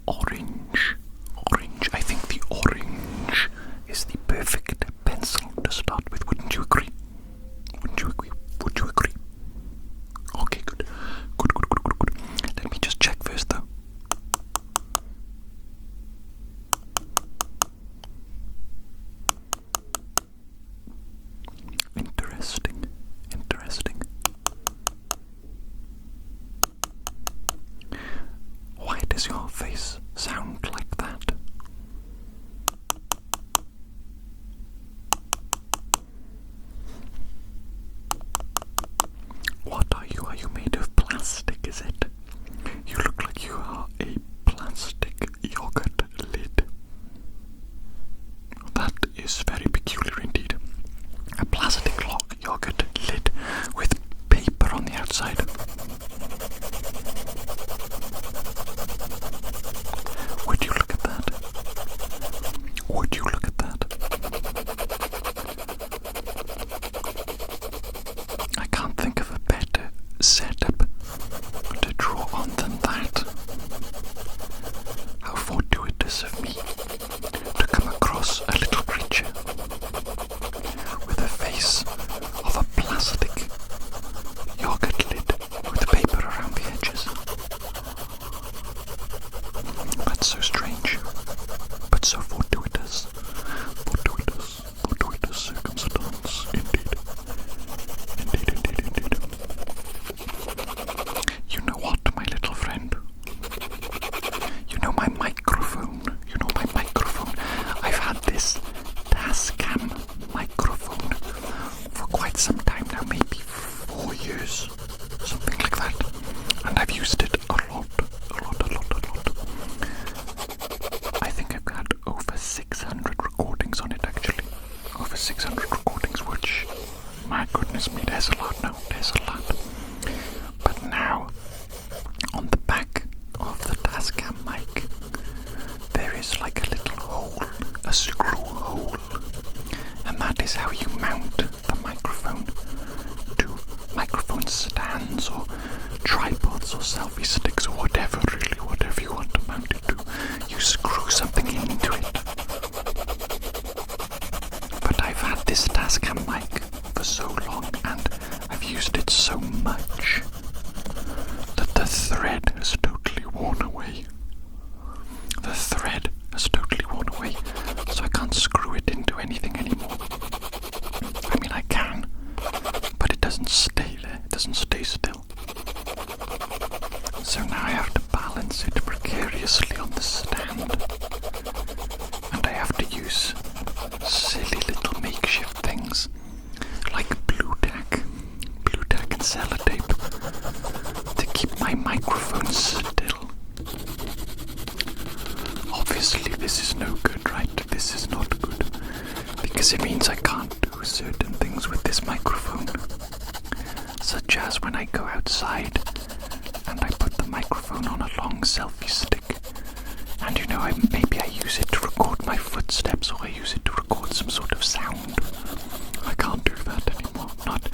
orange. Orange. I think the orange is the perfect pencil to start with. Wouldn't you agree? Wouldn't you agree? Would you agree? Okay, good. Good. Let me just check first though. Interesting. Why does your face sound like that? What are you? Are you made of plastic, is it? You look like you are a plastic yogurt lid. That is very peculiar indeed. A plastic yogurt lid with paper on the outside. Would you look at that? Would you look at that? I can't think of a better setup to draw on than that. How fortuitous of me to come across a little creature with a face of a plastic yogurt lid with paper around the edges. That's so strange, but so fortuitous. Fortuitous circumstance, indeed. You know what, my little friend? You know my microphone. I've had this Tascam microphone for quite some time now, maybe 4 years, something like that. And I've used it a lot. I think I've got over 600 recordings on it, actually. Over 600 recordings, which, my goodness me, there's a lot now. But now, on the back of the Tascam mic, there is like a little hole, a screw hole. And that is how you mount the microphone to microphone stands or tripods or selfie sticks or whatever you want to mount it to. You screw something into it. But I've had this Tascam mic for so long and I've used it so much that the thread has totally worn away. So I can't screw it into anything anymore. I mean, I can, but it doesn't stay there. It doesn't stay still. So now I have to balance it precariously on the stand. And I have to use silly little makeshift things like blue tack and sellotape to keep my microphone still. Obviously this is no good, right? This is not good, because it means I can't do certain things with this microphone, such as when I go outside and I put the microphone on a long selfie stick, and maybe I use it to record my footsteps, or I use it to record some sort of sound. I can't do that anymore. Not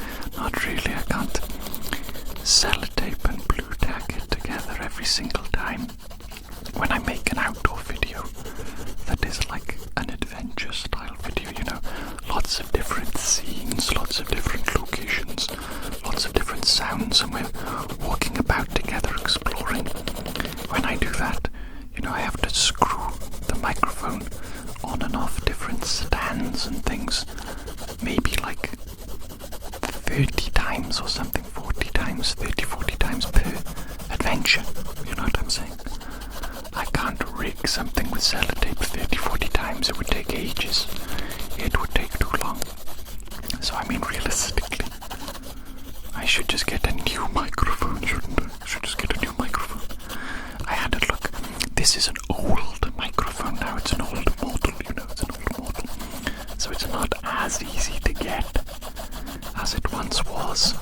really. I can't sellotape and blue tack it together every single time when I make an outdoor video that is like an adventure style video, lots of different scenes, lots of different locations, lots of different sounds, and we're walking about together exploring. When I do that, I have to screw the microphone on and off different stands and things, maybe like 30 times or something, 40 times, 30, 40 times per adventure, you know what I'm saying? I can't rig something with sellotape 30, 40 times. It would take ages. It would take too long. So I mean, realistically, I should just get a new microphone, shouldn't I? I should just get a new microphone. I had a look. This is an old microphone now. It's an old model, it's an old model. So it's not as easy to get as it once was.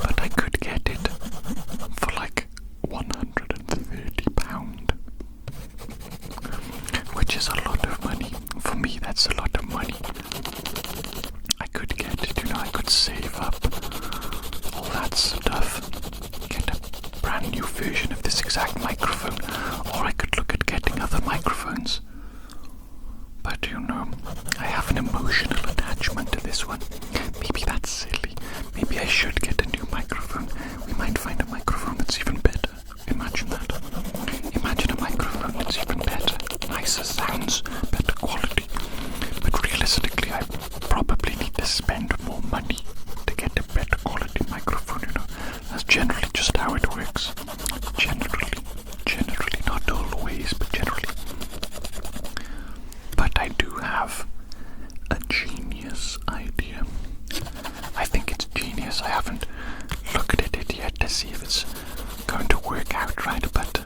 But I could get it for like £130. Which is a lot of money. For me, that's a lot of money. I could get it, I could save up all that stuff, get a brand new version of this exact microphone, or I could look at sounds even better, nicer sounds, better quality. But realistically, I probably need to spend more money to get a better quality microphone, you know. That's generally just how it works. Generally, not always, but generally. But I do have a genius idea. I think it's genius. I haven't looked at it yet to see if it's going to work out right, but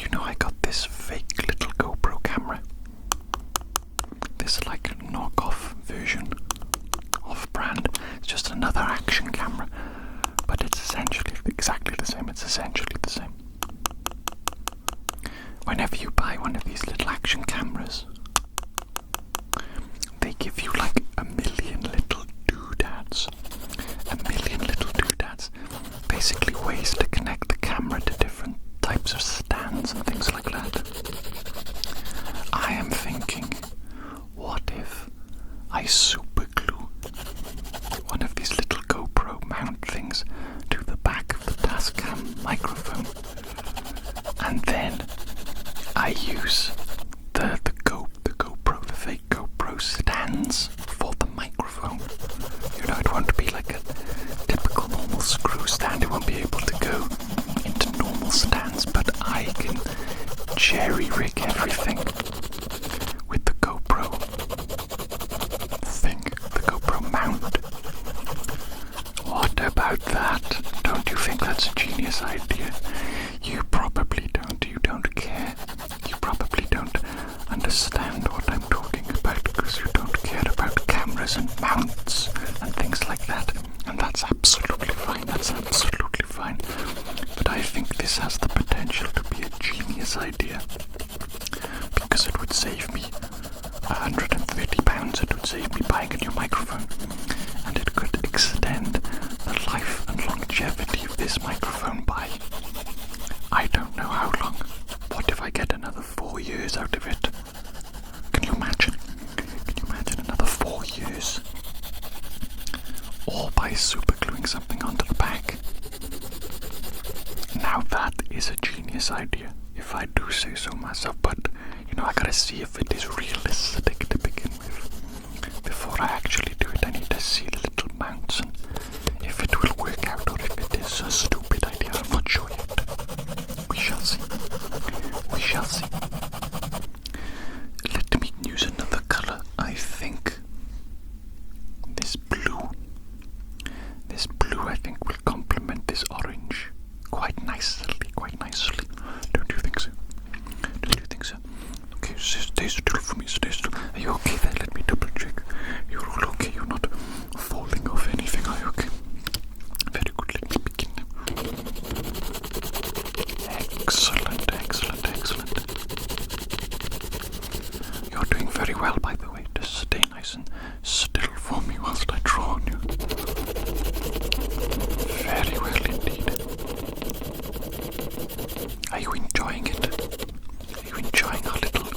you know, I got this fake little GoPro camera. This like knockoff version, off-brand. It's just another action camera, but it's essentially exactly the same. It's essentially the same. Whenever you buy one of these little action cameras, they give you like a million little doodads. Basically ways to connect the camera to different types of stands and things like that. I am thinking, what if I super glue one of these little GoPro mount things to the back of the Tascam microphone, and then I use the fake GoPro stands for the microphone. You know, it won't be like a typical normal screw stand. It won't be able to go into normal stands, but I can jerry rig everything with the GoPro thing, the GoPro mount. What about that? Don't you think that's a genius idea? You probably don't. You don't care. You probably don't understand what I'm talking about because you don't care about cameras and mounts and things like that. And that's absolutely fine. That's absolutely fine. But I think this has the potential to be a genius idea because it would save me £130. It would save me buying a new microphone, and it could extend the life and longevity of this microphone by I don't know how long. What if I get another 4 years out of it? Can you imagine? Can you imagine another 4 years? All by super gluing something onto the back. Now that is a genius idea, if I do say so myself, but you know, I gotta see if it is realistic to begin with. Before I actually do it, I need to see the little mounts and if it will work out or if it is a stupid idea. I'm not sure yet. We shall see. We shall see. Let me use another color. I think this blue I think will complement this orange quite nicely, Don't you think so? Okay, stay still for me, stay still. Are you okay there? Let me double check. You're all okay, you're not falling off anything, are you okay? Very good, let me begin. Excellent. You're doing very well, by the way. Just stay nice and still for me whilst I draw on you. Very well indeed. Are you enjoying it? Are you enjoying our little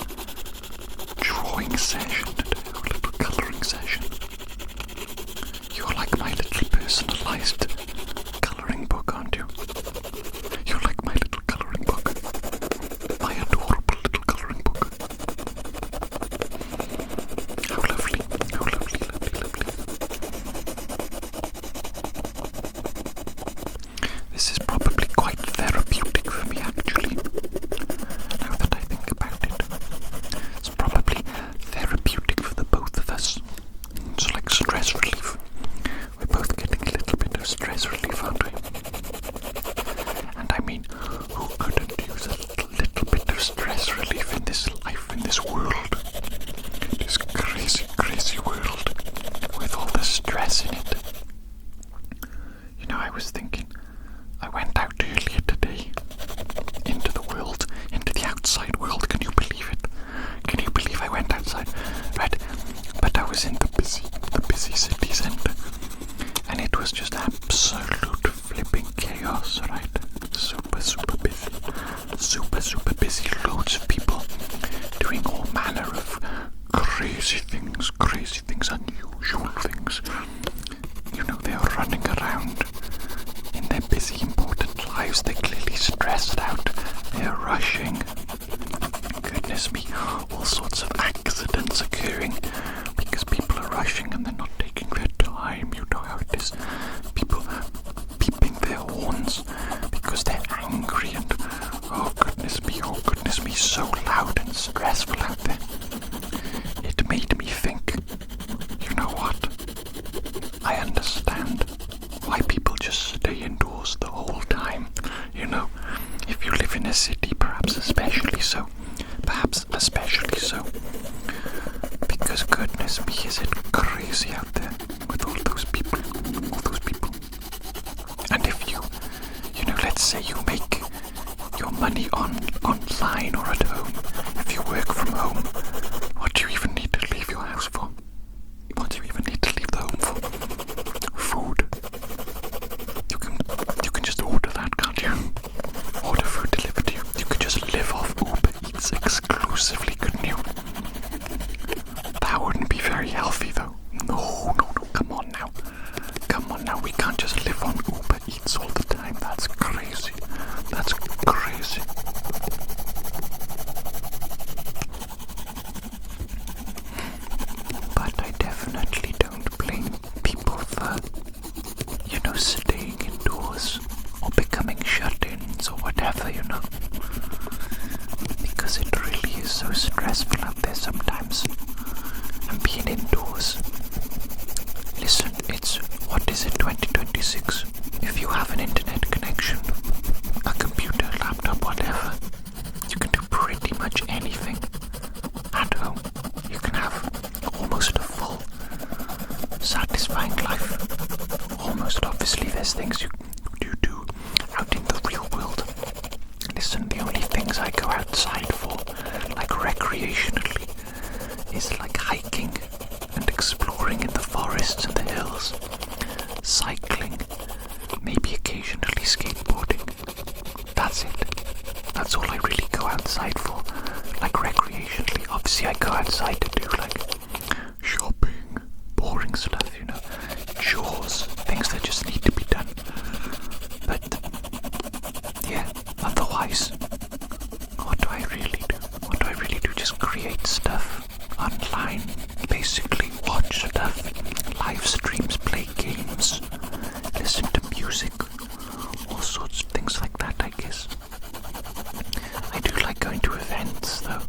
drawing session today, our little colouring session? You're like my little personalised colouring book, aren't you? You're like my little colouring book. My adorable little colouring book. How lovely, lovely. This is probably quite therapeutic for me, actually. Now that I think about it, it's probably therapeutic for the both of us. It's like stress relief. We're both getting a little bit of stress relief, aren't we? And I mean, who couldn't use a little bit of stress relief in this life, in this world? This crazy world with all the stress in it. You know, I was thinking, I went out earlier today into the world, into the outside world. Can you believe it? Can you believe I went outside? Right? But I was in the busy city centre, and it was just absolute flipping chaos, right? Super busy. Super busy. Loads of people doing all manner of crazy things, unusual things. You know, they are running around in their busy, important lives. They're clearly stressed out. They're rushing. goodness me, all sorts of accidents occurring because people are rushing and they're not taking their time. You know how it is. People beeping their horns because they're angry and oh goodness me, so loud and stressful out there. It made me think, you know what? I understand why people just stay indoors the whole time. You know, if you live in a city, perhaps especially so. Because goodness me, is it crazy out there with all those people. And if you know, let's say you make your money online or at home, if you work from home, what do you even need to leave your house for? What do you even need to leave the home for? Food. You can just order that, can't you? Order food delivered to you. You could just live off Uber Eats exclusively, couldn't you? That wouldn't be very healthy though. No, come on now. We can't just live on Uber Eats all the time. That's crazy. But I definitely don't blame people for, you know, staying indoors or becoming shut-ins or whatever, you know. Because it really is so stressful out there sometimes. And being indoors, listen, it's, what is it, 2026? If you have an internet connection, a computer, laptop, whatever, you can do pretty much anything at home. You can have almost a full, satisfying life. Almost, obviously, there's things you do out in the real world. Listen, the only things I go outside for, like recreationally, is like hiking and exploring in the forests and the hills, cycling, maybe occasionally skateboarding. That's it. That's all I really go outside for, like recreationally. Obviously I go outside to do like shopping, boring stuff, you know, chores, things that just need to be done. But yeah, otherwise, what do I really do? Just create stuff online, basically watch stuff, live streams, play games, listen to music, all sorts of things like that, I guess. I do like going to events though,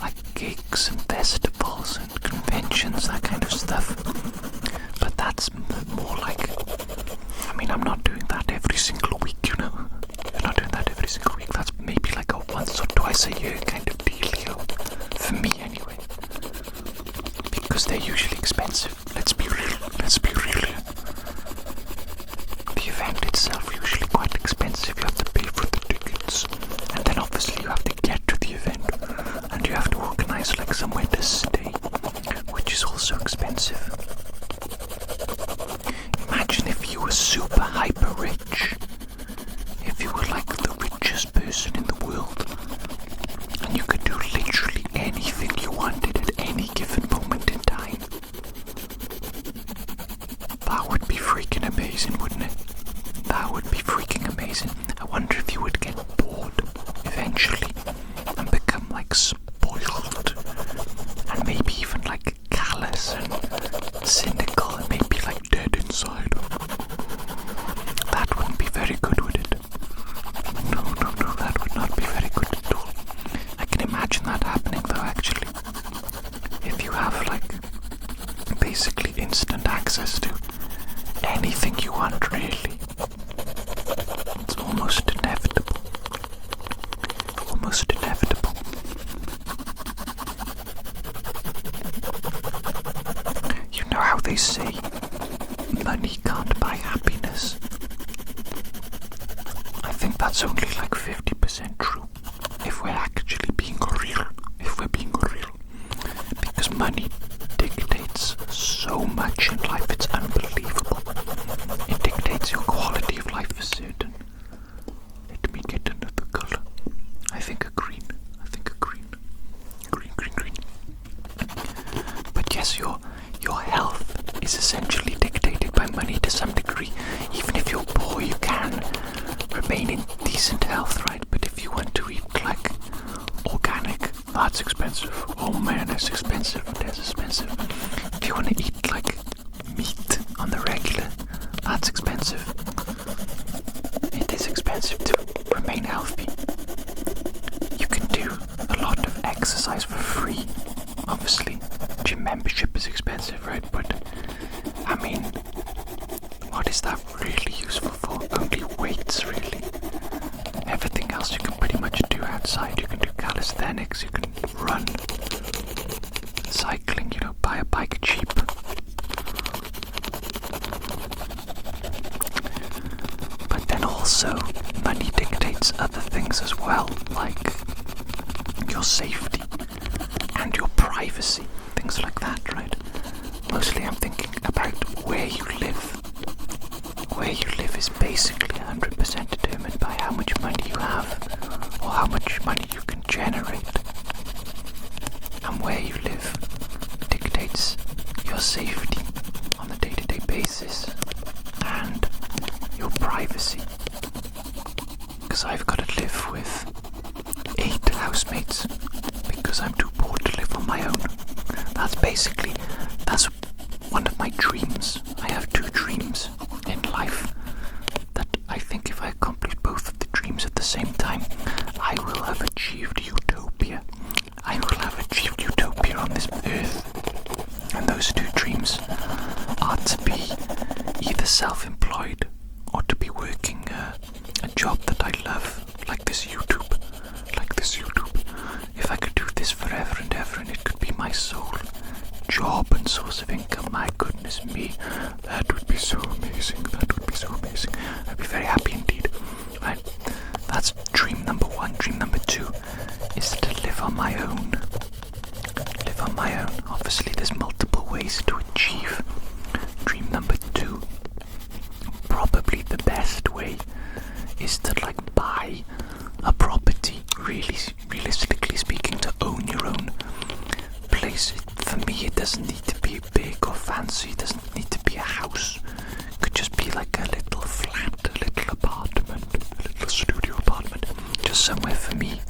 like gigs and festivals and conventions, that kind of stuff. But that's more like, I mean, I'm not doing that every single week, you know. I'm not doing that every single week. That's maybe like a once or twice a year kind of dealio. For me anyway. Because they're usually expensive. Let's be real here. The event itself usually quite expensive. You have to pay for the tickets. And then obviously you have to get to the event. And you have to organize like somewhere to stay, which is also expensive. Imagine if you were super hyper rich. If you were like the richest person in the world. And you could do literally anything you wanted at any given moment in time. That would be freaking amazing, wouldn't it? That would be freaking amazing. I wonder if you would get bored eventually and become like spoiled and maybe even like callous and cynical and maybe like dead inside. That wouldn't be very good, would it? No, that would not be very good at all. I can imagine that happening though, actually. If you have like basically instant access to anything you want, really. It's almost inevitable. You know how they say money can't buy happiness? I think that's only like 50% true. If we're actually being real. Because money dictates so much in life, it's unbelievable. It dictates your quality of life for certain. Let me get another color. I think a green. Green. But yes, your health is essential. that's expensive. Oh man, that's expensive. That's expensive. If you want to eat like meat on the regular, that's expensive. It is expensive to remain healthy. You can do a lot of exercise for free. Obviously, gym membership is expensive, right? But I mean, what is that really useful for? Only weights, really. Everything else you can pretty much do outside. You can do calisthenics, you can run, cycling, buy a bike cheap. But then also, money dictates other things as well, like your safety and your privacy, things like that, right? Mostly I'm thinking about where you live. Where you live is basically 100% determined by how much money you have or how much money you can generate. And where you live dictates your safety on a day-to-day basis and your privacy. Because I've got to live with 8 housemates because I'm too poor to live on my own. That's one of my dreams. I have 2 dreams in life that I think if I accomplish both of the dreams at the same time, I will have achieved utopia. I will have achieved utopia on this earth. And those 2 dreams are to be either self-employed or to be working a job that I love, like this YouTube. If I could do this forever and ever and it could be my sole job and source of income, my goodness me, that would be so amazing. I'd be very happy indeed. Right? That's dream number 1. Dream number 2 is to live on my own. Obviously there's multiple ways to achieve dream number 2. Probably the best way is to buy a property, really realistically speaking, to own your own place. For me, it doesn't need to be big or fancy. It doesn't need to be a house. It could just be like a little flat, a little apartment, a little studio apartment. Just somewhere for me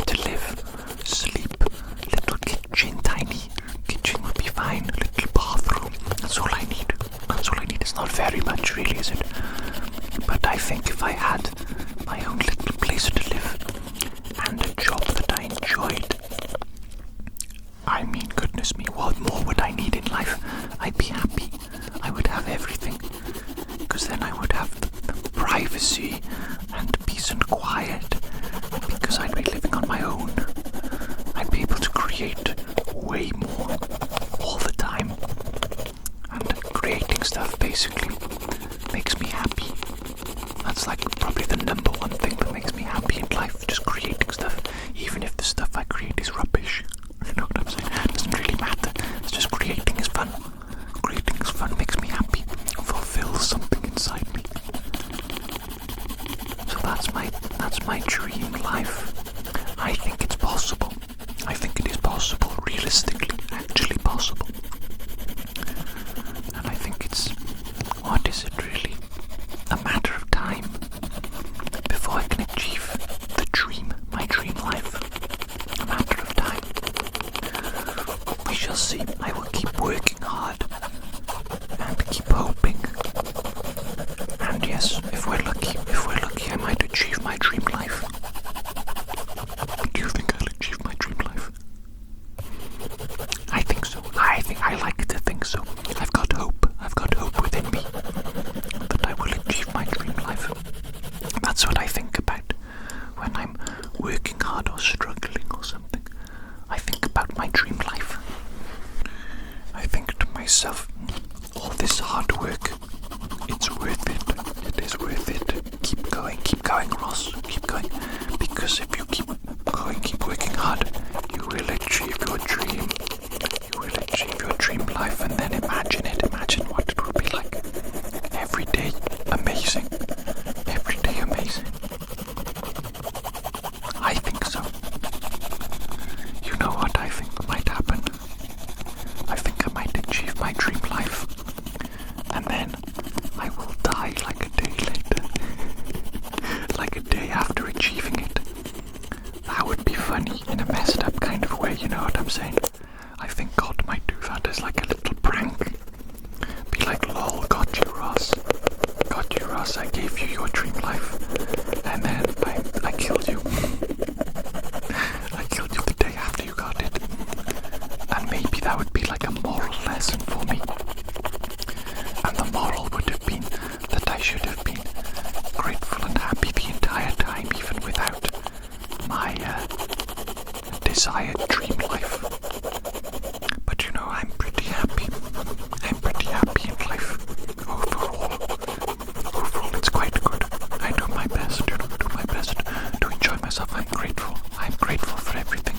to live, sleep. Little kitchen, tiny kitchen would be fine. A little bathroom. That's all I need. It's not very much, really, is it? But I think if I had my own little place to live and a job that I enjoyed, I mean, goodness me, what more would I need in life? I'd be happy. I would have everything. Because then I would have the privacy and peace and quiet. Because I'd be living on my own. I'd be able to create way more all the time. And creating stuff basically makes me happy. That's probably the number 1 thing that makes me happy in life, just creating stuff, even if the stuff I create is rubbish. You know what I'm saying? It doesn't really matter. It's just creating is fun. Creating is fun, makes me happy, fulfills something inside me. So that's my dream life. I think it's possible. I think it is possible, realistically, actually possible. And I think it's, what is it really? A matter of time before I can achieve the dream, my dream life. A matter of time. We shall see. I will keep working hard and keep hoping. And yes, if we're lucky, I might achieve my dream life. Do you think I'll achieve my dream life? I think so. I like to think so. I've got hope within me that I will achieve my dream life. That's what I think about when I'm working hard or struggling or something. I think about my dream life. I think to myself, all this hard work, it's worth it. It is worth it. Keep going, Ross. Keep going. Because if you keep going, keep working hard, you will achieve your dream. You will achieve your dream life, and then imagine it. Imagine what it will be like. Every day, amazing. Every day, amazing. I think so. You know what I think might happen? I think I might achieve my dream life, and then I will die like a day later. Like a day after achieving it. That would be fun. funny in a messed up kind of way, you know what I'm saying? I think God might do that as like a little prank. Be like, lol, got you, Ross. Got you, Ross. I gave you your dream life. And then I killed you. I killed you the day after you got it. And maybe that would be like a moral lesson for me. And the moral would have been that I should have been grateful and happy the entire time, even without my desired dream life. But you know, I'm pretty happy. I'm pretty happy in life. Overall, it's quite good. I do my best, you know, do my best to enjoy myself. I'm grateful. I'm grateful for everything.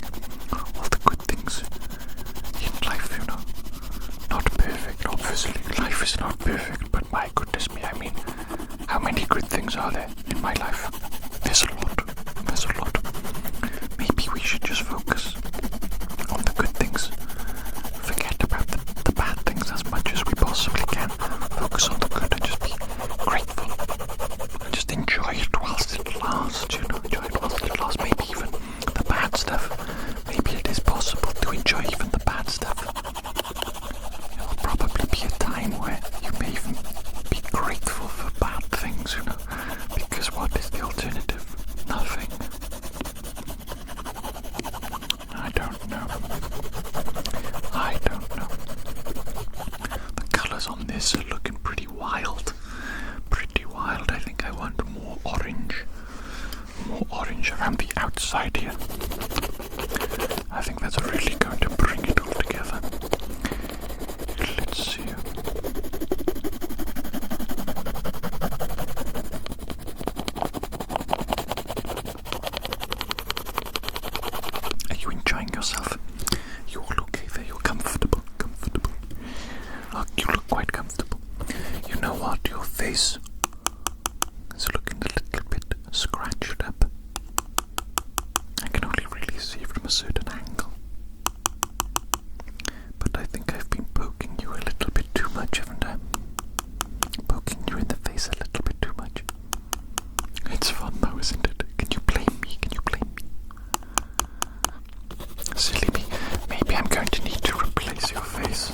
All the good things in life, you know. Not perfect, obviously. Life is not perfect, but my goodness me, I mean, how many good things are there in my life? There's a lot. There's a lot. Maybe we should just focus on the good things. Forget about the bad things as much as we possibly can. Focus on the good and just be grateful. And just enjoy it whilst it lasts, you know. Enjoy it whilst it lasts. Maybe even the bad stuff. Maybe it is possible to enjoy even the bad stuff. There will probably be a time where you may even be grateful for bad things, you know. Because what is the alternative? Nothing. I don't know. I don't know. The colours on this are looking pretty wild. Pretty wild. I think I want more orange. More orange around the outside here. I think that's really going to bring it all together. Let's see. Are you enjoying yourself? You all okay there? You're comfortable. Oh, you look quite comfortable. You know what? Your face is looking a little bit scratched up. I can only really see from a certain angle. But I think I've been poking you a little bit too much, haven't I? Poking you in the face a little bit too much. It's fun though, isn't it? Can you blame me? Can you blame me? Silly me. Maybe I'm going to need to replace your face.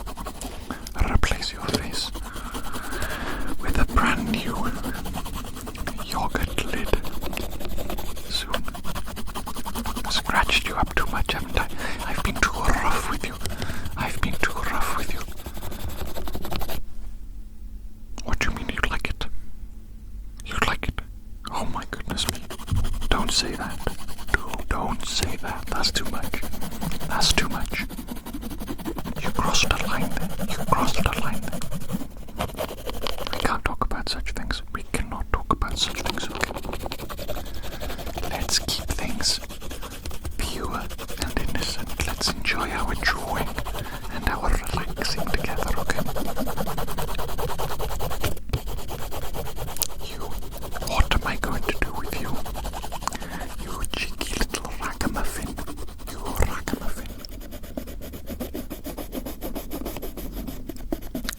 Replace your face with a brand new yogurt lid soon. Scratched you up too much, haven't I? I've been too rough with you. I've been too rough with you. What do you mean you like it? You like it? Oh my goodness me. Don't say that. Don't say that. That's too much. That's too much. You crossed a line there. You crossed a line there. We can't talk about such things. We cannot talk about such things, okay? Let's keep things pure and innocent. Let's enjoy our drawing and our relaxing together, okay? You, what am I going to do with you? You cheeky little ragamuffin. You ragamuffin.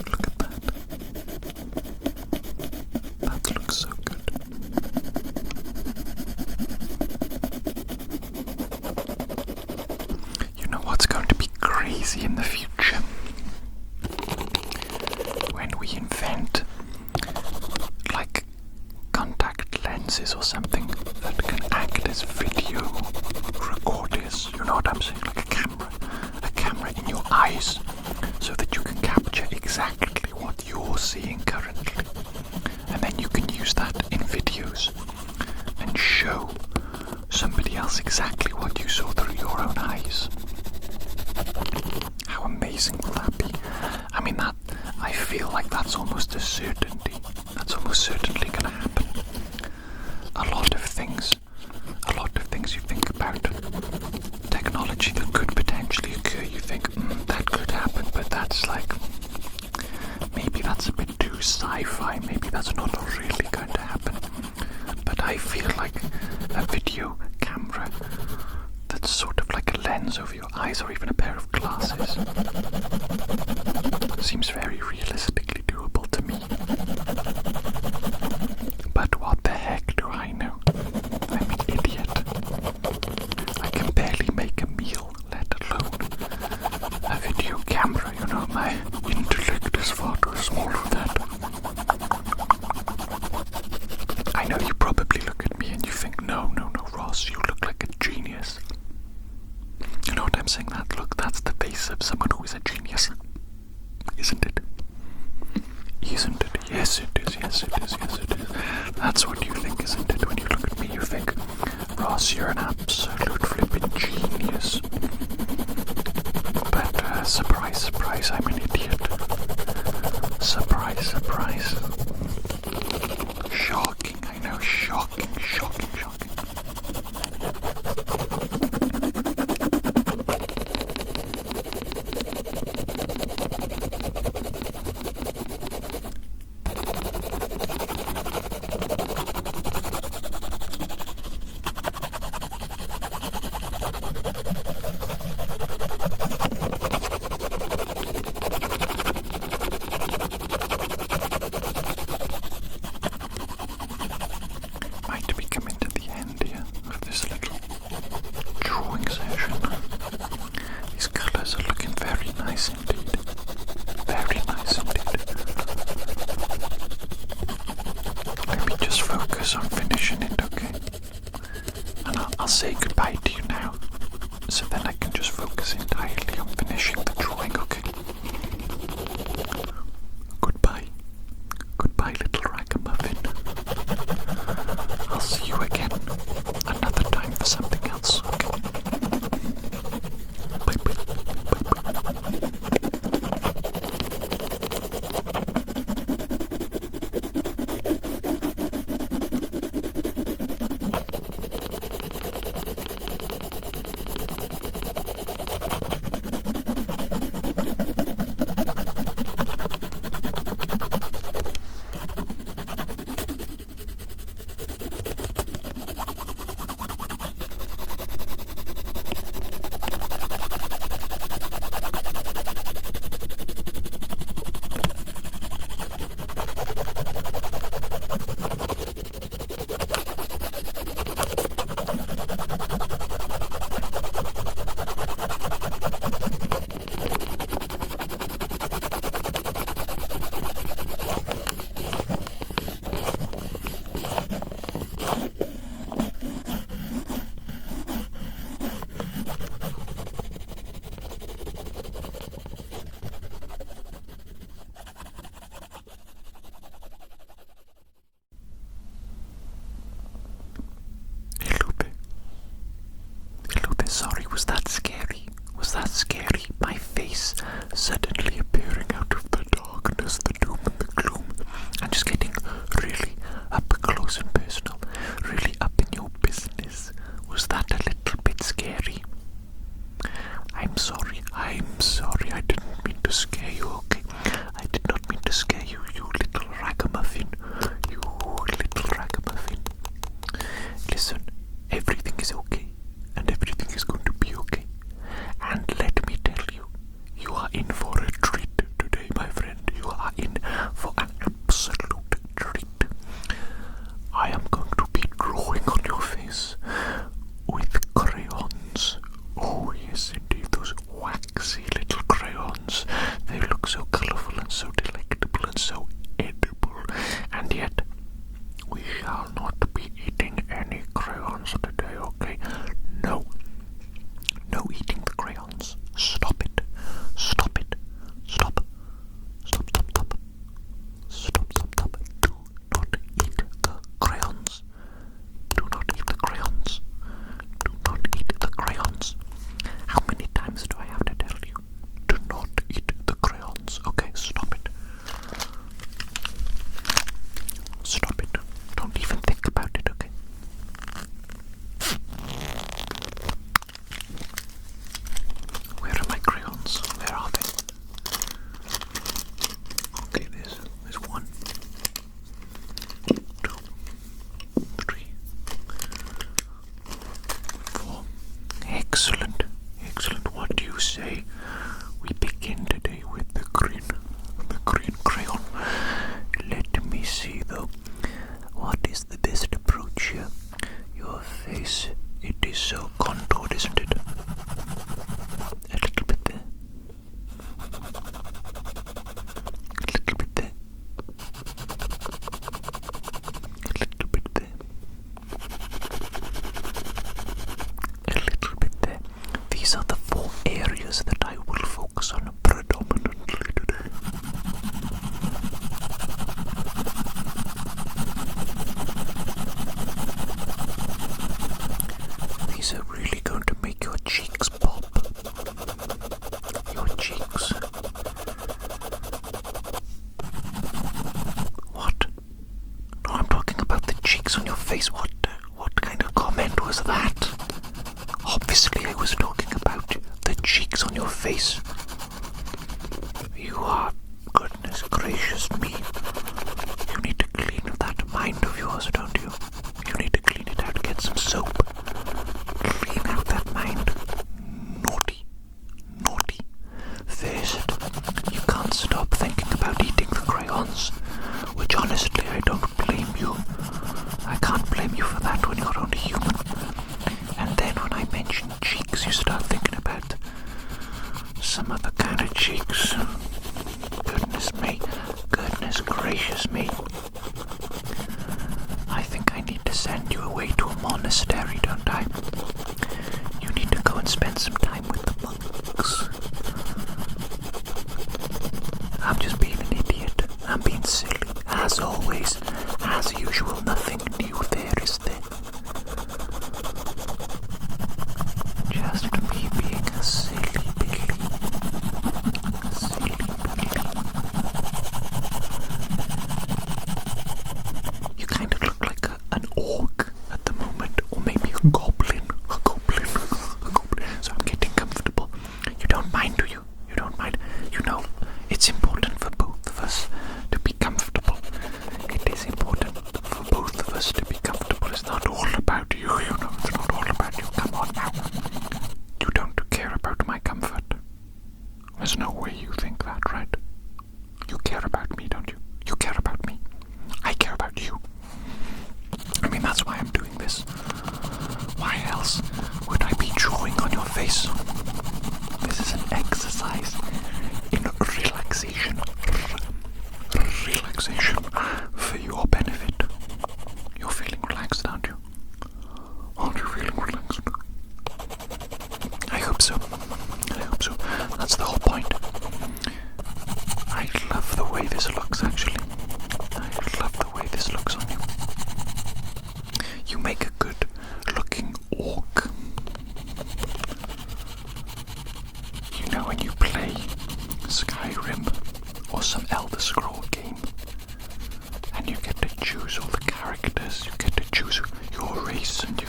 Look at that. That looks so good. You know what's going to be crazy in the future? When we invent like contact lenses or something that can act as video recorders. You know what I'm saying? Like a camera in your eyes, so that you can capture exactly what you're seeing currently, and then you can use that in videos and show somebody else exactly what you saw through your own eyes. How amazing will that be? I mean, that I feel like that's almost a certainty. That's almost certainly going to happen. A lot of things you think about technology that could potentially occur, you think, that could happen, but that's like, maybe that's a bit too sci-fi, maybe that's not really going to happen. But I feel like a video camera that's sort of like a lens over your eyes, or even a pair of glasses, seems very realistically doable to me. But what the heck do I know? I'm an idiot. I can barely I'm saying that. Look, that's the face of someone who is a genius. Isn't it? Isn't it? Yes, it is. Yes, it is. Yes, it is. That's what you think, isn't it? When you look at me, you think, Ross, you're an absolute flippin' genius. But, surprise, surprise, I'm an idiot. Surprise, surprise. Shocking, I know, shocking, shocking, shocking. Might be coming to the end here of this little drawing session. These colours are looking very nice indeed. Very nice indeed. Let me just focus on finishing it, okay? And I'll say goodbye to you now, so then I can just focus entirely on finishing the drawing, okay? Goodbye. Goodbye, little ragamuffin. I'll see you again another time for something else, okay? Bye bye. Sorry, was that scary? Was that scary? My face suddenly appearing out of the darkness, the doom and the gloom, and just getting really up close and personal, really up in your business. Was that a little bit scary? I'm sorry, I didn't mean to scare you, okay? I did not mean to scare you, you little ragamuffin. You little ragamuffin. Listen, everything is okay. And everything is going to be okay. And let me tell you, you are in for a treat today, my friend. You are in for an absolute treat. I am going to be drawing on your face with crayons. Oh yes, indeed, those waxy little crayons. They look so colourful and so delectable and so edible. And yet, we shall not be eating any crayons today, okay? No. No eating the crayons. Stop it. Stop it. Stop. Stop, stop, stop. Stop, stop, stop. Do not eat the crayons. Do not eat the crayons. Do not eat the crayons. How many times do I have to tell you? Do not eat the crayons. Okay, stop it. Stop it. Don't even think about it, okay? Where are my crayons? Where are they? Okay, there's 1, 2, 3, 4. Excellent. Excellent. What do you say? We begin today with the green crayon. Let me see though. What is the best approach here? Your face, it is so contoured, isn't it? A little bit there. A little bit there. A little bit there. A little bit there. These are the 4 focus on predominantly today. These are really going to make your cheeks pop. Your cheeks. What? No, I'm talking about the cheeks on your face. What kind of comment was that? Obviously, I was talking about the cheeks on your face. You are, goodness gracious me. You need to clean that mind of yours, don't you? You need to clean it out, get some soap. Clean out that mind. Naughty. Naughty. Face it, you can't stop thinking about eating the crayons, which honestly I don't blame you. I can't blame you for that when you're only human. And then when I mention cheeks, you start thinking about some other kind of cheeks. Goodness me. Goodness gracious me. I think I need to send you away to a monastery, don't I? You need to go and spend some time with the monks. I'm just being an idiot. I'm being silly. As always, as usual, nothing new there, is there? Just me being a silly Billy. Silly Billy. You kind of look like an orc at the moment, or maybe a goblin. A goblin. So I'm getting comfortable. You don't mind, do you? You don't mind? You know, it's important for both of us to be comfortable. It is important for both of us to be comfortable. It's not all about you, you know. It's not all about you. Come on now. You don't care about my comfort. There's no way you think that, right? You care about me, don't you? You care about me. I care about you. I mean, that's why I'm doing this. Why else would I be drawing on your face? This is an exercise in relaxation. Relaxation for your benefit. You're feeling relaxed, aren't you? Aren't you feeling relaxed? I hope so. I hope so. That's the whole point. I love the way this looks, actually. I love the way this looks on you. You make a good looking orc. You know, when you play Skyrim or some Elder Scroll game, and you get to choose all the characters, you get to choose your race, and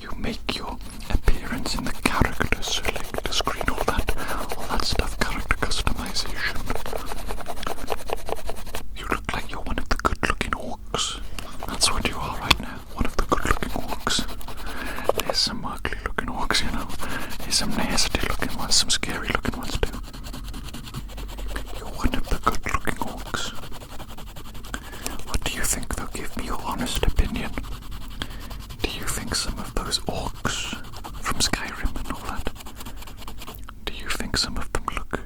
you make your appearance in the character selector screen, all that stuff, character customization. You look like you're one of the good-looking orcs. That's what you are right now, one of the good-looking orcs. There's some ugly-looking orcs, you know. There's some nasty-looking ones, some scary-looking ones too. You're one of the good-looking orcs. What do you think, though? Give me your honest opinion. Do you think some of those orcs from Skyrim and all that, do you think some of them look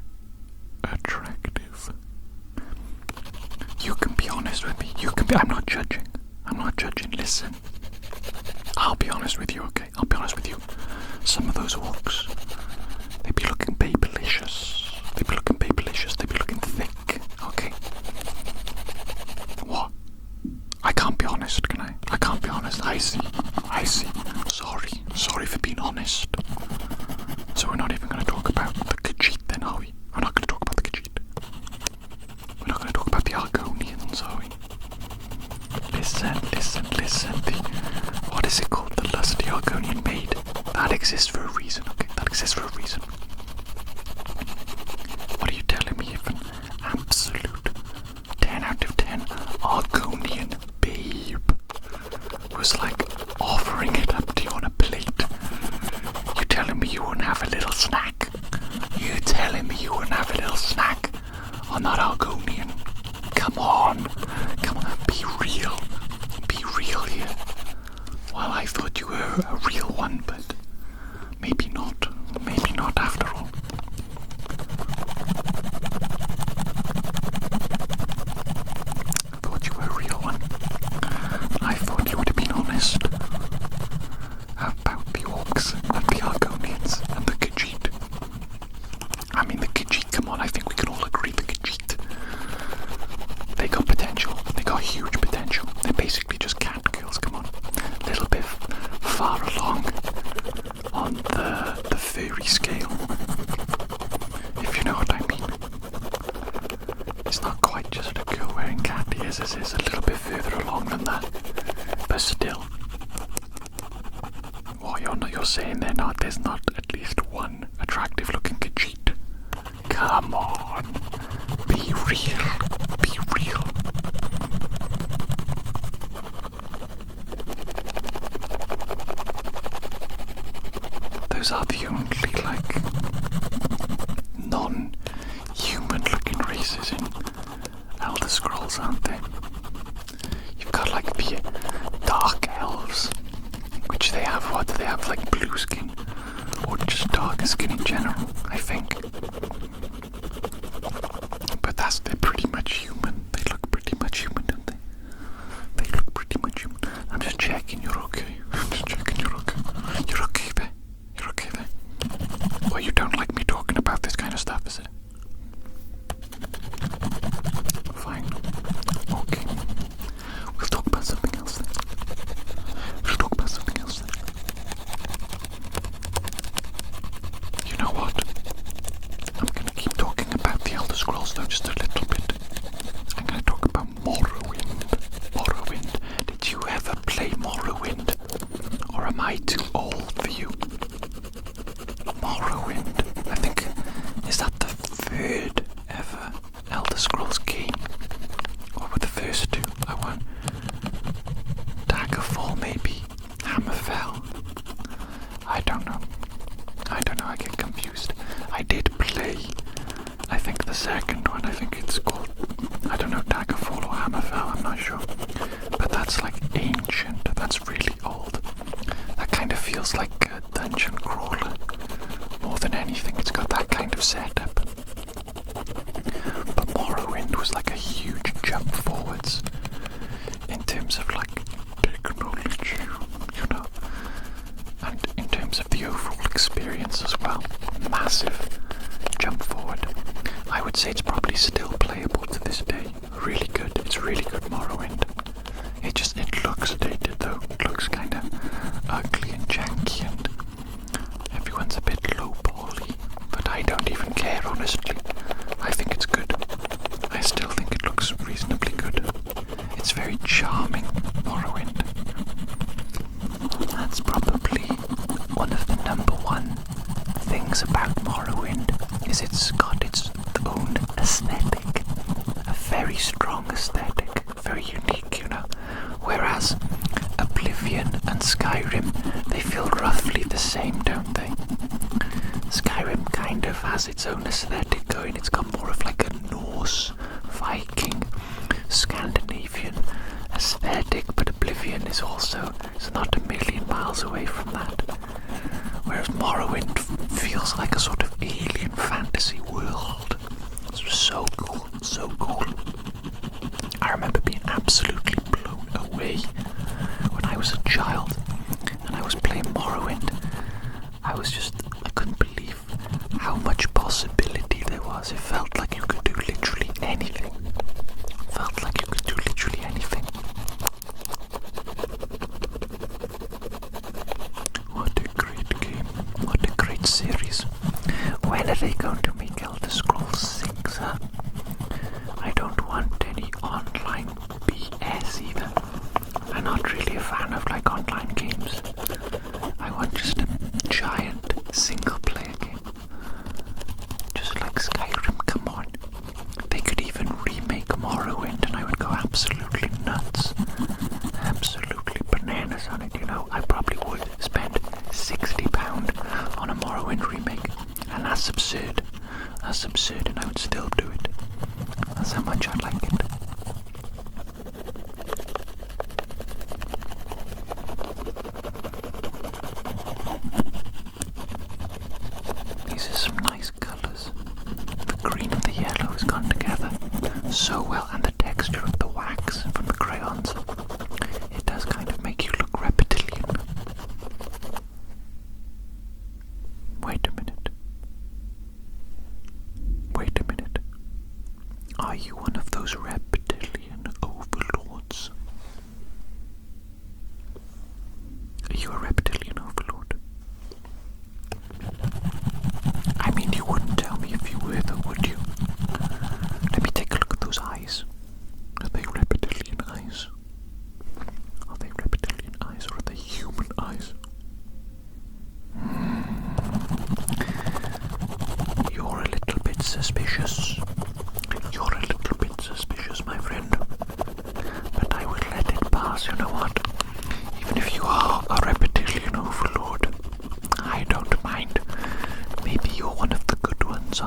attractive? You can be honest with me. You can be. I'm not judging. I'm not judging. Listen. I'll be honest with you, okay? I'll be honest with you. Some of those orcs, they be looking babylicious. They be looking babylicious. They be looking thick, okay? What? I can't be honest, can I? I can't be honest. I see. Sorry for being honest. So we're not even going to talk about the Khajiit then, are we? We're not going to talk about the Khajiit. We're not going to talk about the Argonians, are we? Listen. What is it called? The lusty Argonian maid. That exists for a reason, okay? That exists for a reason. What are you telling me if an absolute 10 out of 10 Argonian babe was like offering it up to you on a plate? You telling me you wouldn't have a little snack? You telling me you wouldn't have a little snack on that Argonian? Come on, be real here. Well, I thought you were a real one, but maybe not after all. I thought you were a real one. I thought you would have been honest about the orcs and the Argonians and the Khajiit. I mean, the Khajiit only like non-human looking races in Elder Scrolls, aren't there? You've got like the dark elves, which they have, what do they have, like blue skin? Or just darker skin in general, I think. But they're pretty much human. They look pretty much human, don't they? They look pretty much human. I'm just checking you're okay. I'm just checking you're okay. You're okay there. You're okay there. Well, you don't like me talking about this kind of stuff, is it? Fine. Okay. We'll talk about something else then. We'll talk about something else then. You know what? I'm gonna keep talking about the Elder Scrolls though, just a little bit. I'm gonna talk about Morrowind. Morrowind. Did you ever play Morrowind? Or am I too old for you? Morrowind. I think, is that the third ever Elder Scrolls game? Or were the first two? I won. Daggerfall maybe? Hammerfell? I don't know. I get confused. I did play, I think the second one, I think it's called, I don't know, Daggerfall or Hammerfell, I'm not sure. But that's like ancient, that's really old. That kind of feels like a dungeon crawler. More than anything, it's got that kind of setup. But Morrowind was like a huge jump forwards in terms of like technology, you know, and in terms of the overall experience as well. Massive jump forward. I would say it's probably still playable to this day. Really good. It's really good Morrowind. It looks dated though. It looks kind of ugly and janky and everyone's a bit low poly. But I don't even care, honestly. I think it's good. I still think it looks reasonably good. It's very charming, Morrowind. That's probably one of the number one things about Morrowind, is it's got its own aesthetic. A very strong aesthetic. Very unique, you know. Whereas Oblivion and Skyrim, they feel roughly the same, don't they? Skyrim kind of has its own aesthetic going. It's got more of like a Norse, Viking, Scandinavian aesthetic, but Oblivion is also, it's not a million miles away from that. Whereas Morrowind feels like a sort of alien fantasy world. It's so cool, so cool. I remember being absolutely blown away when I was a child and I was playing Morrowind. I couldn't believe how much possibility there was. It felt like you could do literally anything. Felt like you could do literally anything. What a great game. What a great series. When are they going to make Elder Scrolls 6, huh? I don't want any online BS either. I'm not really a fan of like online games. I want just a giant single player game. Just like Skyrim, come on. They could even remake Morrowind and I would go absolutely nuts. Absolutely bananas on it, you know. I probably would spend £60 on a Morrowind remake. And that's absurd. That's absurd and I would still do it. That's how much I like it. These are some nice colours. The green and the yellow has gone together so well, and the texture of the wax from the crayons. It does kind of make you look reptilian. Wait a minute. Wait a minute. Are you one of those reptilian overlords? Are you a reptilian overlord? I mean, you wouldn't tell me if you were though, would you? Let me take a look at those eyes. Are they reptilian eyes? Are they reptilian eyes or are they human eyes? You're a little bit suspicious. You're a little bit suspicious,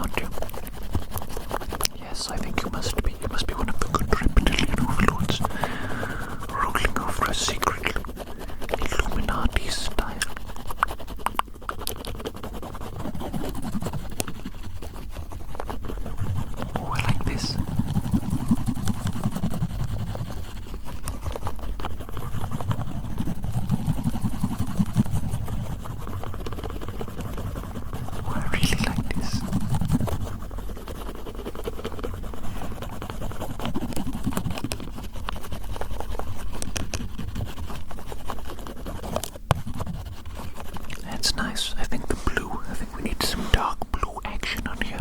aren't you? Yes, I think you must be. You must be one of the good reptilian overlords, ruling over a secret Illuminati style. Oh, I like this. Oh, I really like this. That's nice. I think the blue, I think we need some dark blue action on here.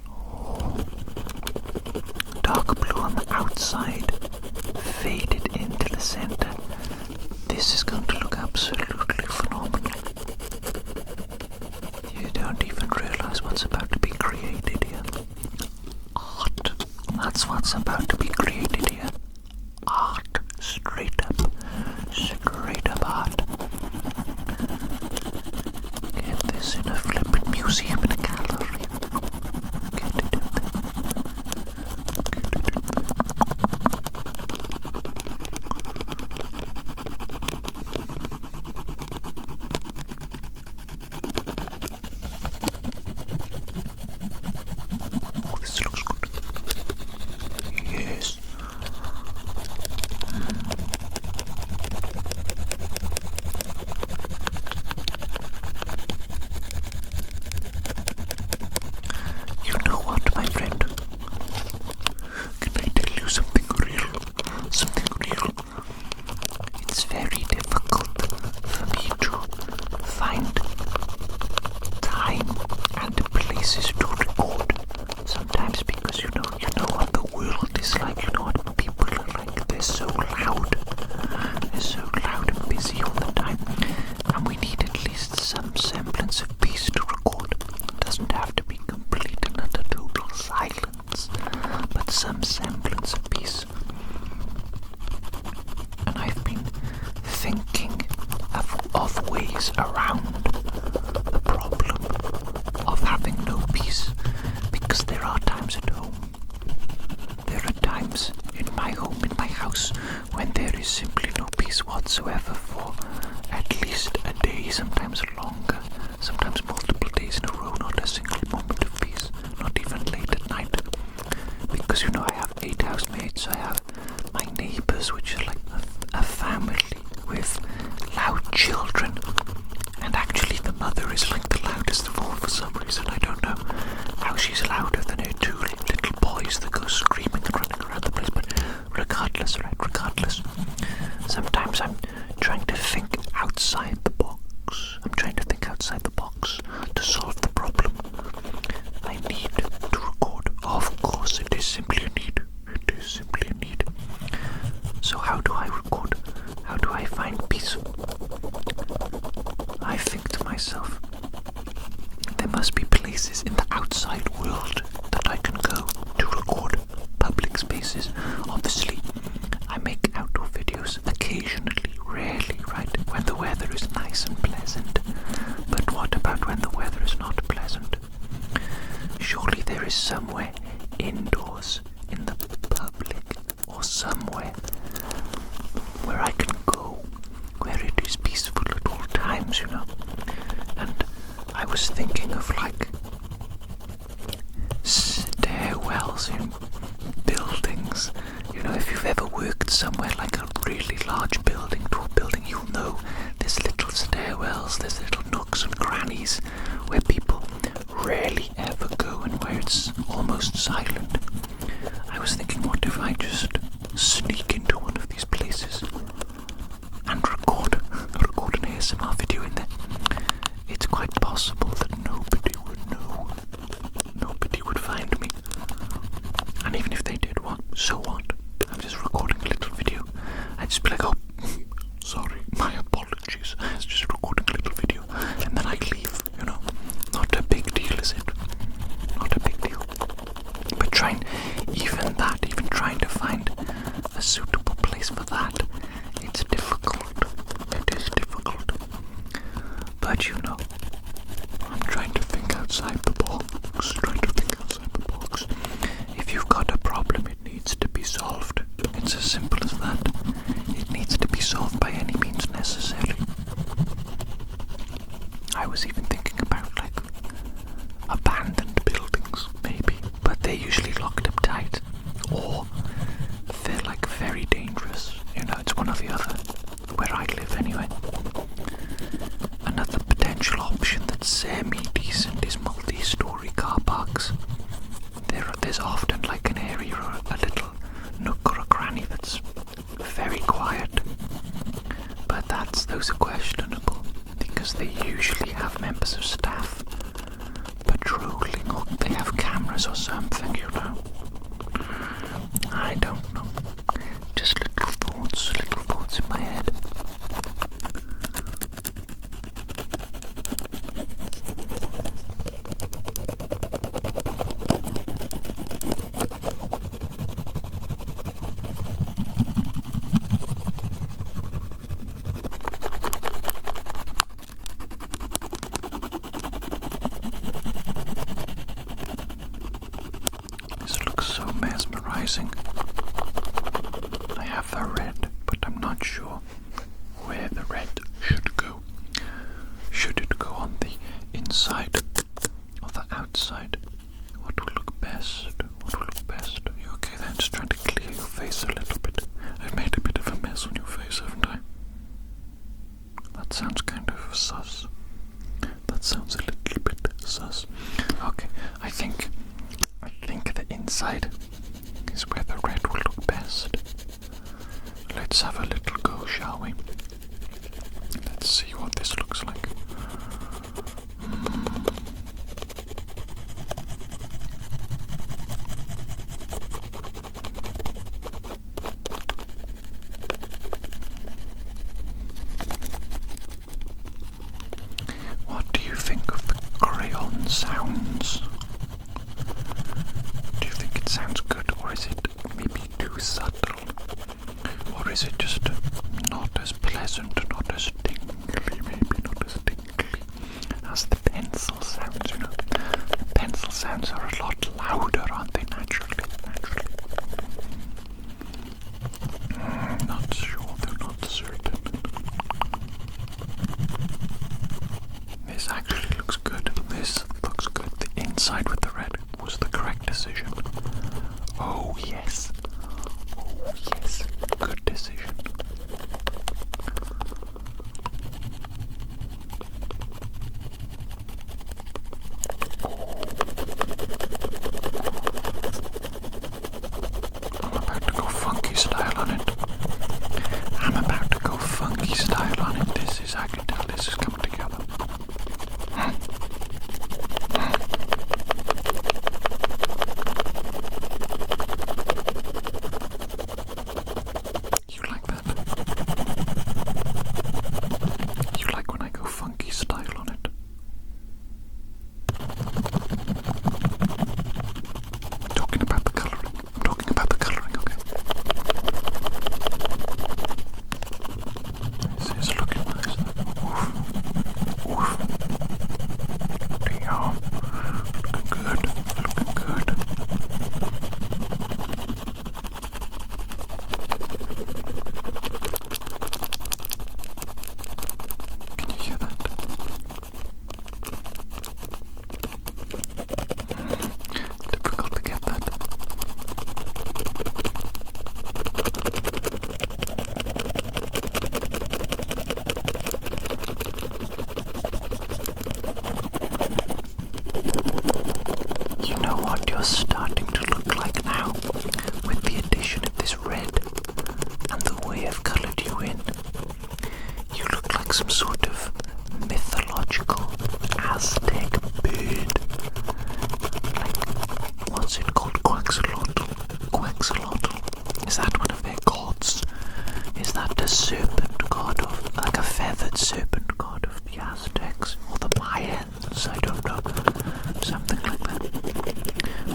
Oh. Dark blue on the outside, faded into the center. This is going to look absolutely phenomenal. You don't even realize what's about to be created here. Art. That's what's about to be created here. Art. Straight up art. Get this in a flippin' museum in a gallery. Get it in there. Oh, this looks good. Yes. You know what, my friend? Can I tell you something real? Something real. It's very difficult for me to find time and places to record. Sometimes because you know what the world is like, you know what people are like. They're so loud. They're so loud and busy all the time. And we need at least some semblance of peace to record. It doesn't have to be complete and utter total silence, but some semblance of peace. And I've been thinking of ways around the problem of having no peace, because there are times at home. There are times in my home, in my house, when there is simply no peace whatsoever for at least a day, sometimes longer, sometimes multiple days in a row, not a single moment of peace, not even late at night. Because I have 8 housemates, I have my neighbors, which are like a family with loud children, and actually the mother is like the loudest of all for some reason. I don't know how she's louder than her 2 little boys that go screaming and running around the place, but regardless, sometimes I'm trying to think outside the box. I'm trying to think outside the box to solve the problem. I need to record. Of course, it is simply a need. It is simply a need. So how do I record? How do I find peace? I think to myself, there must be places in the outside world that I can go to record public spaces. Obviously, I make outdoor videos occasionally, rarely, right? When the weather is nice and pleasant. But what about when the weather is not pleasant? Surely there is somewhere indoors in the public, or somewhere where I can go, where it is peaceful at all times, And I was thinking of like stairwells in buildings. If you've ever worked somewhere like a really large building to a building, you'll know there's little stairwells, there's little nooks and crannies where people rarely ever go and where it's almost silent. I was thinking, what if I just sneak into one of these places and record an ASMR video in there? It's quite possible that nobody would know. Nobody would find me. And even if they did, so what? I'm just recording a little video. I'd just be like, oh, sorry, my apologies. I was just recording a little video. And then I'd leave, Not a big deal, is it? Not a big deal. But even trying to find a suitable place for that, it's difficult. It is difficult. But I'm trying to think outside the box. Trying to think outside the box. If you've got a problem, it needs to be solved. It's as simple as that. It needs to be solved by any means necessary. I was even thinking about like abandoned buildings, maybe, but they're usually locked up tight, or they're like very dangerous. You know, it's one or the other. Where I live, anyway. Another potential option that's semi-decent is multi-story car parks. There's often like an area or a little nook or a cranny that's very quiet, but those are questionable because they usually have members of staff patrolling, or they have cameras or something, you know. I don't know. Just little thoughts in my head. This looks so mesmerizing. I have the red, but I'm not sure where the red should go. Should it go on the inside or the outside? What will look best? What will look best? Are you okay then? Just trying to clear your face a little bit. I've made a bit of a mess on your face, haven't I? That sounds kind of sus. That sounds a little bit sus. Okay, I think the inside is where the red will look best. Let's have a little go, shall we? Let's see what this looks like. What do you think of the crayon sounds? Do you think it sounds good, or is it maybe too subtle? Or is it just not as pleasant, not as tingly, maybe not as tingly as the pencil sounds, you know? The pencil sounds are a lot louder, aren't they, naturally? Not sure, they're not certain. This actually looks good. This looks good. The inside with the red was the correct decision. Oh yes. Oh yes. Good decision. I'm about to go funky style on it. This is, I can tell this is coming together. You like that? You like when I go funky style on it? I'm talking about the colouring, okay? This is looking nice. Oof. Oof. Damn. Looking good. Can you hear that? Difficult to get that. You know what you're starting to look like now, with the addition of this red and the way I've coloured you in. You look like some sort of mythological Aztec bird. Like, what's it called? Quetzalcoatl. Is that one of their gods? Is that the serpent god of, like a feathered serpent god of the Aztecs? Or the Mayans? I don't know. Something like that.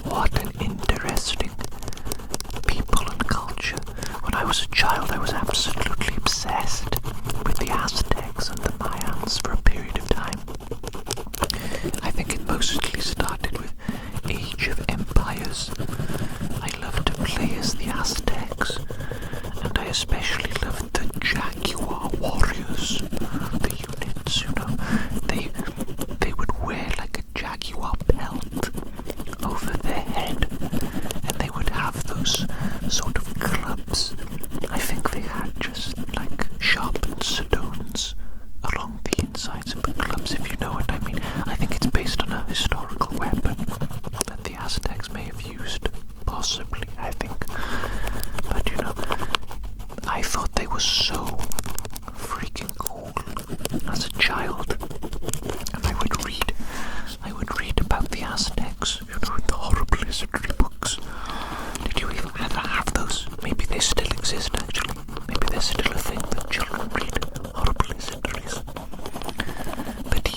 What an interesting people and culture. When I was a child, I was absolutely obsessed with the Aztecs and the Mayans for a period of time. I supposedly started with Age of Empires. I loved to play as the Aztecs, and I especially loved the Jaguar warriors, the units, they would wear like a jaguar pelt over their head, and they would have those sort of clubs. I think they had just like sharpened stones along the insides of the clubs, if you know what I mean. I think it's based on a historical weapon that the Aztecs may have used, possibly, I think. But I thought they were so freaking cool as a child. And I would read about the Aztecs, in the horrible history books. Did you ever have those? Maybe they still exist, actually. Maybe they're still a thing that children read, horrible histories. But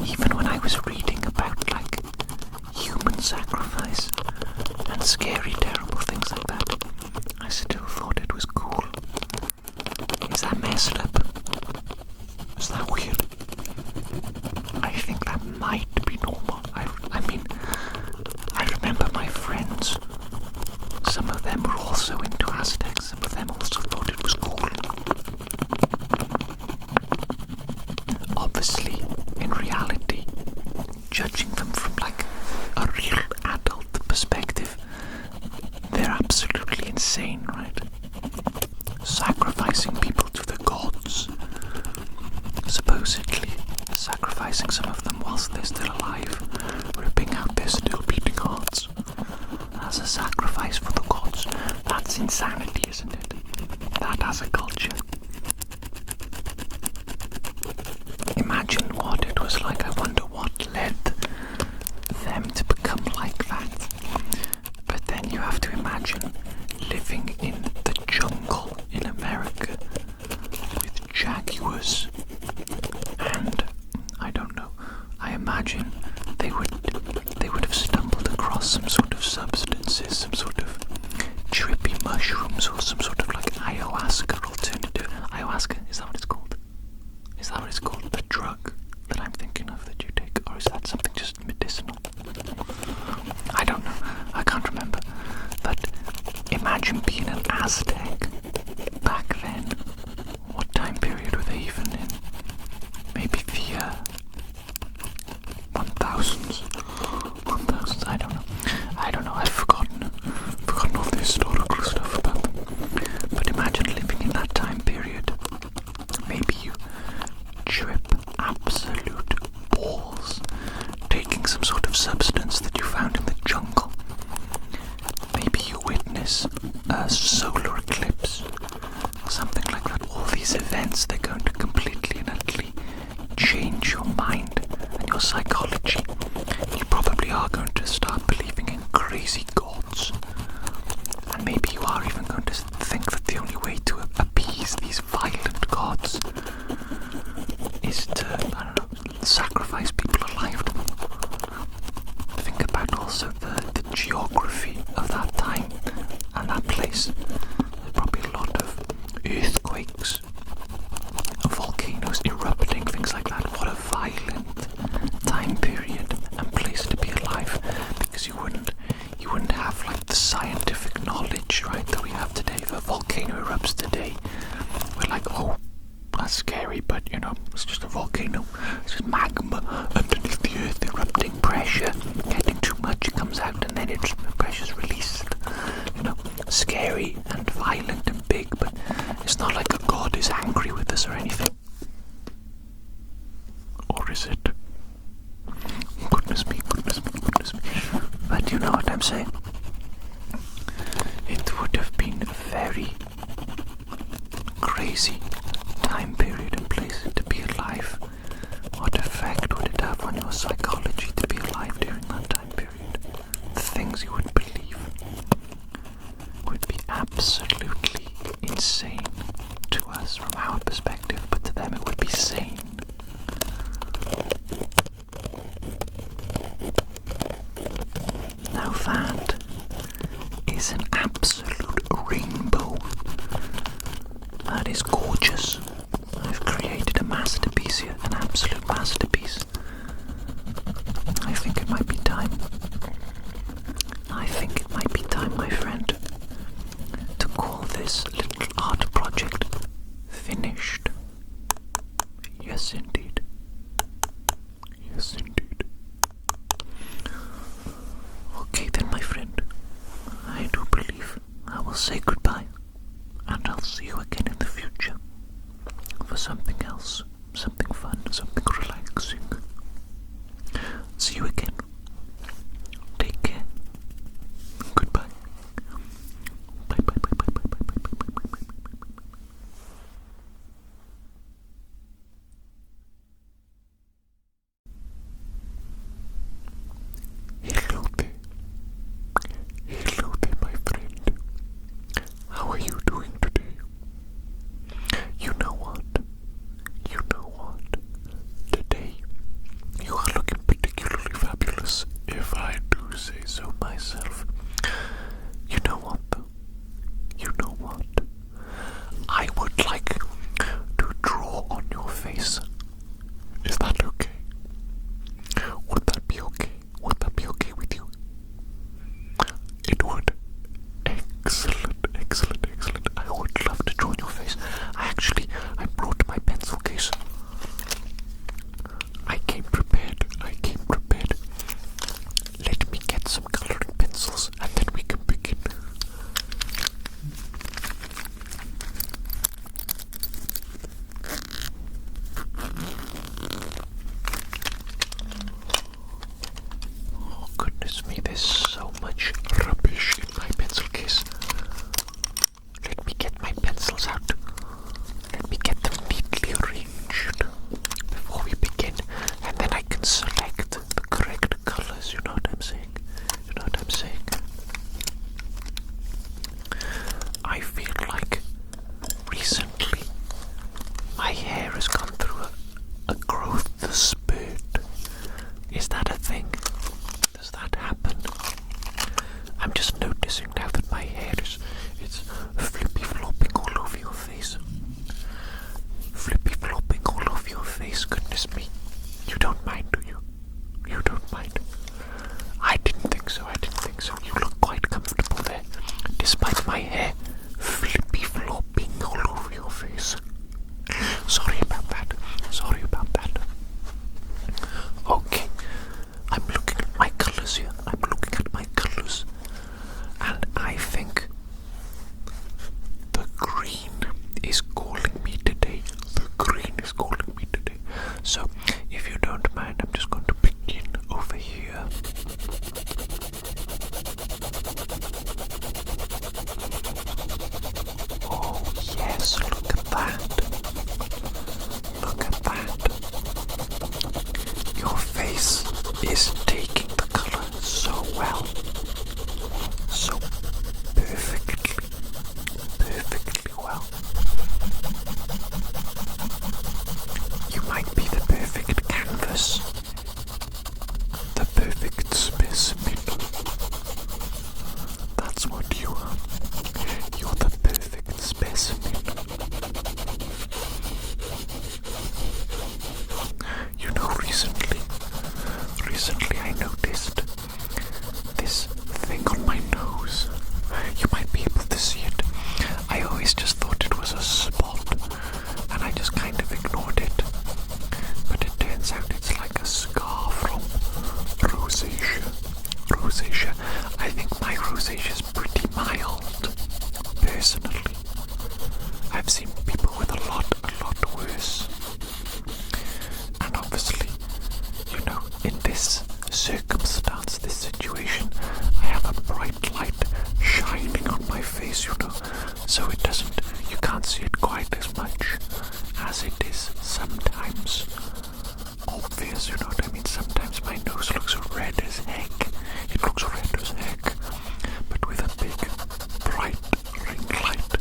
even when I was reading about, like, human sacrifice and scary, terrible things like that, I still thought it was cool. Is that messed up? Is that weird? I think that might be normal. I mean, I remember my friends, some of them were also into Aztecs, some of them also thought it was cool. Obviously, in reality, judging them from like a real adult perspective, they're absolutely insane, right? Sacrificing people to the gods. Supposedly sacrificing some of them whilst they're still alive, ripping out their still beating hearts as a sacrifice for the gods. That's insanity, isn't it? That as a culture. Imagine what it was like. I wonder what led them to become like that. But then you have to imagine living in the jungle in America with jaguars, and I don't know, I imagine they would have stumbled across some sort of substances, some sort of trippy mushrooms, or some sort of like ayahuasca alternative. Ayahuasca, is that what it's called? Is that what it's called? The drug that I'm thinking of that you take, or is that something just medicinal? I don't know, I can't remember. But imagine being an Aztec back then. What time period were they even in? Maybe the 1000s. 1000s, I don't know, I've forgotten all the historical stuff about them. But imagine living in that time period. Maybe you trip absolute balls taking some sort of substance that you found in the jungle. Maybe you witness a solar eclipse or something like that. All these events, they're going to completely and utterly change your mind and your psychology. You probably are going to start believing in crazy gods. And maybe you are even going to think that the only way to appease these violent gods is to, I don't know, sacrifice people alive to them. Think about also the geography of that time and that place. There's probably a lot of earthquakes, volcanoes erupting, things like that. What a violent time period and place to be alive, because you wouldn't have like the scientific knowledge, right, that we have today. If a volcano erupts today, we're like, oh, that's scary, but it's just a volcano. It's just magma underneath the earth erupting, pressure getting too much, it comes out, and then pressure's released. Scary and violent and big, but it's not like a god is angry with us or anything. Or is it? Goodness me. But you know what I'm saying? It would have been a very crazy time period and place to be alive. What effect would it have on your psychology to be alive during that time period? The things you would believe would be absolutely insane to us from our perspective, but to them it would be sane. Now that is an absolute rainbow. That is gorgeous. I've created a masterpiece here, an absolute masterpiece. something relaxing. See you again. Take care. Goodbye. Bye bye bye bye bye bye bye bye bye bye bye. Hello there. Hello there, my friend. How are you doing today? You know what? You know what? Today, you are looking particularly fabulous, if I do say so myself. You know what, though? You know what? I would like to draw on your face. Is that okay? Would that be okay? Would that be okay with you? It would. Excellent, excellent, excellent. I would love to draw on your face. I brought my pencil case. I came prepared. Let me get some coloring pencils and then we can begin. Oh goodness me, there's so much rubbish in my pencil case. Let me get my pencils out. Let me get them neatly arranged before we begin, and then I can select the correct colors. You know what I'm saying? You know what I'm saying? I feel like recently my hair has gone through a growth spurt. Is that a thing? Does that happen? I'm just noticing now that my hair it's flippy flopping all over your face. Flippy flopping all over your face, goodness me. You don't mind, do you? You don't mind? I didn't think so. You look quite comfortable there, despite my hair flippy flopping all over your face. Sorry about that. Okay, I'm looking at my colors here. And I think the green is calling me today. So, if you don't mind, I'm just going to begin over here. Oh yes, look at that. Your face is taking the color so well. So perfectly well. You might be the perfect canvas, the perfect specimen. That's what you are. You're the perfect specimen. You know, recently I noticed this thing on my nose. You might be able to see it. I always just thought it was a spot, and I just kind of ignored it. But it turns out it's like a scar from rosacea. I think my rosacea is pretty mild, personally. I've seen people with a lot worse. And obviously, you know, in this circumstance, this situation, I have a bright light shining on my face, you know, so you can't see it quite as much as it is sometimes obvious, you know what I mean? Sometimes my nose looks red as heck. It looks red as heck, but with a big bright ring light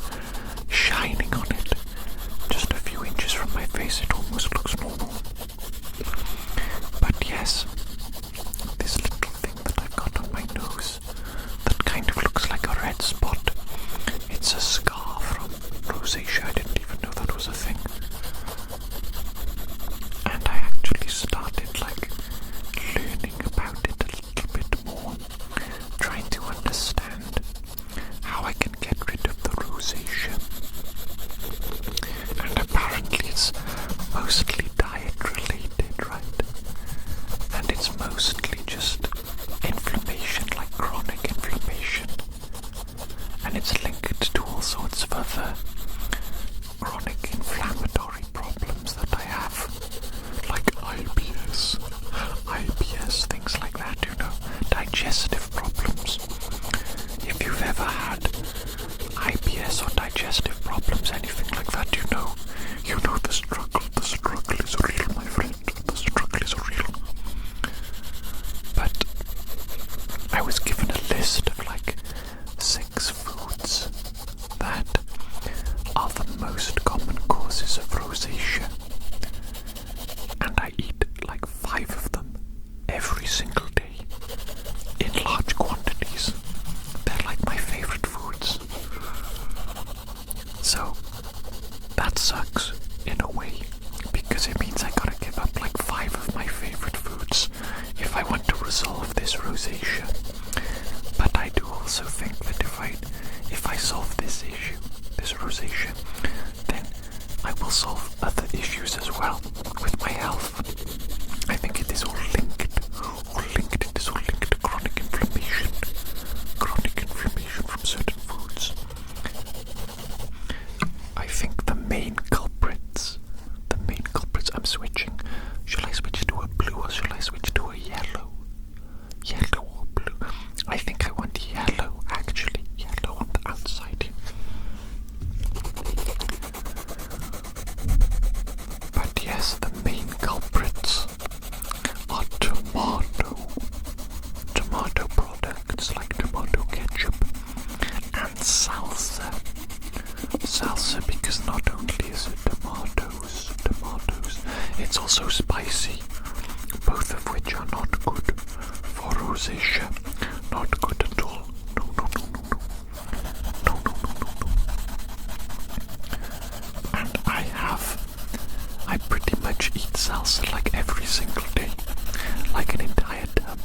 shining on it, just a few inches from my face, it almost looks normal. But yes, this little thing that I've got on my nose that kind of looks like a red spot, it's a scar from rosacea. I didn't even know that was a thing. solve this rosacea. But I do also think that if I solve this issue, this rosacea, then I will solve other issues as well with my health. I think it is all linked. It is all linked to chronic inflammation from certain foods. I think the main culprits, I'm switching. Shall I switch to a blue or shall I switch to a yellow? Yellow or blue? I think I want yellow, actually. Yellow on the outside here. But yes, the main culprits are tomato products like tomato ketchup and salsa. Salsa, because not only is it tomatoes, it's also spicy, both of which are not good for rosacea. Not good at all. No. And I pretty much eat salsa like every single day, like an entire tub.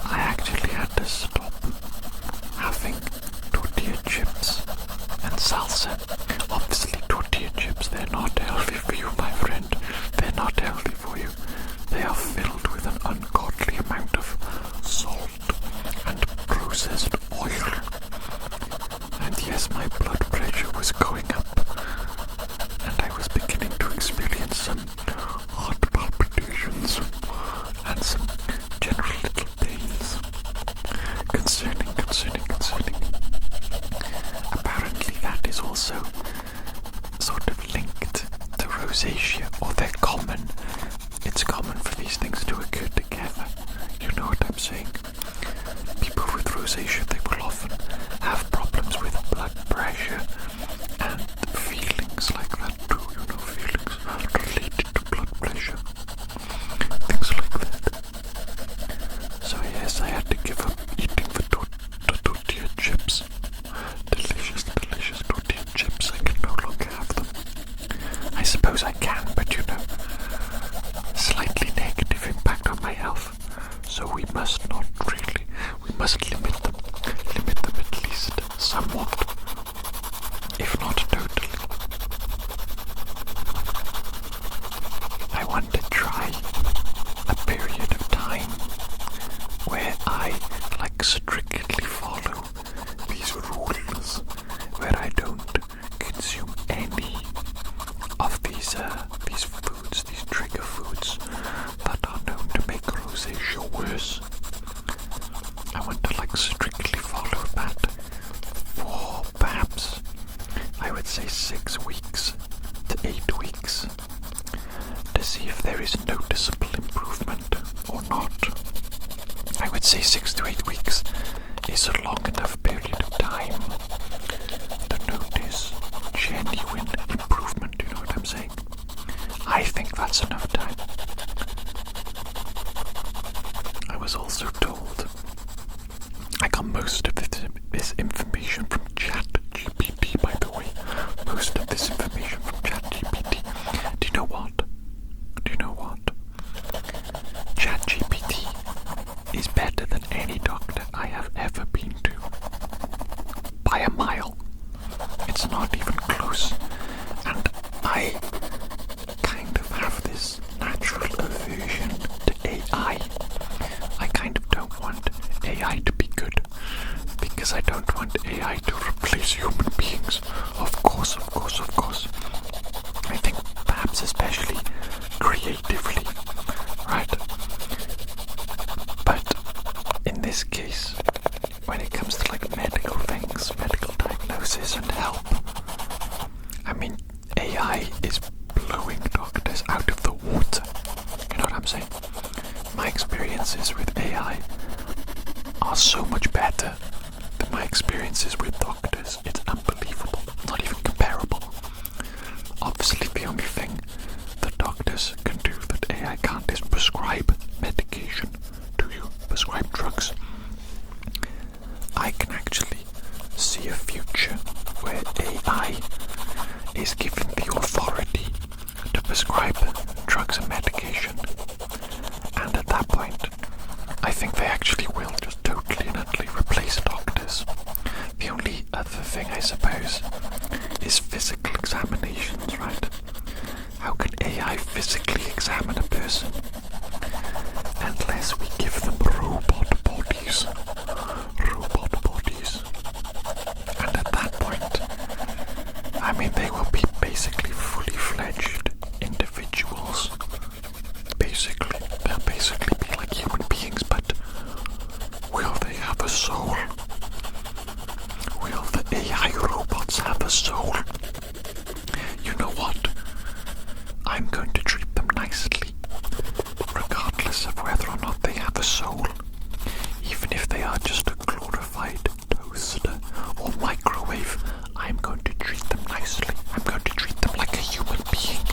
I actually had to stop having tortilla chips and salsa. Obviously tortilla chips, they're not healthy for you, my friend. They're not healthy for you. They are filled with an ungodly amount of salt and processed oil. And yes, my blood pressure was going up, and I was beginning to experience some heart palpitations and some general little pains. Concerning. Apparently that is also sort of linked to rosacea, or they're common. It's common for these things to occur together. You know what I'm saying? People with rosacea, they will often have problems with blood pressure and feelings like that too, feelings related to blood pressure. Things like that. So yes, I had to give up eating the tortilla chips. Delicious tortilla chips. I can no longer have them. I suppose I can, but slightly negative impact on my health. So we must not really. We must limit them at least somewhat, if not totally. I want to try a period of time where I strictly follow these rules, where I don't consume any of these foods, these trigger foods that are known to make rosacea worse. I want to strictly follow that for perhaps, I would say 6 weeks to 8 weeks, to see if there is noticeable improvement or not. I would say 6 to 8 weeks is a long enough period of time to notice genuine improvement, you know what I'm saying? I think that's enough time. I was also told, I got most of this information from ChatGPT, by the way. Most of this information from ChatGPT. Do you know what? ChatGPT is better than any doctor I have ever been to. By a mile. It's not even close. And I kind of have this natural aversion to AI. I kind of don't want AI to be good, because I don't want AI to replace human beings. Of course. I think perhaps especially creatively, right? But in this case, when it comes to medical things, medical diagnosis and help, I mean, AI is blowing doctors out of the water. You know what I'm saying? My experiences with AI are so much better than my experiences with doctors. It's unbelievable. Not even comparable. Obviously, the only thing that doctors can do that AI can't is prescribe medication to you, prescribe drugs. I can actually see a future where AI is given the authority to prescribe drugs and medication right? How can AI physically examine a person unless we give them robot bodies? Robot bodies. And at that point, I mean, they will be basically fully fledged individuals. Basically, they'll basically be like human beings, but will they have a soul? Will the AI robots have a soul? You know what? I'm going to treat them nicely, regardless of whether or not they have a soul. Even if they are just a glorified toaster or microwave, I'm going to treat them nicely. I'm going to treat them like a human being.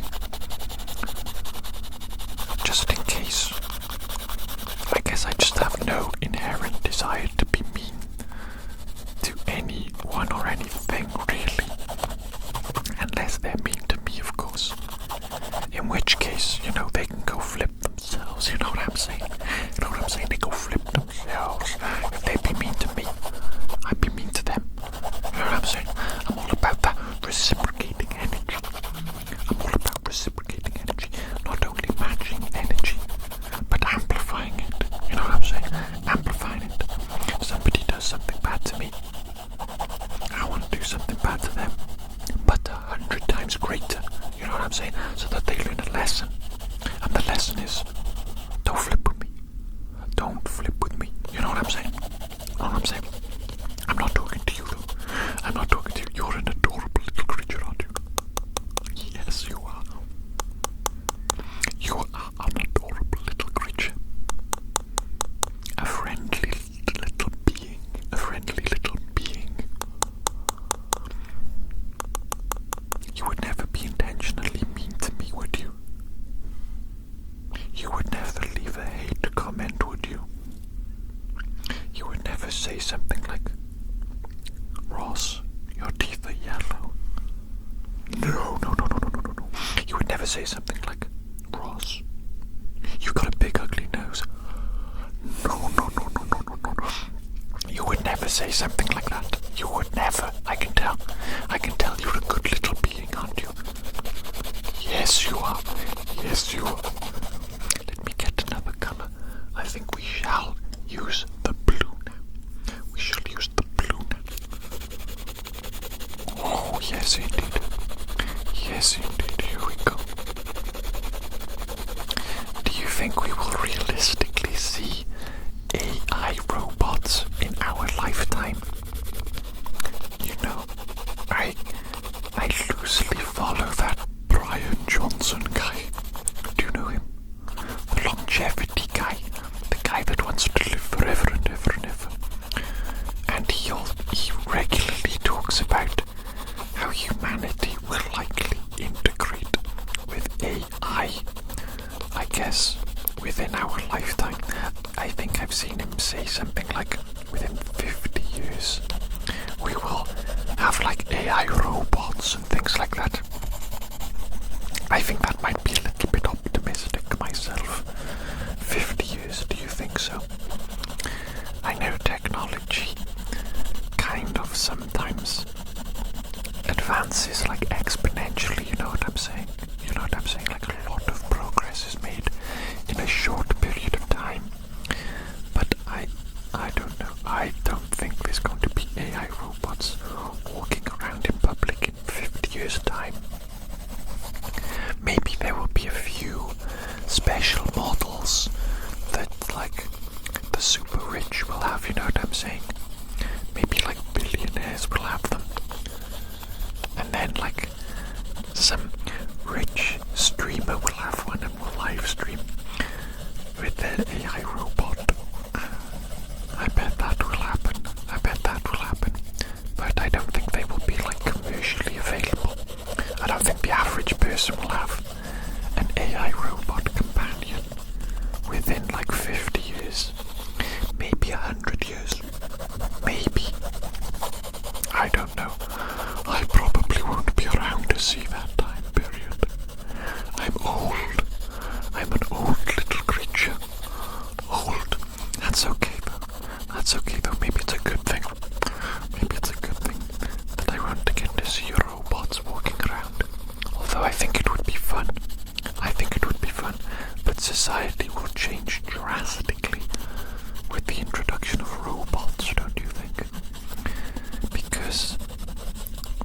Just in case. I guess I just have no inherent desire to be mean to anyone or anything, really. Unless they're mean to me, of course. In which case, you know, they can go flip themselves, you know what I'm saying? You know what I'm saying? They go flip themselves. If they be mean to me, I'd be mean to them. You know what I'm saying? I'm all about that reciprocating energy. I'm all about reciprocating energy. Not only matching energy, but amplifying it. You know what I'm saying? Amplifying it. Somebody does something bad to me, I want to do something bad to them, but 100 times greater. You know what I'm saying? So that they learn a lesson. And the lesson is, don't flip with me. Don't flip with me. You know what I'm saying? You know what I'm saying? I'm not talking to you though. I'm not talking to you. You're an adorable little creature, aren't you? Yes, you are. You are an adorable little creature. A friendly little being. A friendly little being. You would never be intentionally mean to me, would you? You would never leave a hate comment, would you? You would never say something like, Ross, your teeth are yellow. No. You would never say something like, Ross, you got a big ugly nose. No. You would never say something like that. You would never. I can tell. I can tell you're a good little being, aren't you? Yes, you are. Yes, you are. Let me get another color. I think we shall use the blue now. We shall use the blue now. Oh, yes, indeed. Yes, indeed. Here we go. Do you think we will realistically see AI robots in our lifetime? You know, I loosely follow that Brian Johnson guy. Do you know him? The longevity guy. The guy that wants to live forever and ever and ever. And he regularly talks about how humanity will likely integrate with AI, I guess, within our lifetime. I think I've seen him say something like, within 50 years, we will have like AI robots and things like that. I think that might be a little bit optimistic myself. 50 years, do you think so? I know technology kind of sometimes advances like exponentially, you know what I'm saying? You know what I'm saying? Like a lot of progress is made in a short period of time. But I don't know. I don't think there's going to be AI robots walking around in public in 50 years' time. Maybe there will be a few special models that like the super rich will have, you know what I'm saying? Maybe like billionaires will have them. And then like some rich streamer will have one and will live stream with their AI robot. I bet that will happen. But I don't think they will be like commercially available. I don't think the average person will have an AI robot companion within like 50 years. Maybe 100 years. Maybe. I don't know. I probably won't be around to see that time period. I'm old. I'm an old little creature. Old. That's okay though. Maybe it's a good thing. Maybe it's a good thing that I won't get to see robots walking around. Although society will change drastically with the introduction of robots, don't you think? Because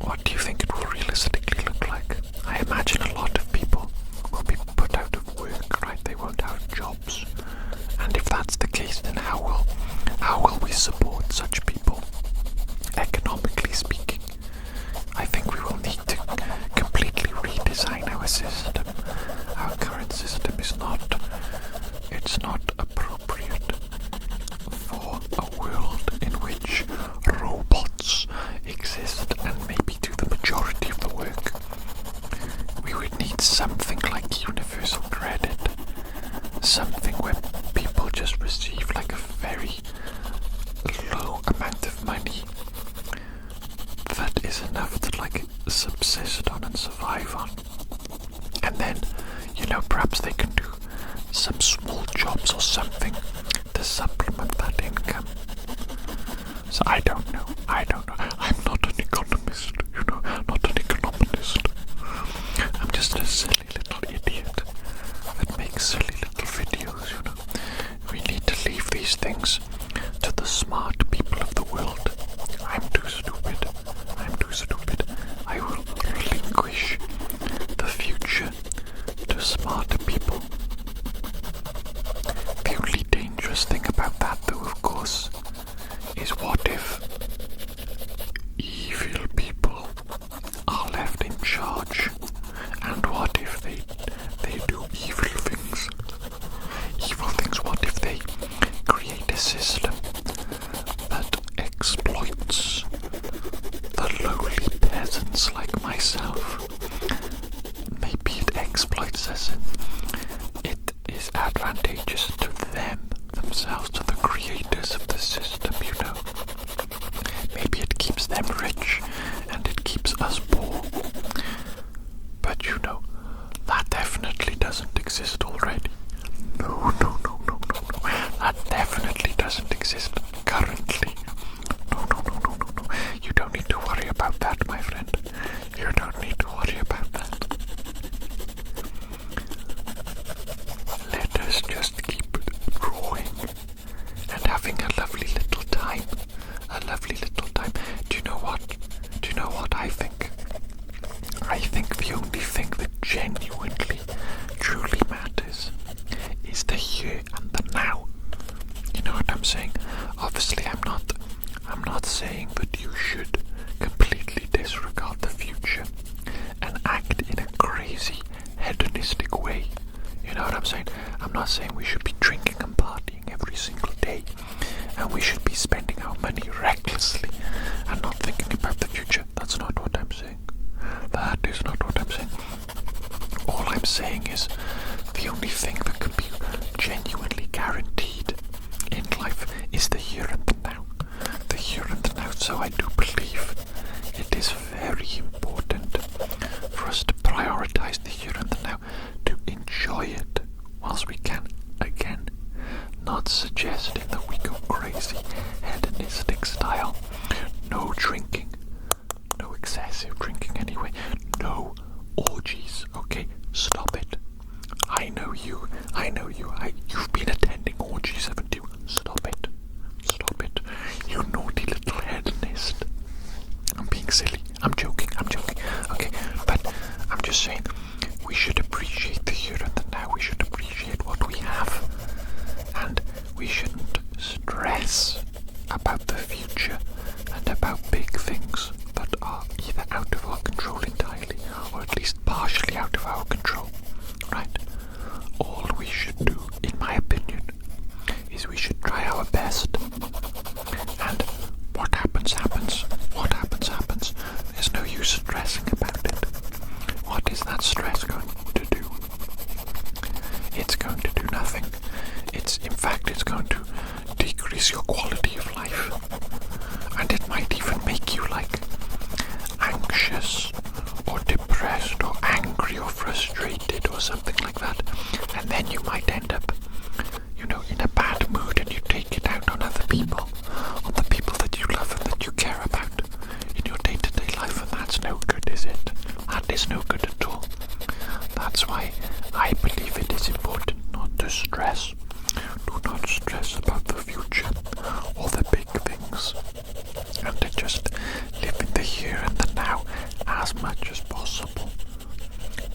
what do you think it will realistically look like? I imagine a lot of people will be put out of work, right? They won't have jobs. And if that's the case, then how will we support such people, economically speaking? I think we will need to completely redesign our system. Our current system is not appropriate for a world in which robots exist and maybe do the majority of the work. We would need something like universal credit, something where people just receive like a very low amount of money that is enough to like subsist on and survive on. And then, perhaps they can do some small jobs or something to supplement that income. So I don't know. I'm not an economist, not an economist. I'm just a silly little idiot that makes silly little videos, We need to leave these things to the smart people of the world. I'm too stupid. I will relinquish the future to smarter people. The only dangerous thing about that, though, of course, is what if evil people are left in charge, and what if they do evil things? What if they create a system that exploits the lowly peasants like myself? Maybe it exploits us and it is advantageous to themselves, to the creators of the system, Maybe it keeps them rich and it keeps us poor. But that definitely doesn't exist already. No. That definitely doesn't exist currently. No. You don't need to worry about that, my friend. You don't need to worry about that. Let us just keep drawing and having a lovely little time. Do you know what I think? I think the only thing that genuinely, truly matters is the here and the now. You know what I'm saying? Obviously, I'm not saying that you should completely disregard the future and act in a crazy, hedonistic way. You know what I'm saying? I'm not saying we should be drinking and partying every single day, and we should be spending our money recklessly and not thinking about the future. That's not what I'm saying. That is not what I'm saying. All I'm saying is the only thing that can be genuinely guaranteed in life is the here and the now. The here and the now. So I do believe it is very important for us to prioritize the here and the now, to enjoy it whilst we can. Again, not suggesting that we go crazy, hedonistic style. No drinking. No excessive drinking anyway. No orgies, okay? Stop it. I know you. You've been attending orgies, haven't you? Stop it. You naughty little hedonist. I'm being silly. I'm joking. Okay, but I'm just saying we should appreciate the here and the now. We should appreciate what we have. And we shouldn't stress about the future and about big things that are either out of our control entirely or at least partially out of our control, right? All we should do, in my opinion, is we should try our best, and what happens. There's no use stressing about it. What is that stress going to do? It's going to do nothing. In fact, it's going to decrease your quality of life, and it might even make you anxious or depressed or angry or frustrated or something like that, and then you might end up in a bad mood, and you take it out on other people, on the people that you love and that you care about in your day-to-day life, and that's no good, is it? That is no good at all. That's why I believe it is important not to to stress. Do not stress about the future or the big things. And to just live in the here and the now as much as possible.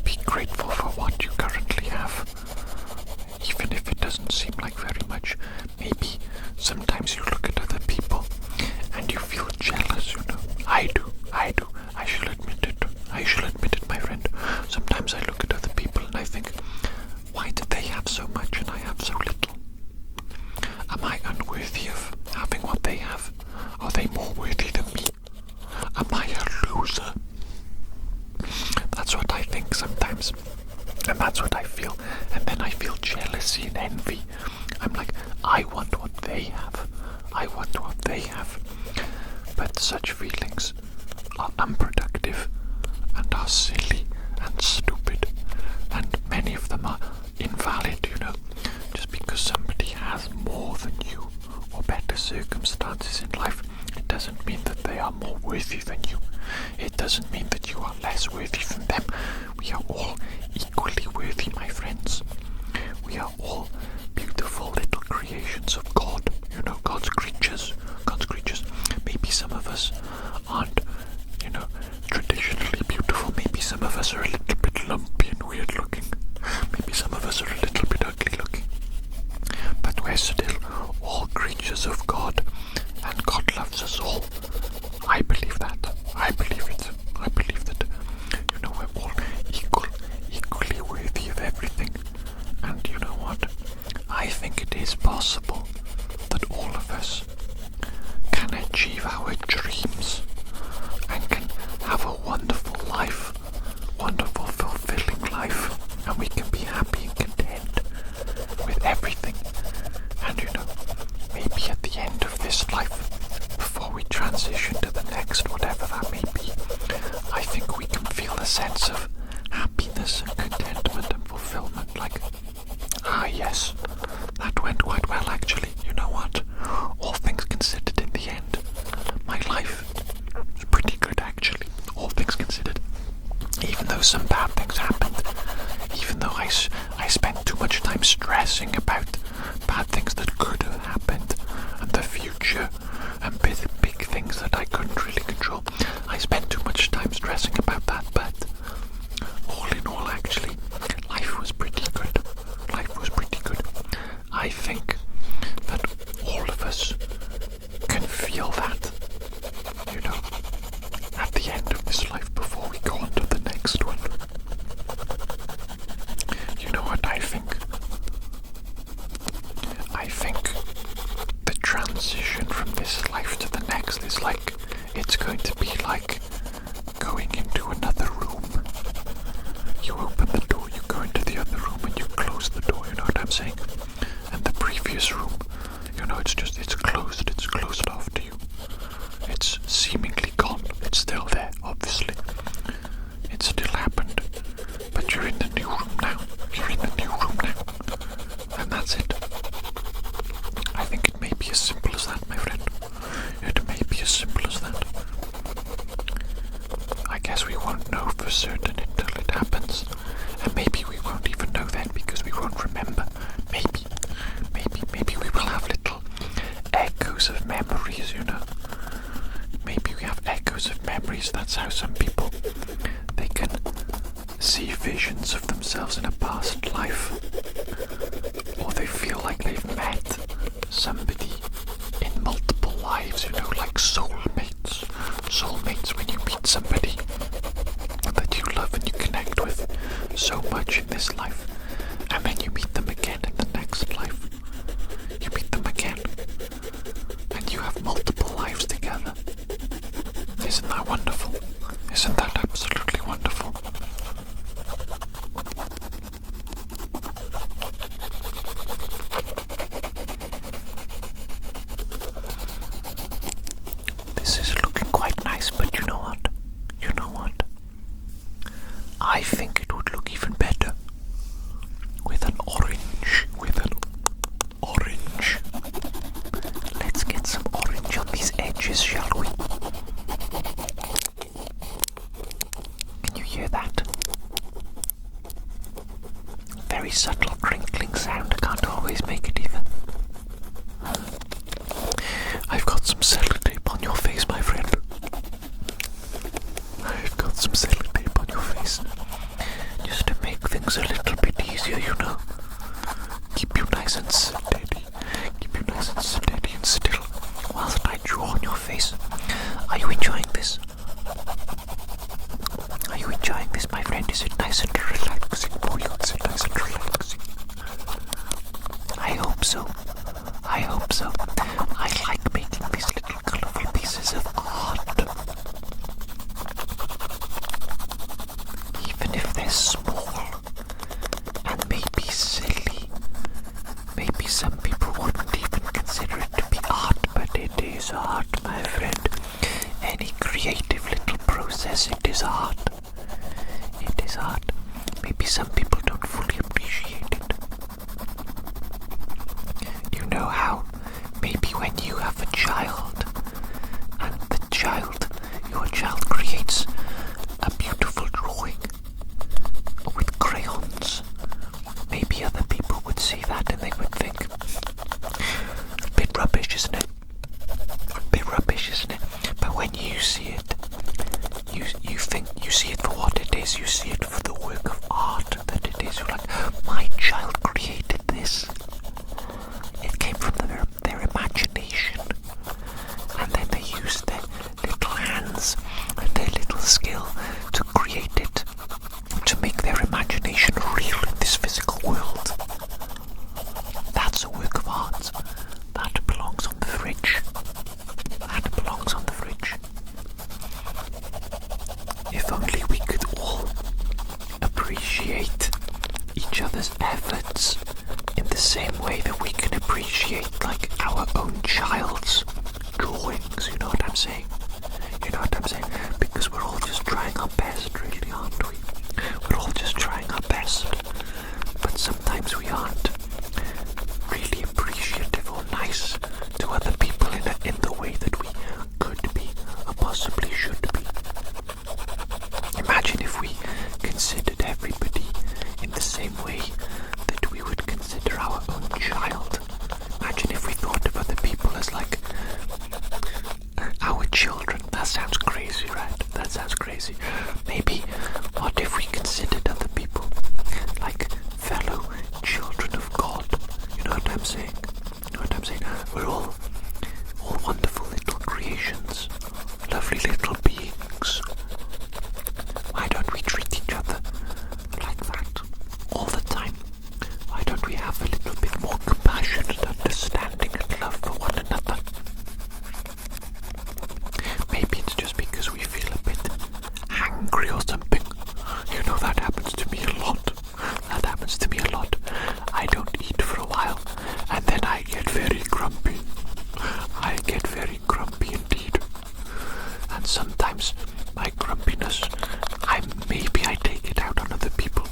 Be grateful for what you currently have. Even if it doesn't seem like very much. Maybe sometimes you look at other people and you feel jealous, I do. I shall admit it, my friend. Sometimes I look at other people and I think, why do they have so much and I have so little? Am I unworthy of having what they have? Are they more worthy than me? Am I a loser? That's what I think sometimes. And that's what I feel. And then I feel jealousy and envy. I'm like, I want what they have. I want what they have. But such feelings are unproductive and are silly and stupid. And many of them are invalid, Just because somebody has more than you or better circumstances in life, it doesn't mean that they are more worthy than you. It doesn't mean that you are less worthy than them. We are all equally worthy, my friends. We are all beautiful little creations of God. God's creatures. Maybe some of us aren't, traditionally beautiful. Maybe some of us are a little bit lumpy and weird looking. Maybe some of us are a little bit ugly looking. But we're still all creatures of God, and God loves us all. I believe that. I believe it. I believe that, we're all equally worthy of everything. And you know what? I think it is possible that all of us can achieve our dreams and can have a wonderful life, wonderful, fulfilling life, and we can be happy and content with everything. And maybe at the end of this life, before we transition to the next, whatever that may be, I think we can feel a sense of happiness and contentment and fulfillment, like, yes, that went quite well actually. You know what? All things considered, in the end, my life was pretty good actually, all things considered. Even though some bad things happened, even though I spent too much time stressing about bad things that could have happened and the future and big things that I couldn't really control. I spent too much time stressing about that, but all in all actually, life was pretty good. I think that all of us can feel that, at the end of this life before we go on to the next one. You know what I think? I think the transition from this life to the next is like, it's going to be like going into another room. You open the door, you go into the other room and you close the door, you know what I'm saying? And the previous room, it's closed off to you. It's seemingly gone. It's still there, obviously. It still happened. But you're in the new room now. And that's it. I think it may be as simple as that, my friend. It may be as simple as that. I guess we won't know for certain until it happens. And maybe we won't even know then because we won't remember. Maybe we will have little echoes of memories, Maybe we have echoes of memories. That's how some people, they can see visions of themselves in a past life. Or they feel like they've met somebody in multiple lives, like soulmates. Soulmates, when you meet somebody that you love and you connect with so much in this life, and then you meet them again in the next life. You meet them again, and you have multiple lives together. Isn't that wonderful? Isn't that absolutely wonderful? This is looking quite nice, but you know what? I think it would look even better with an orange. Let's get some orange on these edges, shall we? very subtle crinkling sound. I can't always make it either. I've got some sellotape on your face, my friend. I've got some sellotape on your face. Just to make things a little bit easier, you know. Keep you nice and steady. Keep you nice and steady and still whilst I draw on your face. Are you enjoying this? Are you enjoying this, my friend? Is it nice and relaxing for you? Is it nice and relaxing? I hope so. I hope so. I like making these little colourful pieces of art. Even if they're small and maybe silly. Maybe some people wouldn't even consider it to be art, but it is art, my friend. Any creative little process, it is art. It is art. Maybe some people don't fully appreciate it. You know how maybe when you have a child and your child creates a beautiful drawing with crayons, maybe other people would see that and they would think, a bit rubbish, isn't it? A bit rubbish, isn't it? But when you see it, you see it for what it is. You see it for the work of art that it is. You're like, my child created this. It came from their imagination, and then they used their little hands and their little skill to create it, to make their imagination real in this physical world. That's a work of art. That belongs on the fridge. That belongs on the fridge. If only we could all appreciate each other's efforts in the same way that we can appreciate, like, our own child's drawings, you know what I'm saying? You know what I'm saying? Because we're all just trying our best, really, aren't we? We're all just trying our best. But sometimes we aren't really appreciative or nice to other people in the way that we could be or possibly should be. Imagine if we considered everybody in the same way that we would consider our own child. Imagine if we thought of other people as like our children. That sounds crazy, right? That sounds crazy. Maybe what if we considered other people like fellow children of God? You know what I'm saying? You know what I'm saying? We're all wonderful little creations, lovely little beings. Why don't we treat each other like that all the time? Why don't we have a little bit more compassion and understanding and love for one another? Maybe it's just because we feel a bit hungry or something. You know, that happens to me a lot. That happens to me a lot. I don't eat for a while and then I get very grumpy. I get very grumpy indeed. And sometimes my grumpiness, maybe I take it out on other people.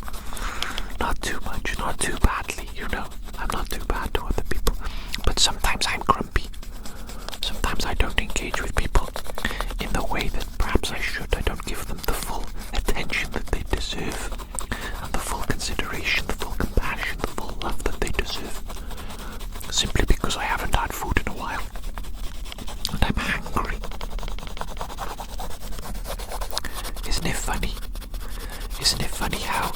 Not too much, not too badly, you know. I'm not too bad to other people. But sometimes I'm grumpy. Sometimes I don't engage with people in the way that perhaps I should. I don't give them the full attention that they deserve, and the full consideration, the full compassion, the full love that they deserve. Simply because I haven't had food in a while. And I'm hungry. Isn't it funny? Isn't it funny how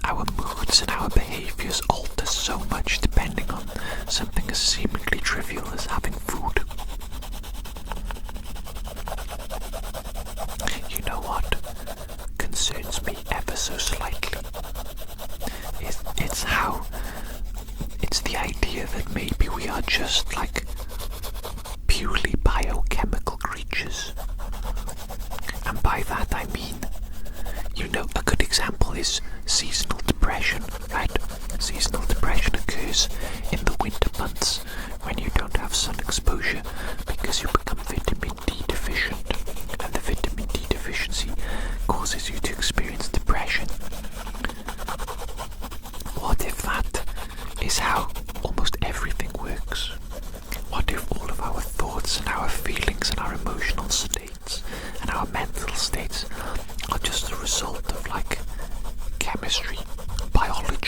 our moods and our behaviors alter so much depending on something as seemingly trivial as having food? You know what concerns me ever so slightly? It's the idea that maybe we are just like purely biochemical creatures. And by that I mean, you know, a good example is seasonal depression, right? Seasonal depression occurs in the winter months when you don't have sun exposure because you become vitamin D deficient, and the vitamin D deficiency causes you to experience depression. What if that is how almost everything works? What if all of our thoughts and our feelings and our emotional states and our mental states are just a result of like chemistry, biology,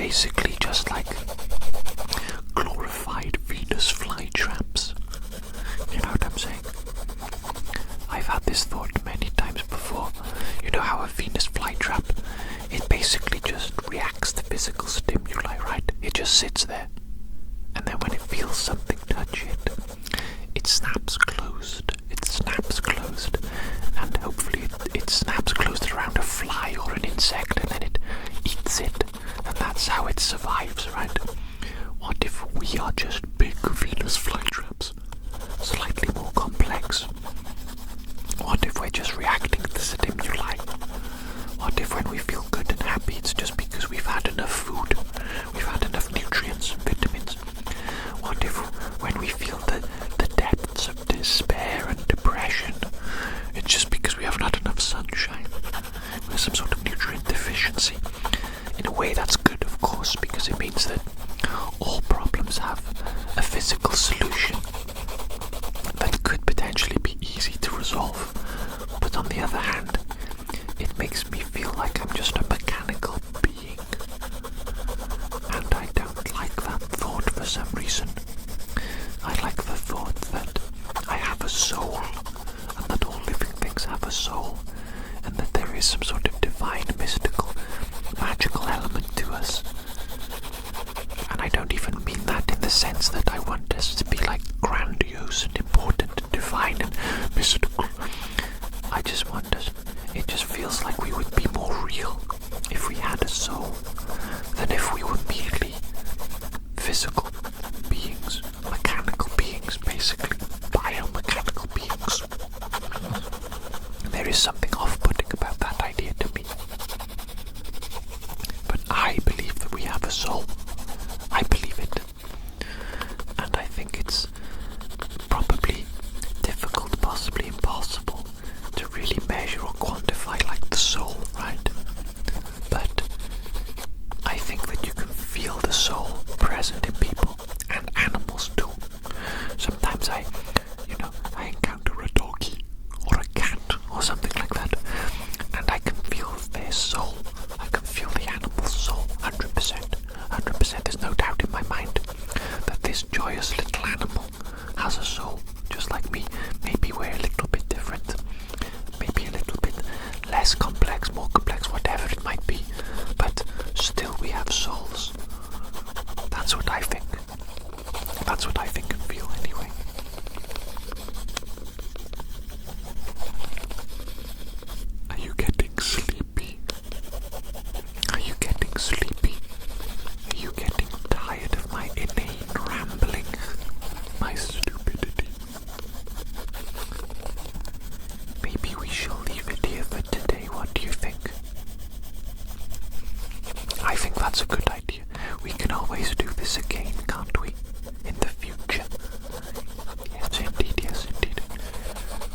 basically just like glorified Venus flytraps. You know what I'm saying? I've had this thought many times before. You know how a Venus flytrap, it basically just reacts to physical stimuli, right? It just sits there. And then when it feels something touch it, it snaps closed. It snaps closed. And hopefully it snaps closed around a fly or an insect, and then it eats it. And that's how it survives, right? What if we are just big Venus flytraps? Slightly more complex. What if we're just reacting to stimuli? What if when we feel good and happy, it's just because we've had enough food, we've had enough nutrients and vitamins? What if when we feel the depths of despair and depression, it's just because we haven't had enough sunshine? There's some sort of nutrient deficiency. In a way that's good, of course, because it means that all problems have a physical solution that could potentially be easy to resolve. But on the other hand, it makes me feel like I'm just a mechanical being. And I don't like that thought for some reason. I like the thought that I have a soul, and that all living things have a soul, and that there is some sort of divine, mystical, magical element to us. And I don't even mean that in the sense that I want us to be like grandiose and important and divine and mystical. I just want us, it just feels like we would be more real if we had a soul than if we were merely physical beings, mechanical beings, basically biomechanical beings. There is something off-putting about that idea to me. But I believe that we have a soul. I believe it. And I think it's probably difficult, possibly impossible, to really measure or quantify like the soul, right? But I think that you can feel the soul present in people and animals too. Sometimes I encounter a doggy or a cat or something like that, and I can feel their soul. I can feel the animal's soul, 100%. 100%. There's no doubt in my mind that this joyous little animal has a soul, just like me. Maybe we're a little bit different. Maybe a little bit less complex, more complex, whatever it might be. But still we have souls. That's what I think. That's what I think and feel anyway. Are you getting sleepy? Are you getting sleepy? Are you getting tired of my inane rambling? My stupidity? Maybe we shall leave it here for today. What do you think? I think that's a good idea. We can always do this again, can't we? In the future. Yes, indeed, yes, indeed.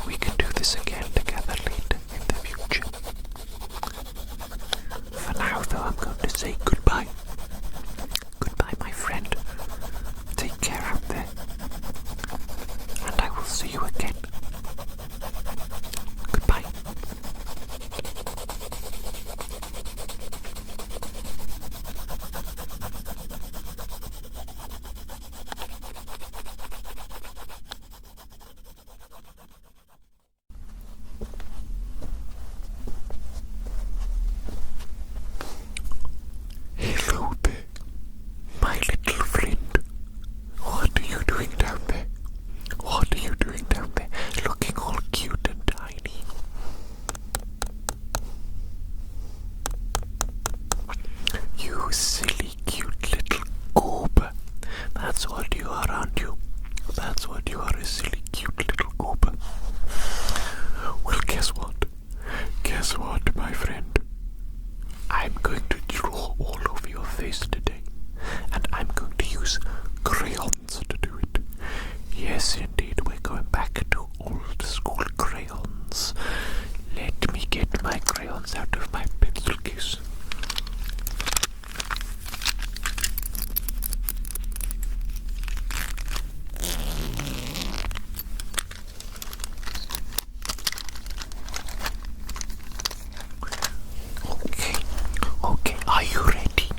We can do this again together later in the future. For now, though, I'm going to say goodbye. Goodbye, my friend. Take care out there. And I will see you again. Goodbye. Hello there, my little friend. What are you doing down there? What are you doing down there, looking all cute and tiny? You silly, cute little goober. That's what you are, aren't you? That's what you are, a silly, cute little goober. Well, guess what? Guess what, my friend? I'm going to draw all over your face today, and I'm going to use crayons to do it. Yes, indeed, we're going back to old school crayons. Let me get my crayons out of my pencil case. Okay, are you ready?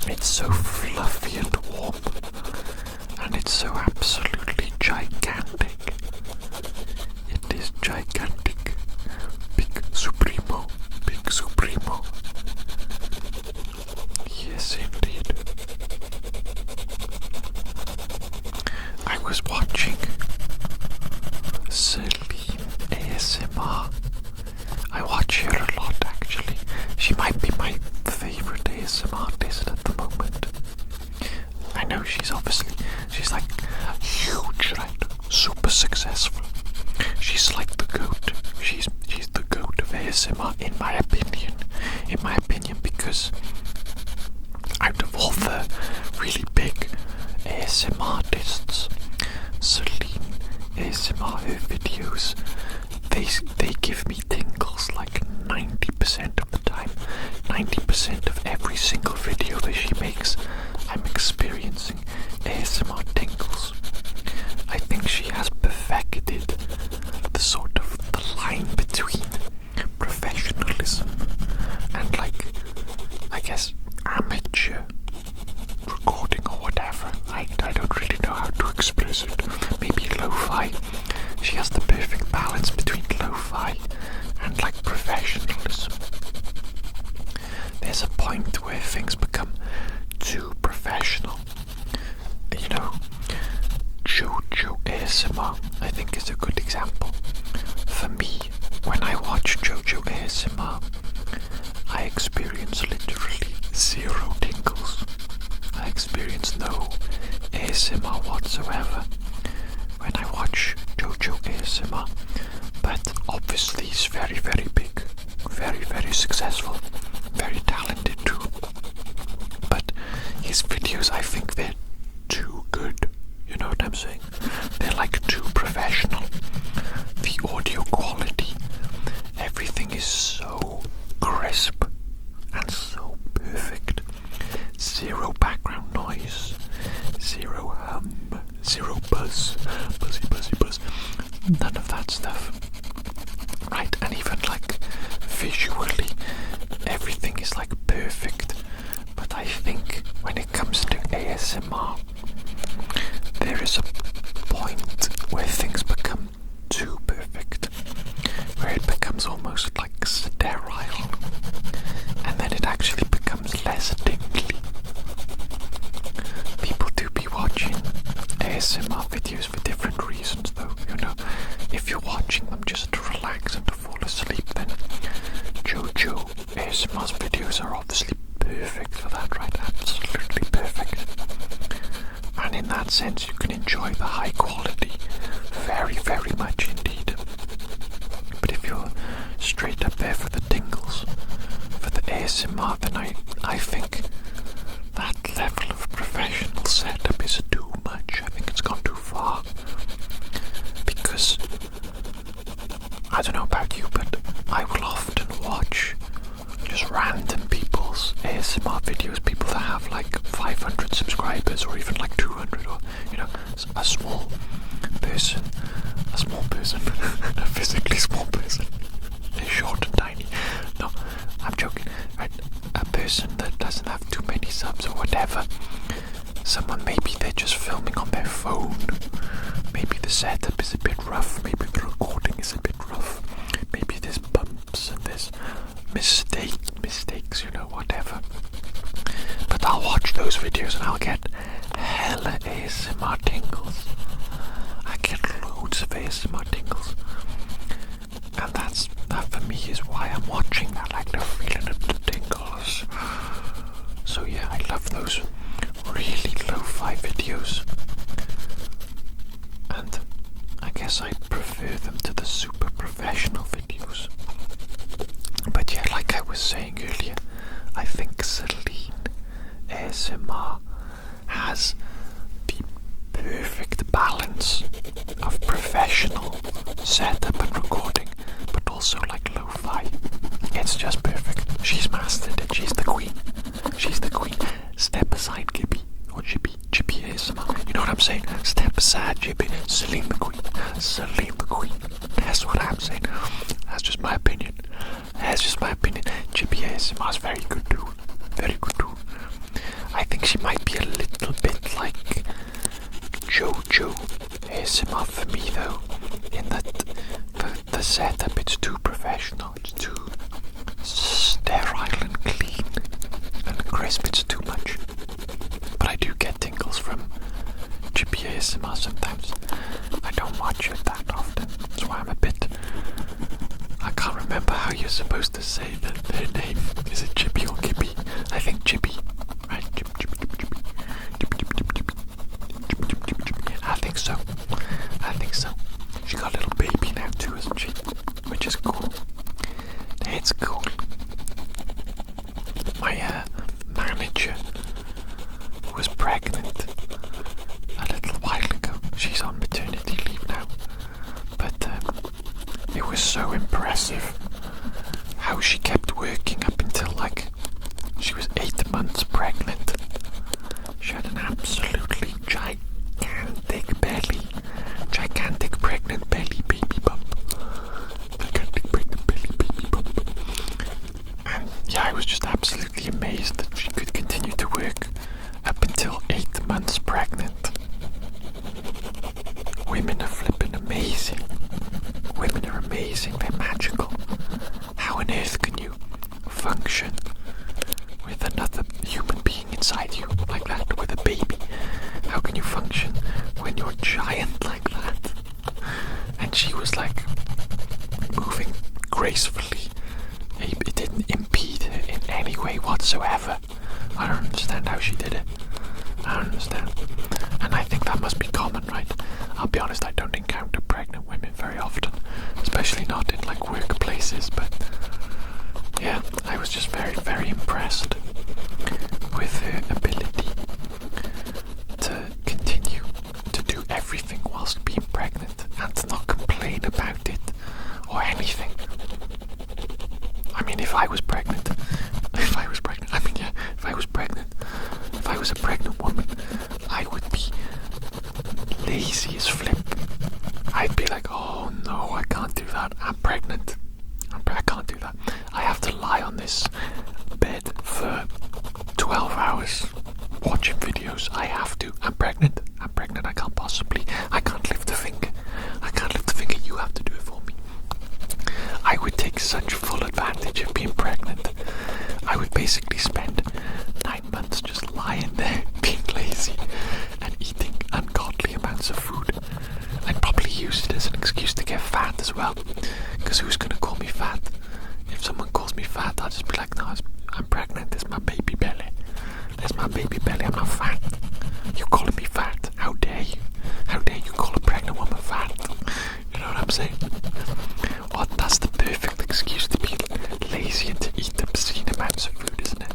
It's so fluffy and warm, and it's so absolutely gigantic. It is gigantic. Big Supremo. Big Supremo. Yes, indeed. I was watching Celine ASMR. I watch her a lot, actually. She might be my favorite ASMR artist at the moment. I know she's like huge, right? Super successful. She's like the GOAT. She's the GOAT of ASMR, in my opinion. In my opinion, because out of all the really big ASMR artists, Celine ASMR, her videos, they give me tingles like 90% of the time. 90% of every single video that she makes, I'm experiencing ASMR tingles. I think she has perfected the sort of the line between professionalism and, like, I guess, amateur recording or whatever. I don't really know how to express it. Maybe lo-fi. She has the perfect balance between lo-fi and, like, professionalism. There's a point where things become too professional. You know, JoJo ASMR, I think, is a good example. For me, when I watch JoJo ASMR, I experience literally zero tingles. I experience no ASMR whatsoever when I watch JoJo ASMR. But obviously he's very, very big, very, very successful, very talented too. But his videos, I think they're too good. You know what I'm saying? They're like too professional. The audio quality, everything is so crisp and so perfect. Zero background noise, zero hum, zero buzz, buzz. None of that stuff. Right, and even like visually, everything is like perfect. But I think when it comes to ASMR, there is a point where things become too perfect, where it becomes almost like sterile, and then it actually becomes less tingly. People do be watching ASMR videos for different reasons, though. You know, if you're watching them just to relax and to fall asleep, then JoJo ASMR's videos are obviously perfect for that, right? Absolutely perfect. And in that sense, you can enjoy the high quality very, very much indeed. But if you're straight up there for the tingles, for the ASMR, then I think that level of professional setup is too much. I think it's gone too far. Because, I don't know about you, but I will often watch just random people's ASMR videos, people that have like 500 subscribers or even like 200, or, you know, a small person, a physically small person. They're short and tiny. No, I'm joking. Right? A person that doesn't have too many subs or whatever. Someone, maybe they're just filming on their phone. Maybe the setup is a bit rough. Maybe the recording is a bit rough. Maybe there's bumps and there's mistakes, you know, whatever. But I'll watch those videos and I'll get hella ASMR tingles. I get loads of ASMR tingles. And that for me is why I'm watching that, like the feeling of the tingles. So yeah, I love those really lo-fi videos. And I guess I prefer them to the super professional videos. But yeah, like I was saying earlier, I think Celine ASMR has the perfect balance of professional setup and recording, but also like lo-fi. It's just perfect. She's mastered it. She's the queen. She's the queen. Step aside, Gibby. Or Chippy ASMR. You know what I'm saying? Step aside, Chippy. Celine the queen. Celine the queen. That's what I'm saying. That's just my opinion. That's just my opinion. Chippy ASMR is very good too. Very good too. I crisp, it's too much. But I do get tingles from Chippy ASMR sometimes. I don't watch it that often, that's why I'm a bit... I can't remember how you're supposed to say their name. Is it Chippy or Kippy? I think Chippy. Right? I think so. I think so. She got a little baby now too, isn't she? Which is cool. It's cool. My manager was pregnant a little while ago. She's on maternity leave now. But it was so impressive how she kept working up until like she was 8 months pregnant. She had an absolutely gigantic belly. Gigantic pregnant belly baby bump. Gigantic pregnant belly baby bump. And yeah, I was just absolutely amazed that she could continue to work up until 8 months pregnant. Women are flipping amazing. Women are amazing, they're magical. How on earth can you function with another human being inside you like that, with a baby? How can you function when you're giant like that? And she was like moving gracefully. It didn't impede her in any way whatsoever. I don't understand how she did it. I don't understand. And I think that must be common, right? I'll be honest, I don't encounter pregnant women very often, especially not in like workplaces, but yeah, I was just very, very impressed with her ability to continue to do everything whilst being pregnant and to not complain about it or anything. I mean, if I was pregnant, if I was a pregnant woman, I would be lazy as flip. I'd be like, oh no, I can't do that. I'm pregnant. I can't do that. I have to lie on this bed for 12 hours watching videos. I have to. I'm pregnant. I can't lift a finger. You have to do it for me. I would take such full advantage of being pregnant. I would basically spend 9 months just lying there, being lazy, and eating ungodly amounts of food. I'd probably use it as an excuse to get fat as well. Because who's going to call me fat? If someone calls me fat, I'll just be like, no, I'm pregnant. It's my baby belly. It's my baby belly. I'm not fat. You're calling me fat. How dare you? How dare you call a pregnant woman fat? You know what I'm saying? Well, that's the perfect excuse to be lazy and to eat obscene amounts of food, isn't it?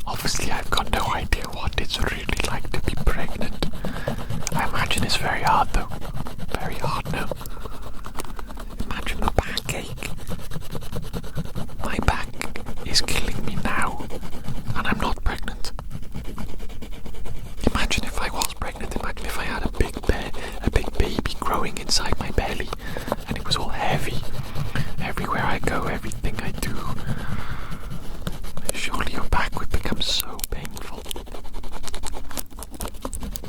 Obviously, I've got no idea what it's really like to be pregnant. I imagine it's very hard though. Very hard now. Imagine the backache. My back is killing me now, and I'm not pregnant. Imagine if I was pregnant. Imagine if I had a big baby growing inside my belly, and it was all heavy. Everywhere I go, everything I do. Surely your back would become so painful.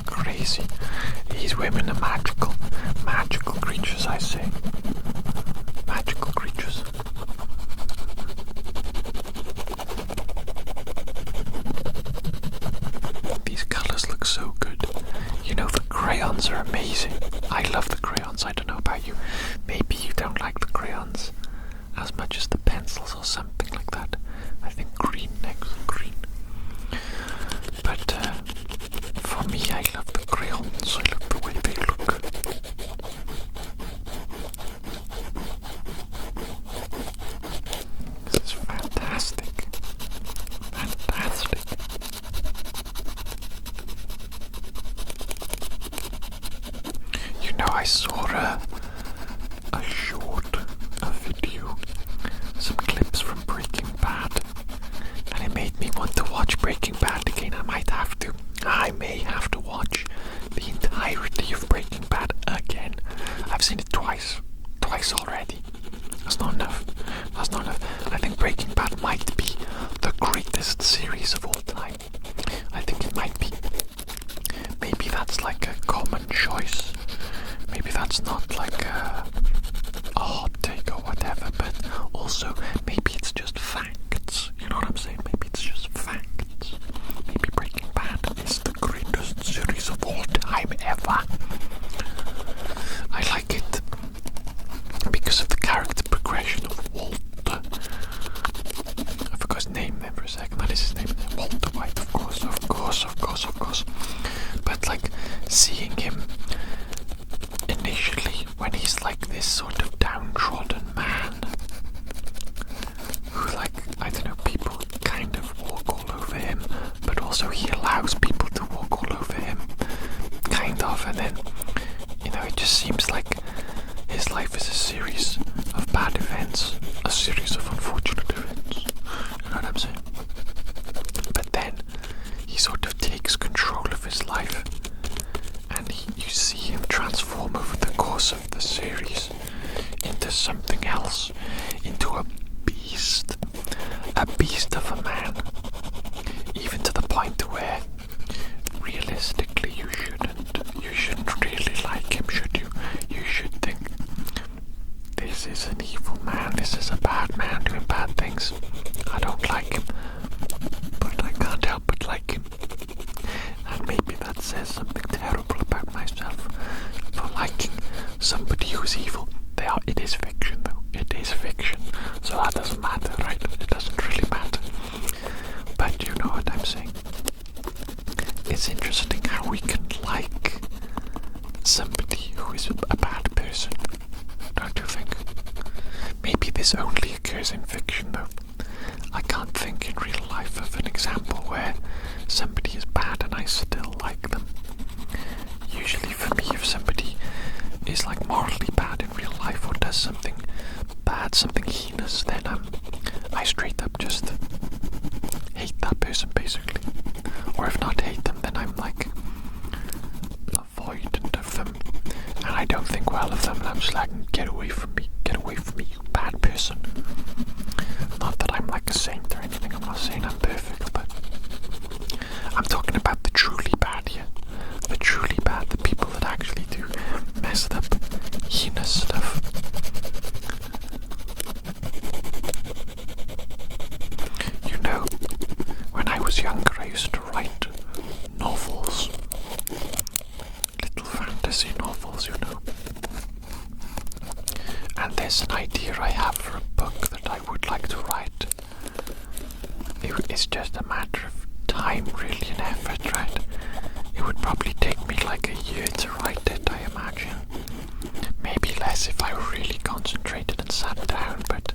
Crazy. These women are magical. Magical creatures, I say. Magical creatures. These colors look so good. You know, the crayons are amazing. I love the crayons. I don't know about you. Maybe you don't like the crayons as much as the pencils or something like that. I think green next. Green. But for me, I love the crayons. I love the way they look. This is fantastic. Fantastic. You know, I saw a video, some clips from Breaking Bad, and it made me want to watch Breaking Bad again. I may have to watch the entirety of Breaking Bad again. I've seen it twice already. That's not enough. I think Breaking Bad might be the greatest series of all time. I think it might be. Maybe that's like a common choice. Maybe that's not like a hot take or whatever, but also maybe it's just facts. You know bad of a man, even to the point where realistically you shouldn't really like him, should you? You should think, this is an evil man, this is a bad man doing bad things. I don't like him, but I can't help but like him. And maybe that says something terrible about myself for liking somebody who's evil. It is fiction though, it is fiction, so that doesn't matter, right? It doesn't really matter. But you know what I'm saying. It's interesting how we can like somebody who is a bad person, don't you think? Maybe this only occurs in fiction though. I can't think in real life of an example where somebody is bad and I still like them. Usually for me, if somebody is like morally bad in real life or does something bad, something heinous, then I straight up just hate that person basically. Or if not hate them, then I'm like avoidant of them, and I don't think well of them, and I'm just like, get away from me, you bad person. Not that I'm like a saint or anything, I'm not saying I'm perfect, but I'm talking about the truly bad here. The truly bad, the people that actually do messed up, heinous stuff. You know, when I was younger I used to write novels, little fantasy novels, you know. And there's an idea I have for a book that I would like to write. It's just a matter of time, really, and effort, right? It would probably take me like a year to write it, I imagine. Maybe less if I were really concentrated and sat down, but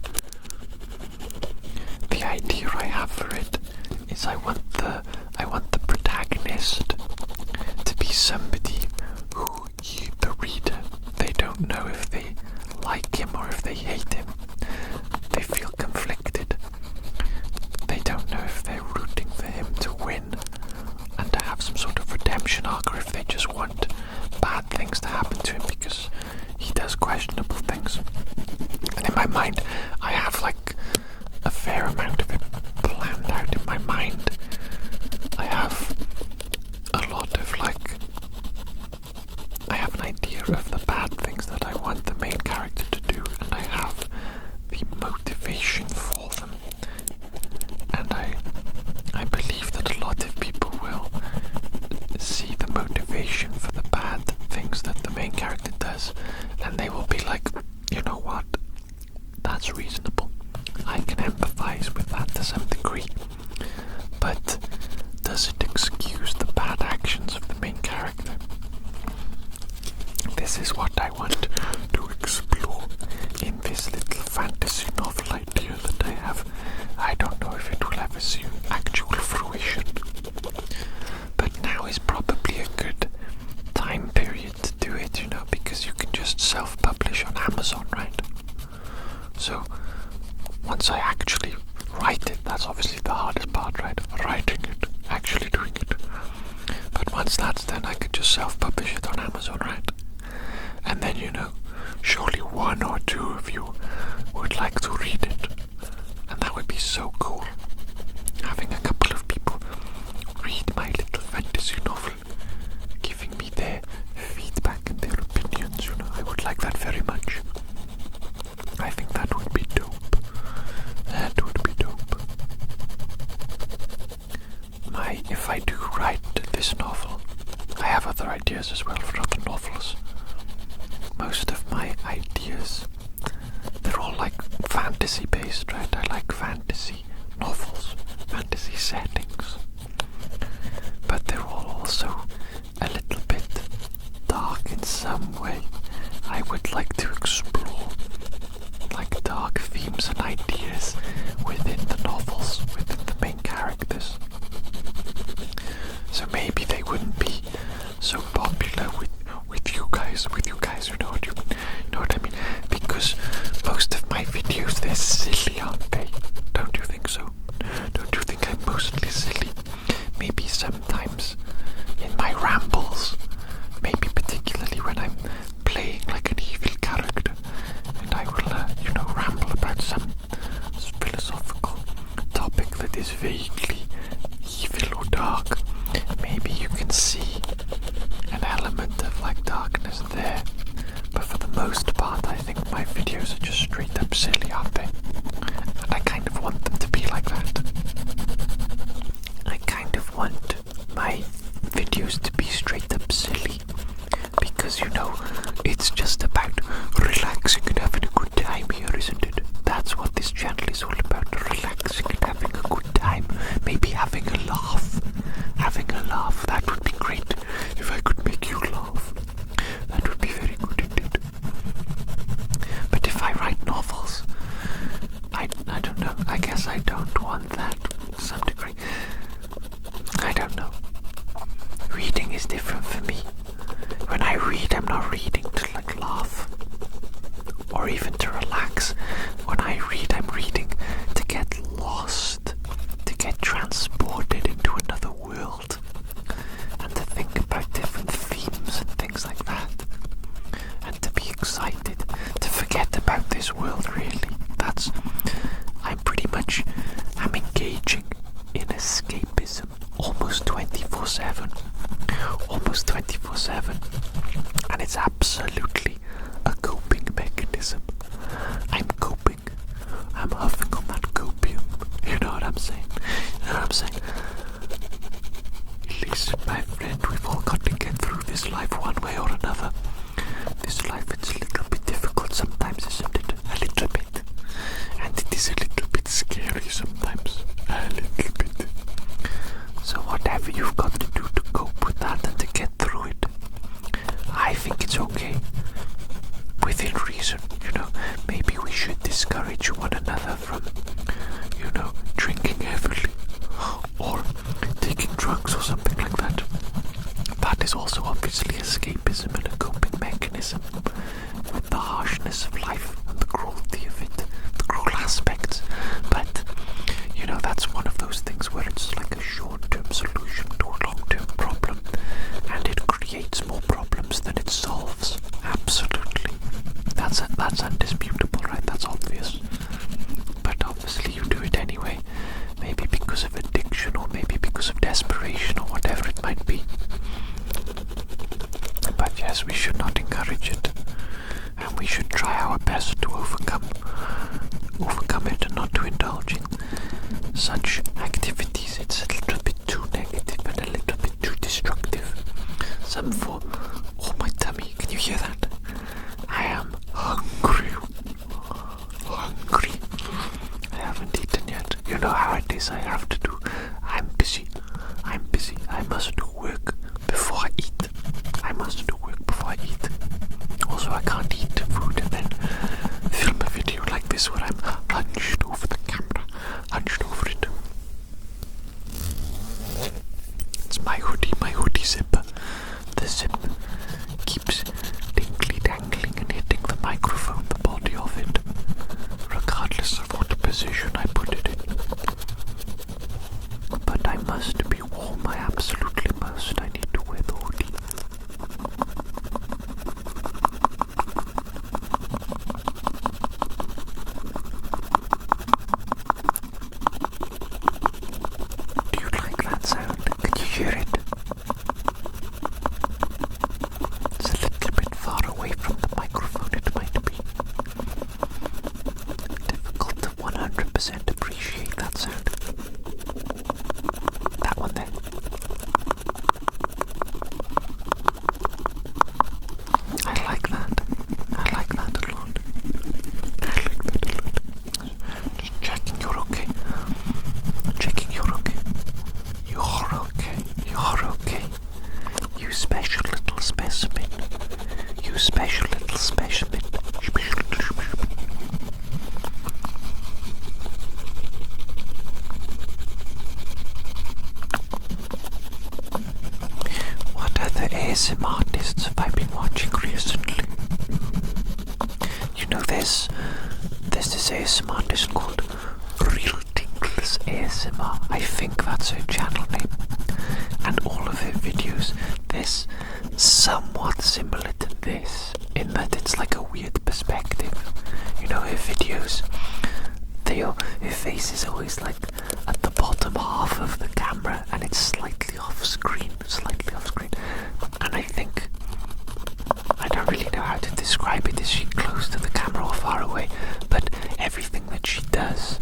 the idea I have for it is I want the protagonist to be somebody who the reader, they don't know if they like him or if they hate him. They feel conflicted. They don't know if they're rooting for him to win and to have some sort of redemption arc, or if they just want bad things to happen to him because he does questionable things. And in my mind, I have like a fair amount of it planned out in my mind. I have a lot of I have an idea of the bad things that I want the main character to do, and I have the motivation for them. And I believe that a lot of people will see the motivation for the bad things that the main character does, and they will be like, you know what, that's reasonable. I can empathize with that to some degree. But does it excuse the bad actions of the main character? This is what I want to explore in this little fantasy novel idea that I have. I don't know if it will ever see actual fruition, but now is probably a good time period to do it, you know, because you can just self-publish on Amazon, right? So once I actually write it, that's obviously the hardest part, right? Writing it, actually doing it. But once that's done, I could just self-publish it on Amazon, right? And then, you know, surely one or two of you would like to read it. And that would be so cool. Having a couple of people read my little fantasy novel, giving me their feedback and their opinions, you know, I would like that very much. I think that would be dope. That would be dope. If I do write this novel, I have other ideas as well for other novels. Most of my ideas, they're all like fantasy based, right? I like fantasy novels, fantasy settings. But they're all also a little bit dark in some way. I would like to explore like dark themes and ideas within the novels, within the main characters. So maybe they wouldn't be so popular with you guys, you know what I mean? Because most of my videos, they're silly, aren't they? Don't you think so? Don't you think I'm mostly silly? Maybe sometimes in my rambles, maybe particularly when I'm playing like an evil character, and I will, ramble about some philosophical topic that is vaguely evil or dark. Maybe you can see an element of like darkness there, but for the most part I think my videos are just straight up silly, aren't they? And I kind of want them to be like that. I kind of want my videos to be straight up silly, because you know, it's just about relaxing and having a good time here, isn't it? That's what this channel is all about, relaxing and having a good time. Maybe having a laugh. Having a laugh, that would be great. If I could make you laugh, that would be very good indeed. But if I write novels, I don't know, I guess I don't want that to some degree. I don't know. Reading is different for me. When I read, I'm not reading to like laugh or even to relax. When I read, I'm reading to get lost, to get transported into another world, and to think about different themes and things like that, and to be excited, to forget about this world really. I'm engaging in escapism almost 24/7. Almost 24/7. And it's absolutely a coping mechanism. I'm coping. I'm huffing on that copium. You know what I'm saying? You know what I'm saying? Listen, my friend, we've all got to get through this life one way or another. This life, it's a little bit difficult sometimes, isn't it? A little bit. And it is a little bit scary sometimes. A little bit. So whatever you've got to do to cope with that and to get through it, I think it's okay. Within reason, you know. Maybe we should discourage one another from, you know, drinking heavily or taking drugs or something like that. That is also obviously escapism and a coping mechanism with the harshness of life and the cruelty of it, the cruel aspects. But, you know, that's one of those things where it's like a short-term solution to a long-term problem, and it creates more problems than it solves. Absolutely. That's undisputable, right? That's obvious. But obviously you do it anyway. Maybe because of addiction, or maybe because of desperation, or whatever it might be. But yes, we should not encourage it. And we should try our best to overcome it and not to indulge in such activities. It's a little bit too negative and a little bit too destructive. Some for... Oh, my tummy, can you hear that? I am hungry. Hungry. I haven't eaten yet. You know how it is, I have to do. I'm busy. I must do work before I eat. I must do work before I eat. Also, I can't eat food and then film a video like this where I'm hunched over the camera, hunched over it. It's my hoodie zipper. The zip keeps dangling and hitting the microphone, the body of it, regardless of what position I put it in. But I must be warm, I absolutely must. I need to wear the hoodie. Do you like that sound? Can you hear it? It's a little bit far away from the microphone, it might be. Difficult to 100% appreciate that sound. That one there. I like that. I like that a lot. Just checking you're okay. Checking you're okay. You're okay. You're okay. You special little specimen. You special little specimen. What other ASMR artists have I been watching recently? You know, there's this ASMR artist called Real Tingles ASMR. I think that's her channel name. And all of her videos, there's somewhat similar to this, in that it's like a weird perspective. You know, her videos, her face is always like at the bottom half of the camera, and it's slightly off screen, and I don't really know how to describe it. Is she close to the camera or far away? But everything that she does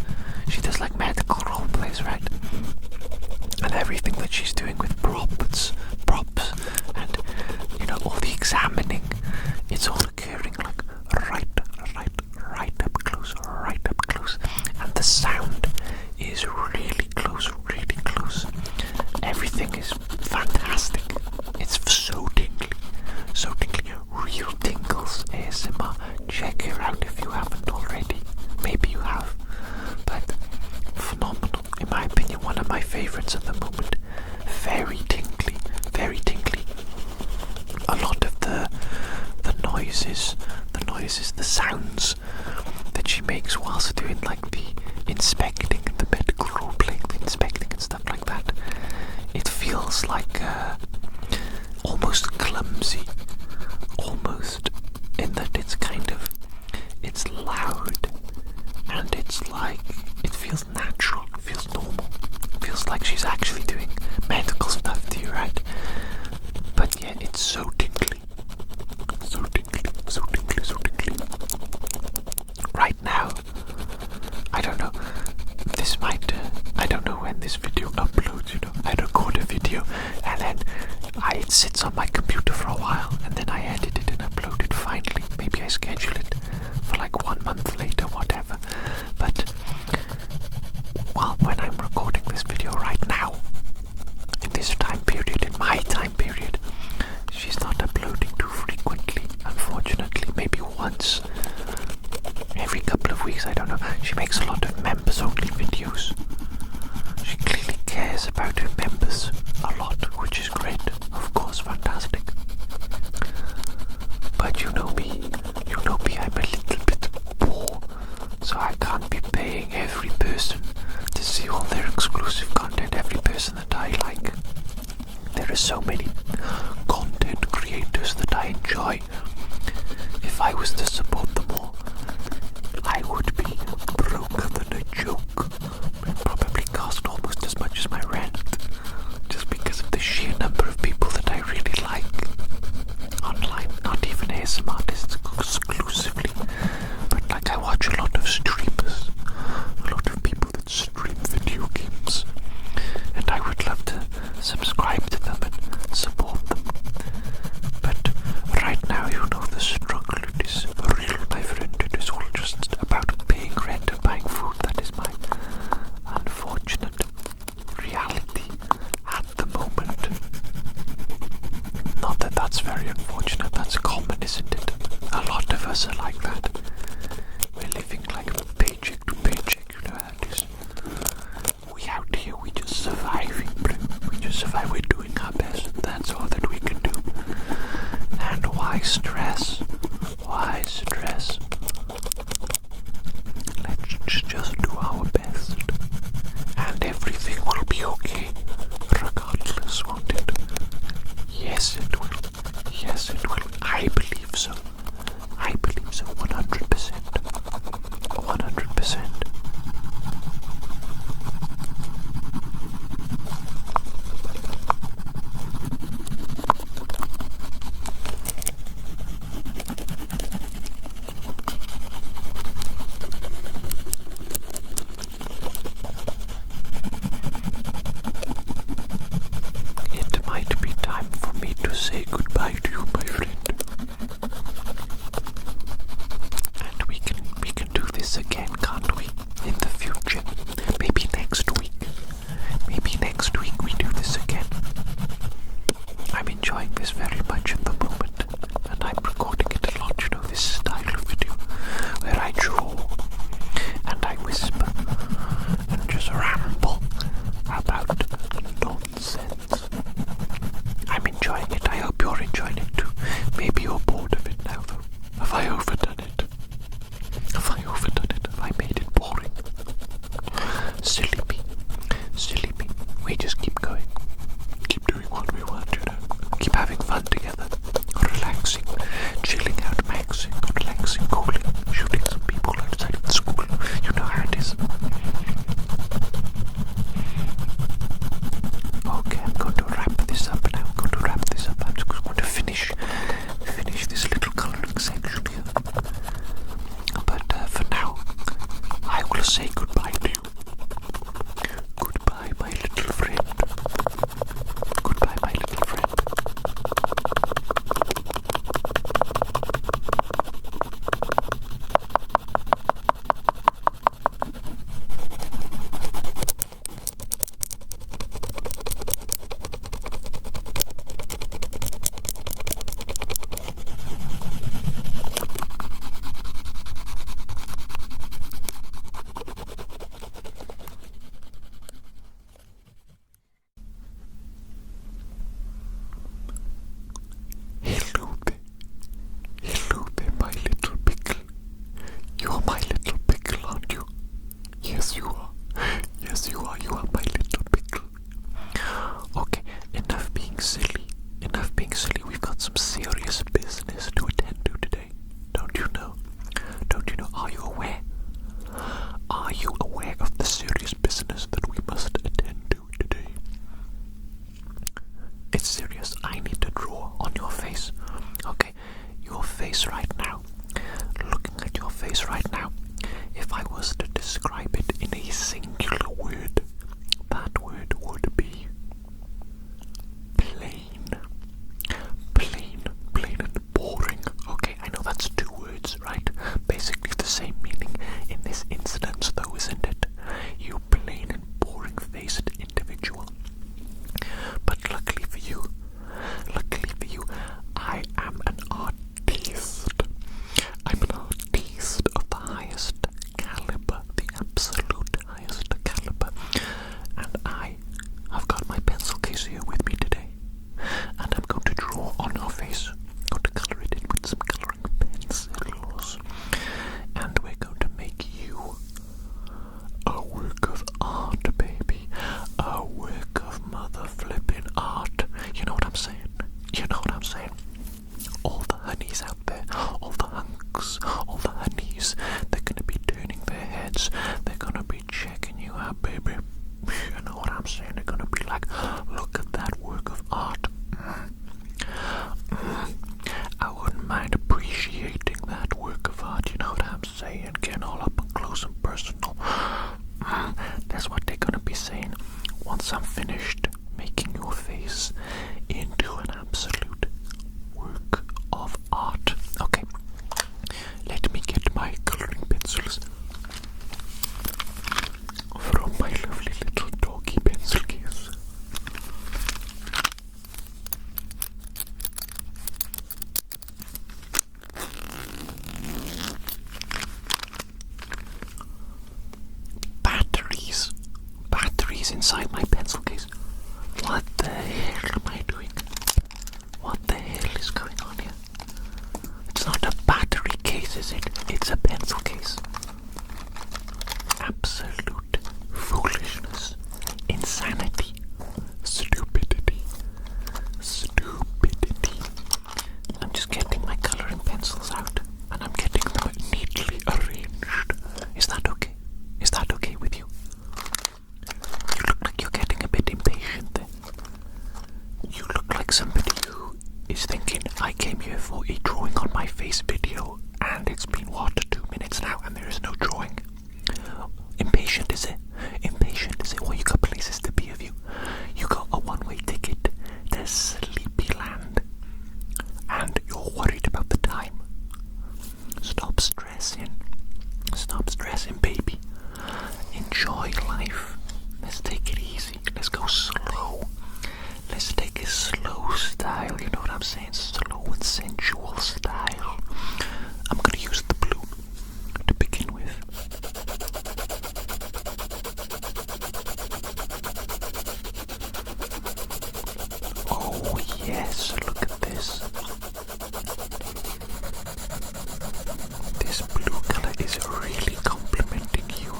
like medical role plays, right? And everything that she's doing with props, and all the examining, it's all occurring like right up close, and the sound is really close. Everything is fantastic. It's so tingly. Real tingles ASMR. Check her out if you haven't already. Maybe you have, but phenomenal. In my opinion, one of my favorites at the moment. Very tingly. A lot of the noises, the sounds that she makes whilst doing like the inspecting and the medical role playing, the inspecting and stuff like that, it feels like almost clumsy, almost, in that it's loud, and it's like, it feels natural, it feels normal, it feels like she's actually doing medical stuff to you, right? But yeah, it's so tingly. Right now, I don't know, I don't know when this video uploads, I record a video and then it sits on my computer for a while, and then I edit it and upload it finally. Maybe I schedule it for like 1 month later, whatever. But, well, when I'm recording this video right now, in this time period, in my time period, she's not uploading too frequently, unfortunately. Maybe once every couple of weeks, I don't know. She makes a lot of members only videos. She clearly cares about her members a lot, which is great, of course, fantastic. But you know me, I'm a little bit poor, so I can't be paying every person to see all their exclusive content, every person that I like. There are so many content creators that I enjoy. If I was to support them all, I would be broker than a joke. It probably cost almost as much as my rent, just because of the sheer number of people that I really like online. Not even ASMR artists exclusively, but like I watch a lot of streamers, a lot of people that stream video games, and I would love to subscribe to them and support them. But right now, the struggle, it is real, my friend. It is all just about paying rent and buying food. That is my unfortunate reality at the moment. Not that that's very unfortunate, that's common, isn't it? A lot of us are like that. We're living like paycheck to paycheck, how it is. We out here, we just surviving, we just survive, we're doing our best, that's all that we can do. And why stress? Let's just do our best, and everything will be okay, regardless, won't it? Yes, it will. I believe so. 100%. It might be time for me to say goodbye to you, my friend. And we can do this again, can't we? In the future. Maybe next week. We do this again. I'm enjoying this very much at the moment, and I'm recording it a lot, this style of video where I draw and I whisper and just ramble about nonsense. I'm enjoying it. I hope you're enjoying it too. Maybe you're bored of it now, though. Have I overdone it? Have I made it boring? Silly me. We just keep going. Keep doing what we want, Keep having fun together. Relaxing, chilling out, maxing, relaxing, cooling, shooting some people outside of the school. You know how it is. finished making your face into an absolute work of art. Okay, let me get my coloring pencils from my lovely little doggy pencil case. Batteries inside my pencil case. What the hell am I doing? What the hell is going on here? It's not a battery case, is it? It's a pencil case. Absolute foolishness, insanity, stupidity. I'm just getting my coloring pencils out and I'm getting them neatly arranged. Is that okay? Is that okay with you? You look like you're getting a bit impatient there. You look like somebody who is thinking, I came here for a drawing on my face video and it's been, what, 2 minutes now and there is no drawing. Impatient is it? Impatient is it? Well, you got places to be, have you? You got a one-way ticket to Sleepyland and you're worried about the time. Stop stressing. Stop stressing, baby. Enjoy life. Let's take it easy. Let's go slow. Let's take a slow style. You know what I'm saying? Slow and sensual style. I'm gonna use the blue to begin with. Oh yes, look at this. This blue color is really complimenting you.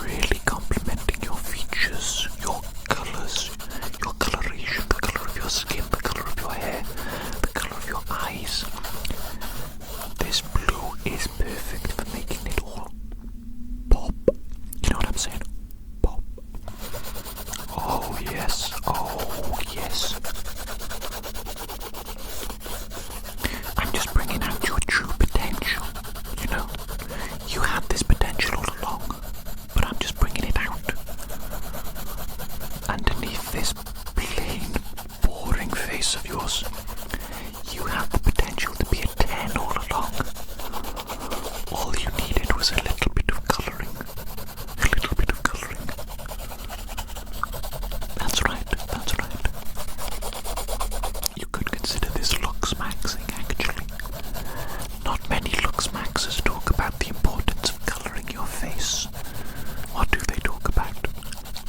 Really complimenting your features, your colors, your coloration, the color of your skin, the color of your hair, the color of your eyes. This blue is perfect for making it all pop. You know what I'm saying? Pop. Oh yes, oh yes. I'm just bringing out your true potential. You know, you had this potential all along, but I'm just bringing it out. Underneath this plain, boring face of yours, you had the potential to be a 10 all along. All you needed was a little bit of colouring. A little bit of colouring. That's right, that's right. You could consider this looks maxing, actually. Not many looks maxers talk about the importance of colouring your face. What do they talk about?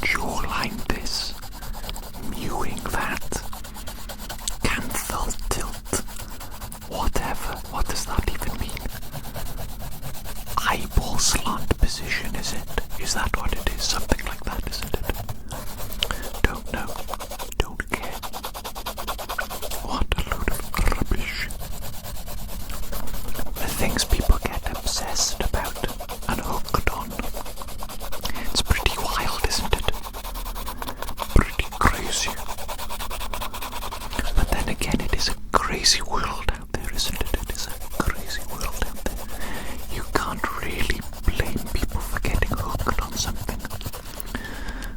Jawline this, mewing that, canthal tilt, whatever. What does that even mean? Eyeball slant position, is it? Is that what it is? Something like that, isn't it? Don't know. Don't care. What a load of rubbish. The things people get obsessed about and hooked on. It's pretty wild, isn't it? Pretty crazy. But then again, it is a crazy world out there, isn't it? It is a crazy world out there. You can't really blame people for getting hooked on something.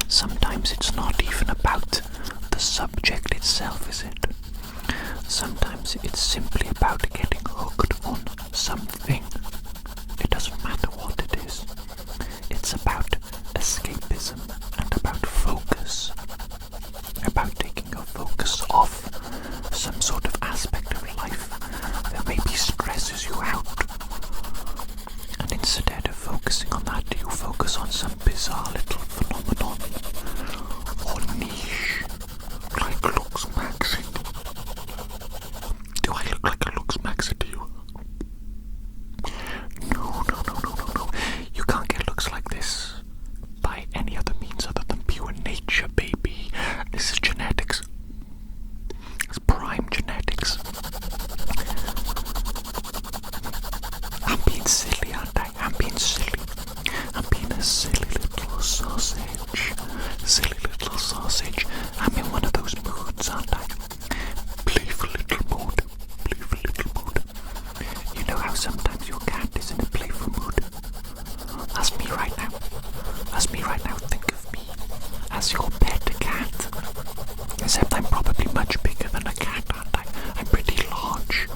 Sometimes it's not even about the subject itself, is it? Sometimes it's simply about getting hooked on something. It doesn't matter what it is. It's about escapism and about focus. About taking your focus off some sort of aspect of life that maybe stresses you out. And instead of focusing on that, you focus on some bizarre little phenomenon or niche, like looks maxing. Do I look like a looks maxer to you? No. You can't get looks like this by any other means other than pure nature, baby. This is genetics. It's prime genetics. I'm being silly, aren't I? I'm being silly. I'm being a silly little sausage. Silly little sausage. I'm in one of those moods, aren't I? Playful little mood. Playful little mood. You know how sometimes your cat is in a playful mood? That's me right now. That's me right now. Think of me as your Except I'm probably much bigger than a cat, aren't I? I'm pretty large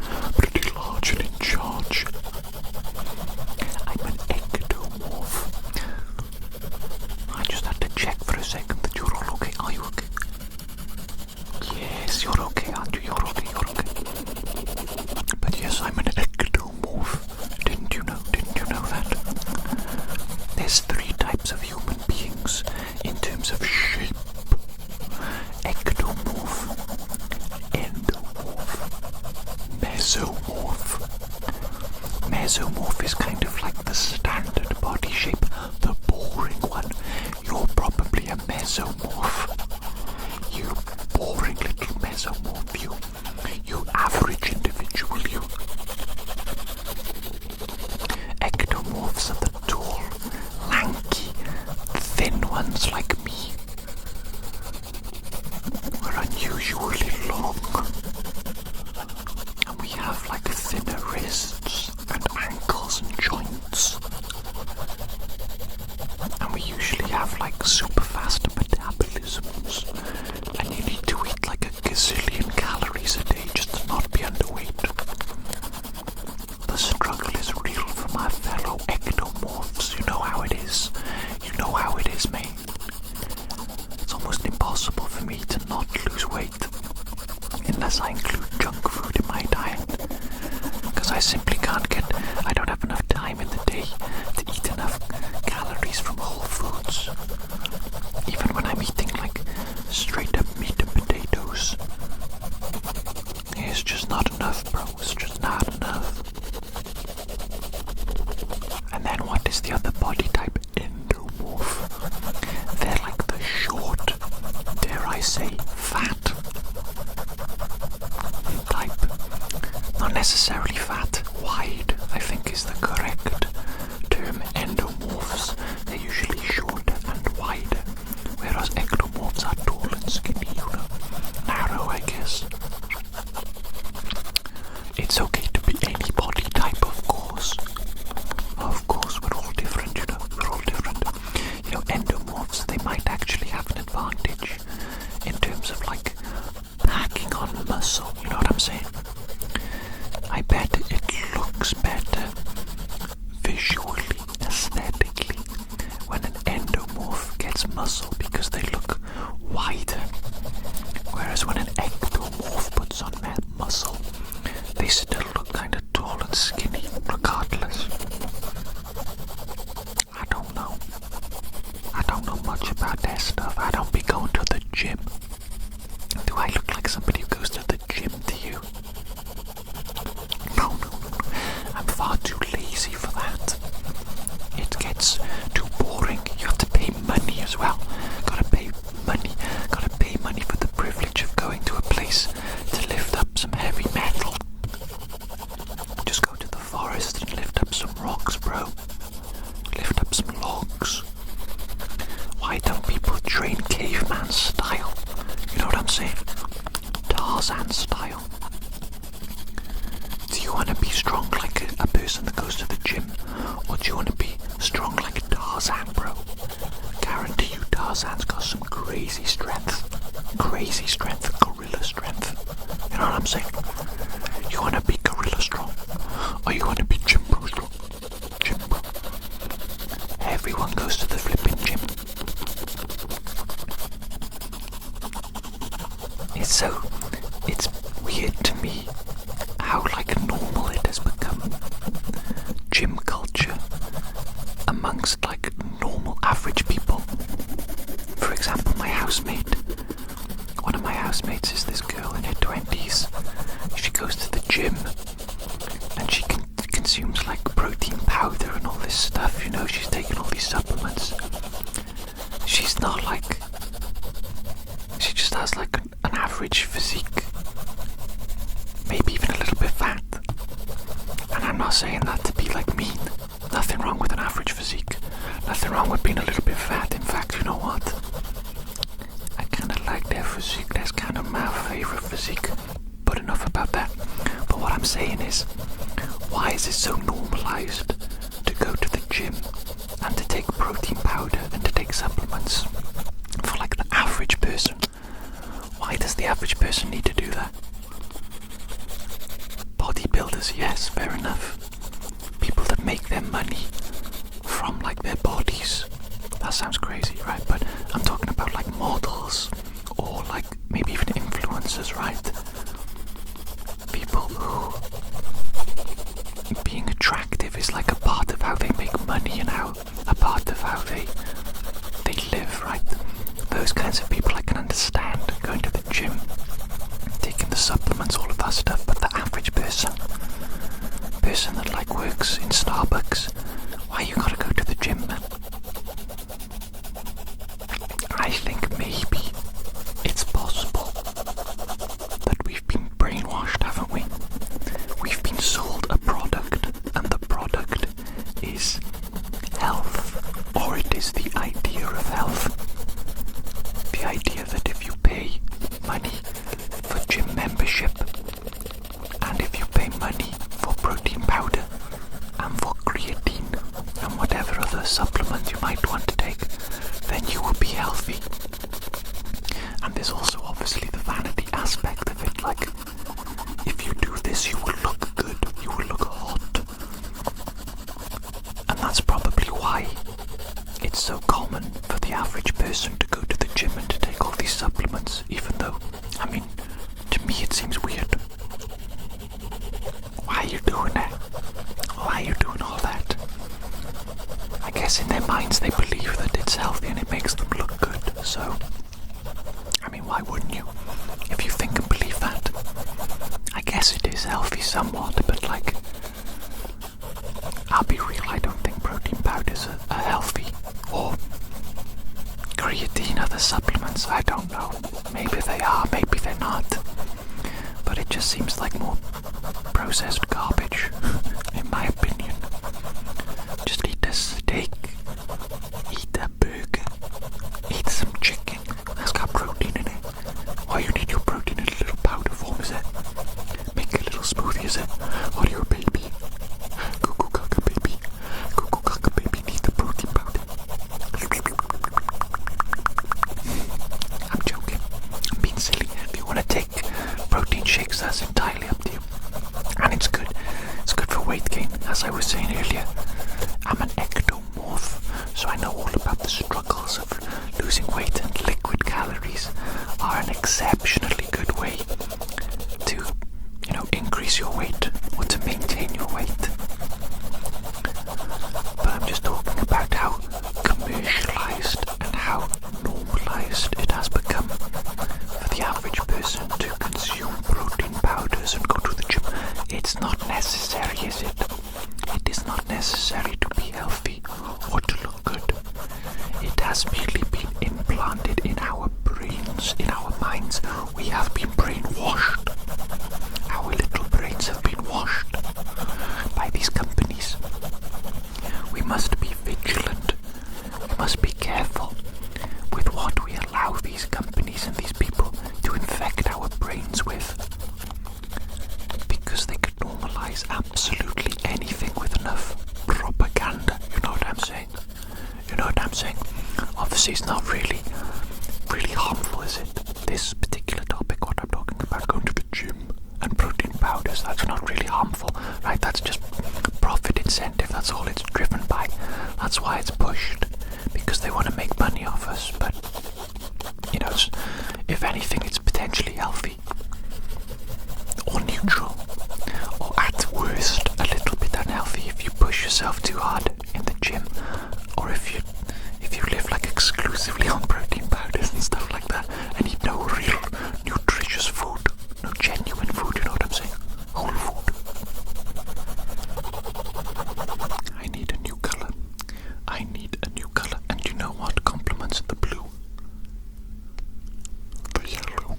and in charge. I'm an ectomorph. I just had to check for a second that you're all okay. Are you okay? Yes, you're okay, aren't you? You're okay. But yes, I'm an ectomorph. Didn't you know that? There's 3 types of human beings in terms of shape. Ectomorph, endomorph, mesomorph. Mesomorph is kind of like the standard body shape, the boring one. You're probably a mesomorph. You boring little mesomorph, you average individual, you. Ectomorphs are the tall, lanky, thin ones like me. We're unusually long, and we have like thinner wrists and ankles and joints, and we usually have like super fast metabolisms, and you need to eat like a gazillion calories a day just to not be underweight. The struggle is real for my fellow ectomorphs. You know how it is. You know how it is, mate. It's almost impossible for me to not lose weight unless I include junk food in my diet, because I simply I don't have enough time in the day to eat enough calories from whole foods. Even when I'm eating like straight up meat and potatoes, it's just not enough, bro. It's just not enough. And then what is the other body type? Endomorph. They're like the short, dare I say, fat type. Not necessarily fat, wide, I think is the correct term. Endomorphs, they're usually shorter and wider, whereas ectomorphs are tall and skinny, narrow, I guess. It's okay to be any body type, of course. Of course, we're all different, we're all different. Endomorphs, they might actually have an advantage in terms of like packing on muscle, you know what I'm saying? I bet it looks better visually, aesthetically, when an endomorph gets muscle because they look wider. Whereas when an ectomorph puts on muscle, they still look kind of tall and skinny, regardless. I don't know. I don't know much about that stuff. I don't be going to the gym. Do I look like somebody who goes to the gym to you? No. I'm far too lazy for that. It gets too boring. You have to pay money as well. Gotta pay money for the privilege of going to a place to lift up some heavy metal. Just go to the forest and lift up some rocks, bro. Lift up some logs. Why don't people train caveman style? You know what I'm saying? Tarzan style. Do you want to be strong like a person that goes to the gym? Or do you want to be strong like Tarzan, bro? Guarantee you Tarzan's got some crazy strength. Crazy strength, gorilla strength. You know what I'm saying? You want to be gorilla strong? Or you want to be gym bro strong? Gym bro. Everyone goes to the flipping gym. It's weird to me how like normal it has become, gym culture, amongst like normal average people. For example, my housemate. One of my housemates is this girl in her 20s. She goes to the gym and she consumes like protein powder and all this stuff, she's taking all these supplements. She's not like, she just has like an average physique, maybe even a little bit fat. And I'm not saying that to be like mean. Nothing wrong with an average physique. Nothing wrong with being a little bit fat. In fact, you know what? I kind of like their physique. That's kind of my favorite physique. But enough about that. But what I'm saying is, why is it so normalized to go to the gym and to take protein powder and to take supplements for like the average person? Why does person need to do that? Bodybuilders, yes, fair enough. People that make their money from like their bodies. That sounds crazy, right? But I'm talking about like models or like maybe even influencers, right? People who being attractive is like a part of how they make money and how a part of how they live, right? Those kinds of people I can understand going to the gym, taking the supplements, all of that stuff, but the average person that like works in Starbucks, why you gotta go to the gym, man? I think maybe it's possible that we've been brainwashed, haven't we? We've been sold a product, and the product is health, or it is the idea of health. The idea that if you pay money for gym membership, and if you pay money for protein powder, and for creatine, and whatever other supplement you might want to take, then you will be healthy. And there's also obviously the vanity aspect of it, like, if you do this you will look good, you will look hot. And that's probably why it's so common for the average person to go to the gym and to take all these supplements, even though, I mean, to me it seems weird. Why are you doing it? Why are you doing all that? I guess in their minds they believe that it's healthy and it makes them look good, so, I mean, why wouldn't you? If you think and believe that. I guess it is healthy somewhat, but like, I'll be real, I don't think protein powders are healthy, or creatine, other supplements, I don't know. Maybe they are, maybe they're not. But it just seems like more processed garbage, in my opinion. Just eat a steak, eat a burger, eat some chicken. That's got protein in it. Why you need your protein in a little powder form, is it? Make a little smoothie, is it? Or you're a baby. Cuckoo caca baby. Cuckoo caca baby need the protein powder. I'm joking. I'm being silly. If you want to take protein shakes, that's entirely up to you. And it's good. It's good for weight gain, as I was saying earlier. I'm an ectomorph, so I know all about the struggles of losing weight, and liquid calories are an exceptionally good way to, you know, increase your weight or to maintain your weight. But I'm just talking about how commercialized and how normalized it has become for the average person to consume protein powders and go to the gym. It's not necessary, is it? It is not necessary to be healthy or to look good. It has merely been implanted in our brains, in our minds. We have been brainwashed. Our little brains have been washed by these companies. We must be vigilant. We must be careful with what we allow these companies and these people to infect our brains with. Because they could normalize absolutely anything with enough propaganda. You know what I'm saying? You know what I'm saying? Obviously it's not really harmful, is it? This particular topic, what I'm talking about, going to the gym and protein powders, that's not really harmful, right? That's just profit incentive, that's all it's driven by. That's why it's pushed, because they want to make money off us. But, you know, if anything, it's potentially healthy. Or neutral. Or at worst, a little bit unhealthy if you push yourself too hard in the gym. Or if you live like exclusively on protein powders and stuff like that, and eat no real nutritious food, no genuine food, you know what I'm saying? Whole food. I need a new color. I need a new color. And you know what complements the blue? The yellow.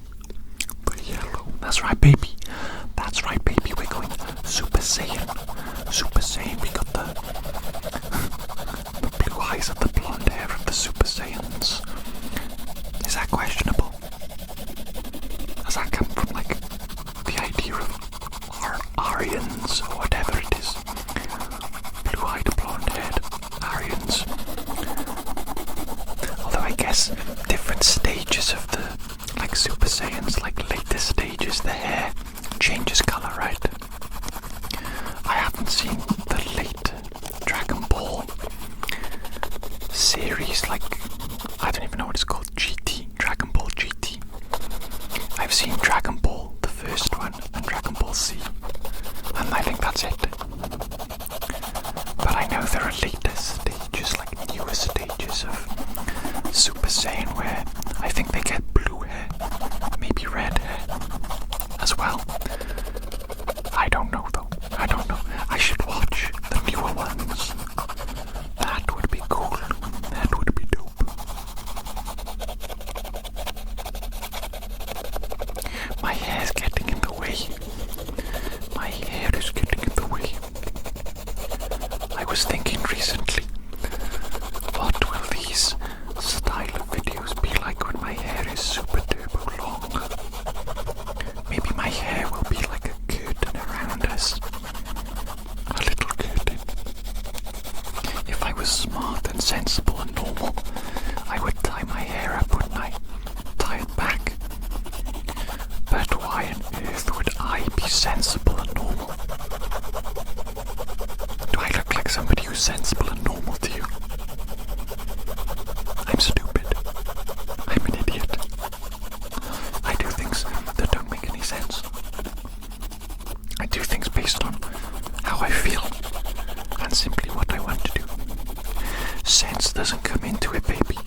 The yellow. That's right, baby. That's right, baby. We're going Super Saiyan. Super Saiyan. We got the blue eyes and the blonde hair of the Super Saiyans. Is that questionable? Does that come from like the idea of Aryans or whatever it is? Blue-eyed, blonde-haired Aryans. Although I guess different stages of the like Super Saiyans, like latest super turbo long. Maybe my hair will be like a curtain around us. A little curtain. If I was smart and sensible and normal, I would tie my hair up, wouldn't I? Tie it back. But why on earth would I be sensible and normal? Do I look like somebody who's sensible and normal to you? I'm stupid. I'm an idiot. I do things that don't make any sense. I do things based on how I feel and simply what I want to do. Sense doesn't come into it, baby.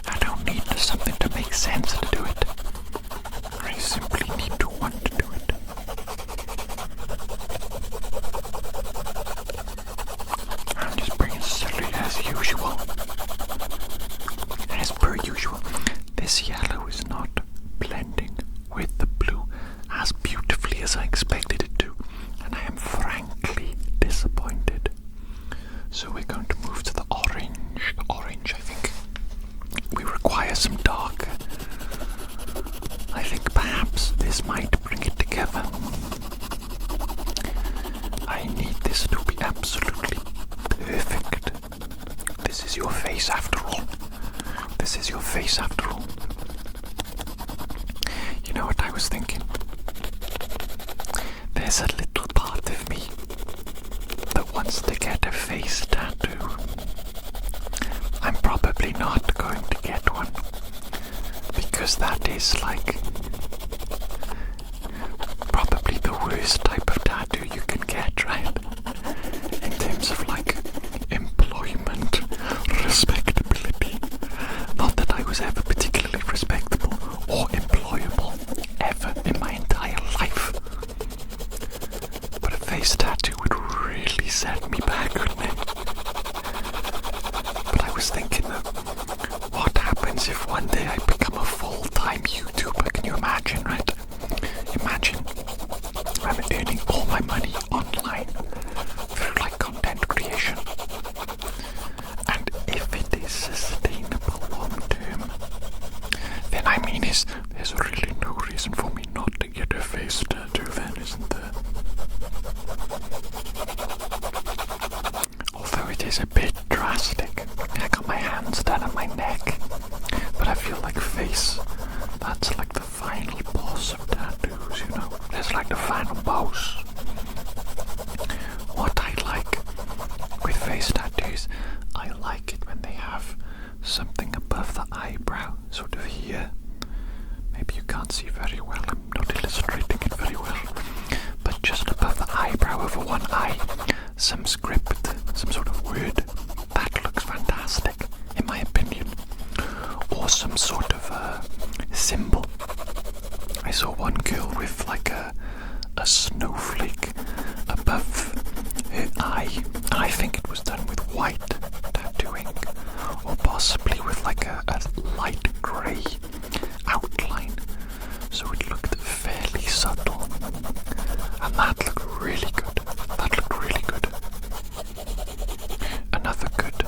I don't need something to make sense to do it. I simply need to want to do it. I'm just being silly as usual. As per usual, this yellow is not blending with the blue as beautifully as I expected it to, and I am frankly disappointed. So we're going to move to the orange. The orange, I think. We require some darker. I think perhaps this might bring it together. I need this to be absolutely perfect. This is your face after all. This is your face after all. You know what I was thinking? There's a little part of me that wants to get a face tattoo. I'm probably not going to get one because that is like probably the worst type of tattoo you can get, right? In terms of like employment, respectability. Not that I was ever particularly respectable or employable ever in my entire life. But a face tattoo would really set me back, wouldn't it? But I was thinking that what happens if one day I become a full-time YouTuber? Can you imagine, right? Imagine I'm earning all my money online through like content creation. And if it is sustainable long-term, then I mean there's really no reason for me not to get a face tattoo then, isn't there? Although it is a bit drastic. I got my hands down on my neck, but I feel like face, that's like the final boss of tattoos, you know? There's like the final boss. What I like with face tattoos, I like it when they have something above the eyebrow, sort of here. Maybe you can't see very well, I'm not illustrating it very well, but just above the eyebrow over one eye, some script, some sort of word. That looks fantastic, in my opinion. Or some sort of symbol. I saw one girl with like a snowflake above her eye, and I think it was done with white tattooing, or possibly with like a light grey outline, so it looked fairly subtle, and that looked really good. That looked really good. Another good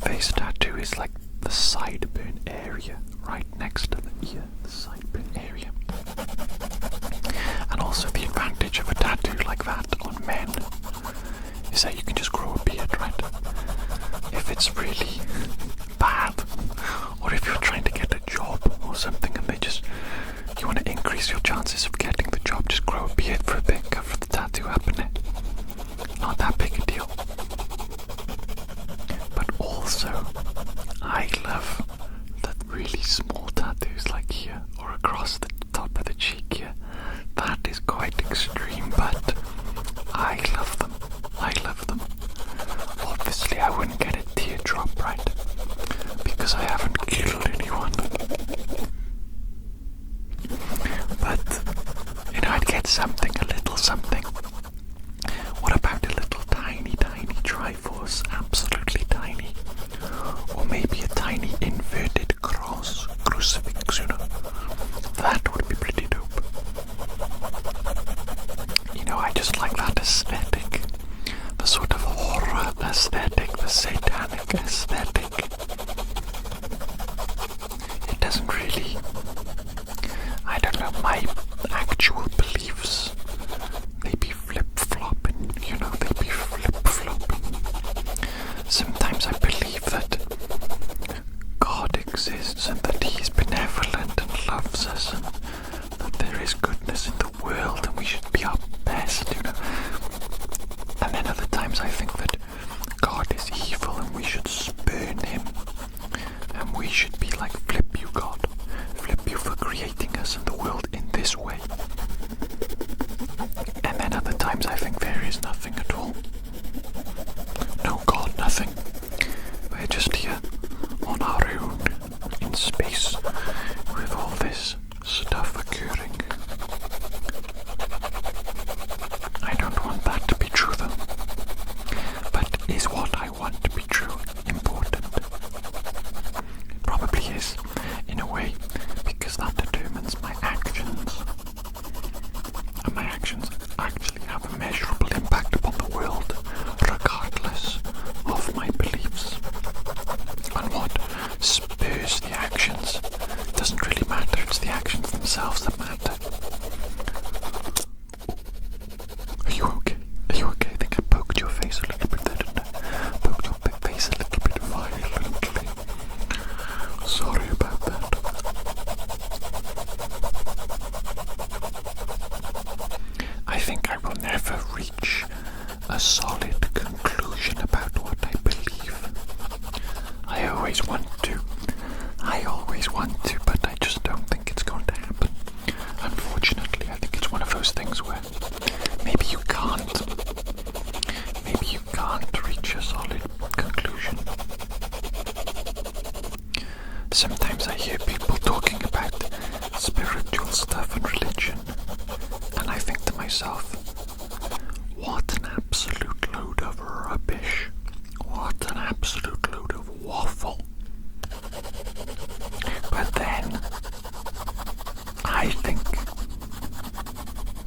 face tattoo is like the sideburn area, right next to the ear, the sideburn area. And also the advantage of a tattoo like that on men is that you can just grow a beard, right? If it's really bad, or if you're trying to get a job or something and you want to increase your chances of getting the job, just grow a beard for a bit, cover the tattoo up in it. Not that big a deal. But also, I love that really small tattoos like here, or across the top of the cheek here. That is quite extreme, but I love them. I love them. Obviously, I wouldn't get a teardrop, right? Because I haven't killed anyone. But, you know, I'd get something, a little something. What about a little tiny, tiny Triforce? Absolutely tiny. Or maybe a tiny inverted cross, crucifix, you know. That would be pretty dope.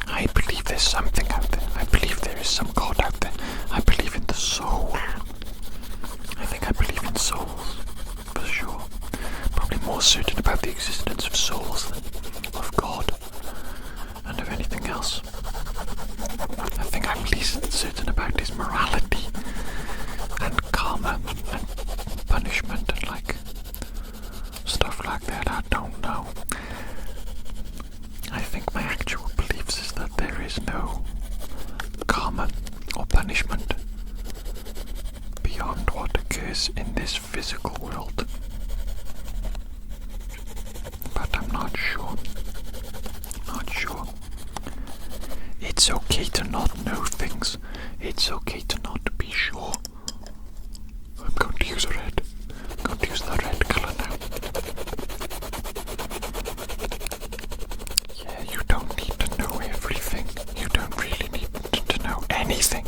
I believe there's something out there. I believe there is some God out there. I believe in the soul. I think I believe in souls, for sure. Probably more certain about the existence of souls than of God and of anything else. I think I'm least certain about his morality and karma and punishment and like stuff like that. I don't know. I think my actual beliefs is that there is no karma or punishment beyond what occurs in this physical world. But I'm not sure. Not sure. It's okay to not know things. It's okay to not be sure. I'm going to use red. I'm going to use the red color now. Yeah, you don't need to know everything. You don't really need to know anything.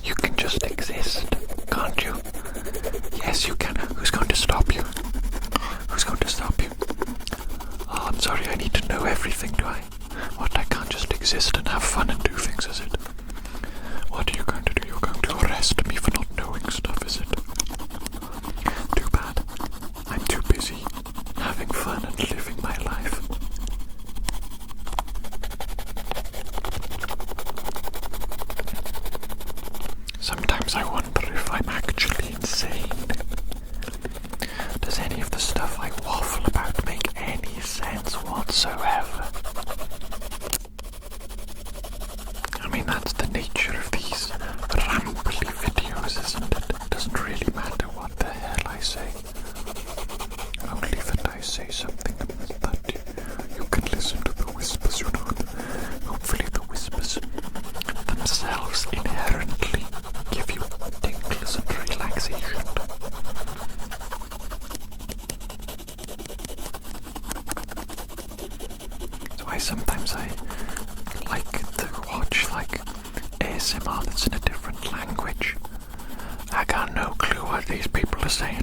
You can just exist, can't you? Yes, you can. Who's going to stop you? Who's going to stop you? Oh, I'm sorry, I need to know everything, do I? What, I can't just exist and have fun and do things, is it? What are you going to do? You're going to arrest me for not knowing stuff, is it? Too bad. I'm too busy having fun and living my life. Sometimes I wonder if I'm actually insane. Does any of the stuff I waffle about make any sense whatsoever? I mean, that's the nature of these rambly videos, isn't it? It doesn't really matter what the hell I say. Only that I say something that you can listen to the whispers, you know. Hopefully the whispers themselves inherently give you tingles and relaxation. Sometimes I like to watch like ASMR that's in a different language. I got no clue what these people are saying.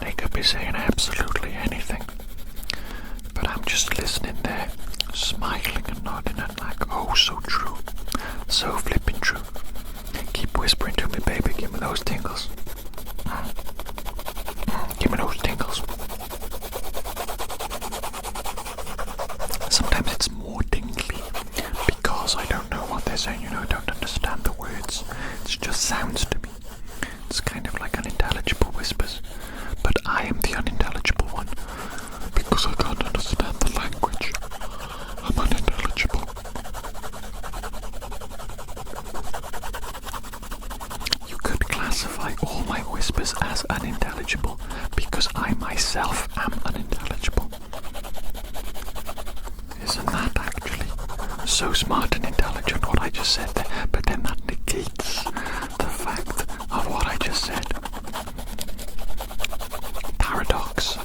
They could be saying absolutely anything. But I'm just listening there, smiling and nodding and like, oh, so true. So flipping true. Keep whispering to me, baby, give me those tingles. Give me those tingles. Sometimes it's more tingly because I don't know what they're saying, you know, I don't understand the words. It just sounds to me. It's kind of like unintelligible whispers. But I am the unintelligible one because I can't understand the language. I'm unintelligible. You could classify all my whispers as unintelligible because I myself am unintelligible. Isn't that actually so smart and intelligent what I just said there? But then that negates the fact of what I just said. Paradox.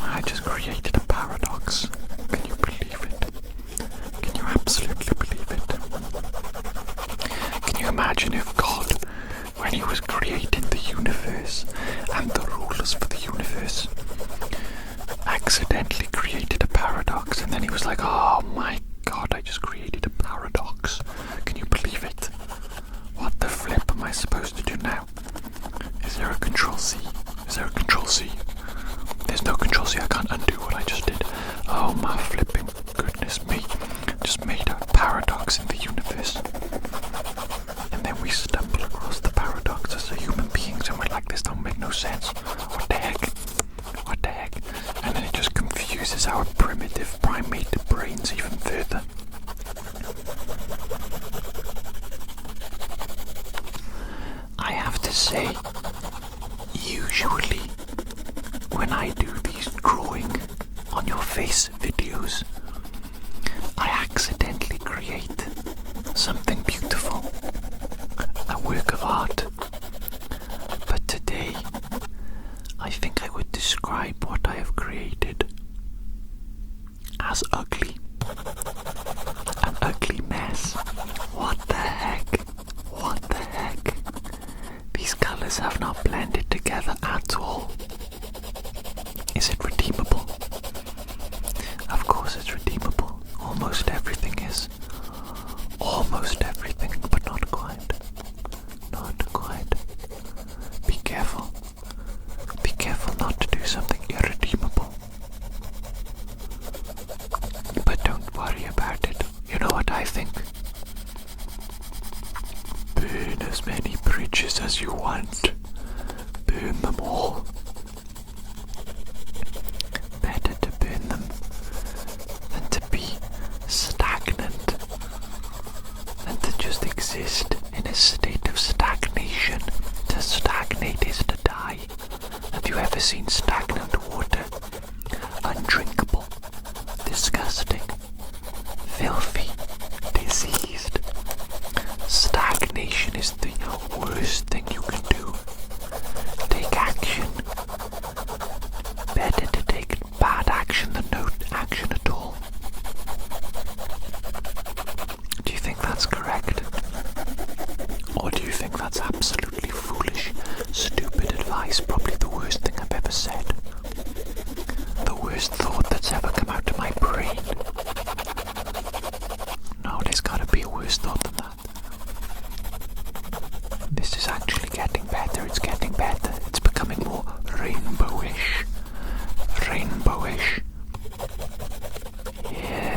I just created a paradox. Can you believe it? Can you absolutely believe it? Can you imagine if God, when he was creating the universe and the rulers for the universe, accidentally created a paradox, and then he was like, oh my god, I just created a paradox. Can you believe it? What the flip am I supposed to do now? Is there a control C? Is there a control C? There's no control C, I can't undo what I just did. Oh my flipping goodness me. Just made a paradox in the universe. And then we stumble across the paradox as a human beings and we're like, this don't make no sense. What the heck? What the heck? And then it just confuses our primitive primate brains even further. I have to say, usually when I do these drawing on your face videos, I accidentally create something beautiful, a work of art. But today, I think I would describe what I have created as ugly. An ugly mess. What the heck? What the heck? These colors have not blended together at all. Is it redeemable? Of course it's redeemable.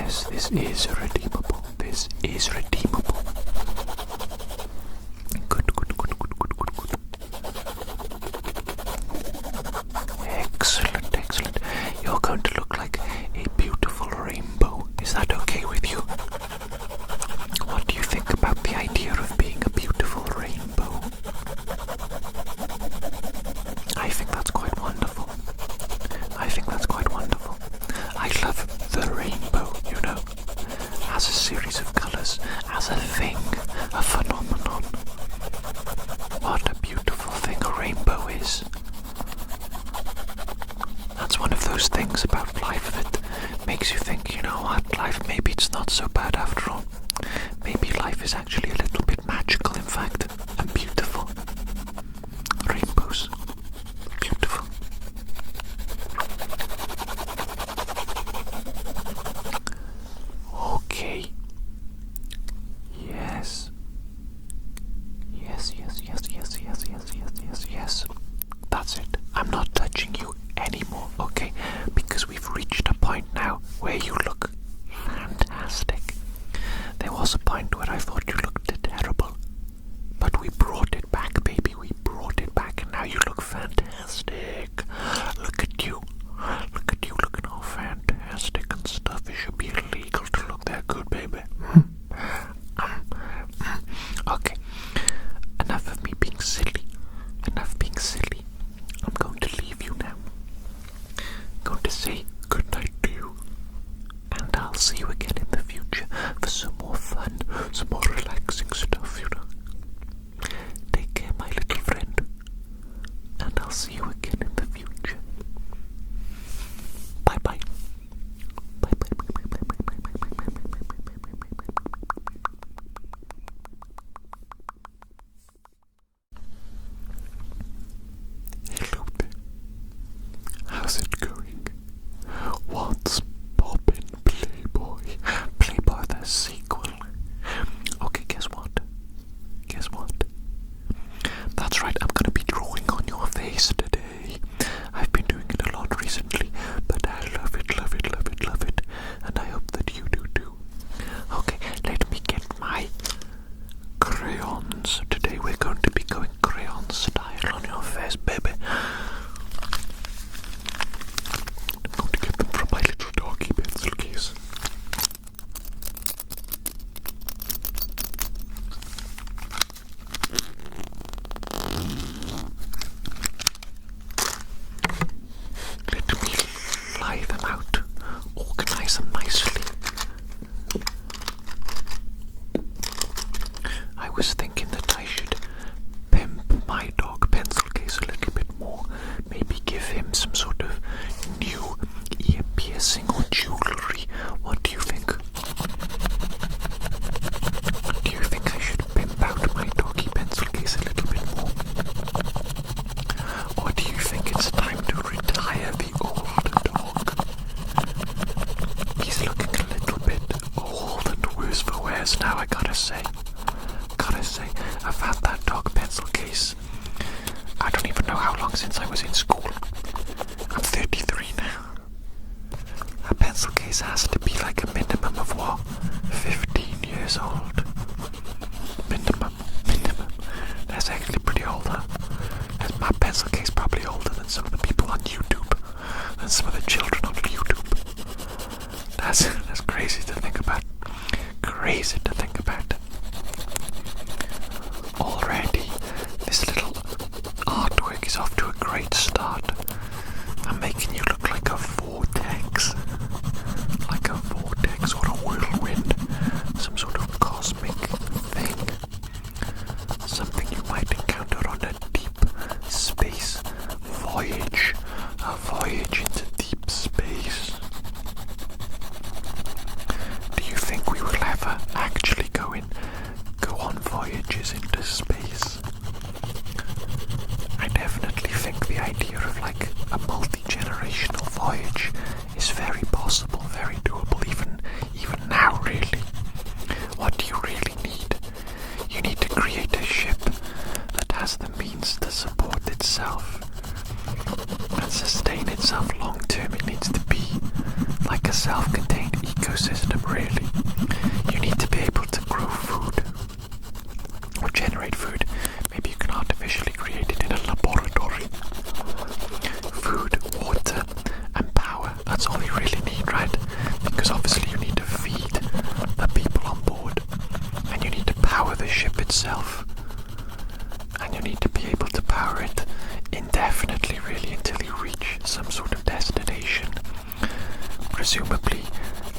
Yes, this is redeemable. This is redeemable. Good. Excellent. You're going to look like a beautiful rainbow. Is that okay with you? What do you think about the idea of being a beautiful rainbow? I think that's quite wonderful. I love the rainbow, you know, as a series of colours, as a thing, a phenomenon. What a beautiful thing a rainbow is. That's one of those things about life that makes you think, you know what, life, maybe it's not so bad after all. Maybe life is actually a little bit magical, in fact, and beautiful. Rainbows. Beautiful. Okay. Yes. That's it. I'm not touching you anymore, okay? Because we've reached a point now where you look fantastic. There was a point where I thought you looked terrible. But we brought it back, baby. We brought it back, and now you look fantastic. Look at you. Looking all fantastic and stuff. It should be illegal to look that good, baby. Okay. Enough of me being silly. I'm going to leave you now. I'm going to say good night to you. And I'll see you again in the future for some more fun, some more relaxing stuff, you know. Take care, my little friend. And I'll see you again in the future. Bye bye. Hello there. How's it going? What's poppin', Playboy? Playboy the sequel. Okay, guess what? That's right, I'm gonna be drawing on your face today. I've been doing it a lot recently, but I love it, and I hope that you do too. Okay, let me get my crayons. Today we're going to be going crayon style on your face, baby. I'm going to get them from my little doggy pencil case. Let me lie them out, organize them nicely. I was thinking that I should pimp my dog pencil case a little bit more. Maybe give him some sort of new ear piercing or jewellery. What do you think? Do you think I should pimp out my doggy pencil case a little bit more? Or do you think it's time to retire the old dog? He's looking a little bit old and worse for wears now, I gotta say. I've had that dog pencil case. I don't even know how long since I was in school. I'm 33 now. A pencil case has to be like a minimum of what? 15 years old. Minimum. That's actually pretty old, huh? And my pencil case probably older than some of the people on YouTube. Than some of the children on YouTube. That's crazy to think about. Already, this little artwork is off to a great start. I'm making you look like a vortex. Or a whirlwind. Some sort of cosmic thing. Something you might encounter on a deep space voyage. A voyage into deep space. Do you think we will ever actually go on voyages into space? I definitely think the idea of like a multi-generational voyage is very possible, very doable, even now really. What do you really need? You need to create a ship that has the means to support itself and sustain itself long term. It needs to be like a self-contained ecosystem. really. You need to be able to grow food or generate food. Maybe you can artificially create it in a laboratory. Food, water, and power. That's all you really need, right? Because obviously you need to feed the people on board, and you need to power the ship itself, and you need to be able to power it indefinitely, really, until you reach some sort of destination. Presumably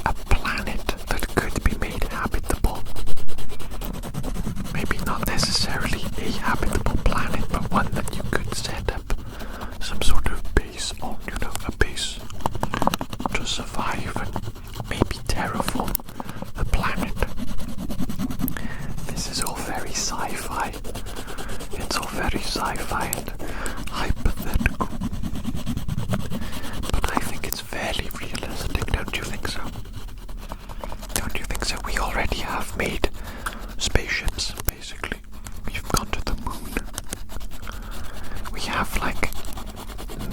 a planet that could be made habitable. Maybe not necessarily a habitable planet, but one that you could set up some sort of base on, a base to survive and maybe terraform the planet. This is all very sci-fi. It's all very sci-fi and hypothetical. But I think it's fairly realistic, don't you think so? Don't you think so? We already have made spaceships, basically. We've gone to the moon. We have, like,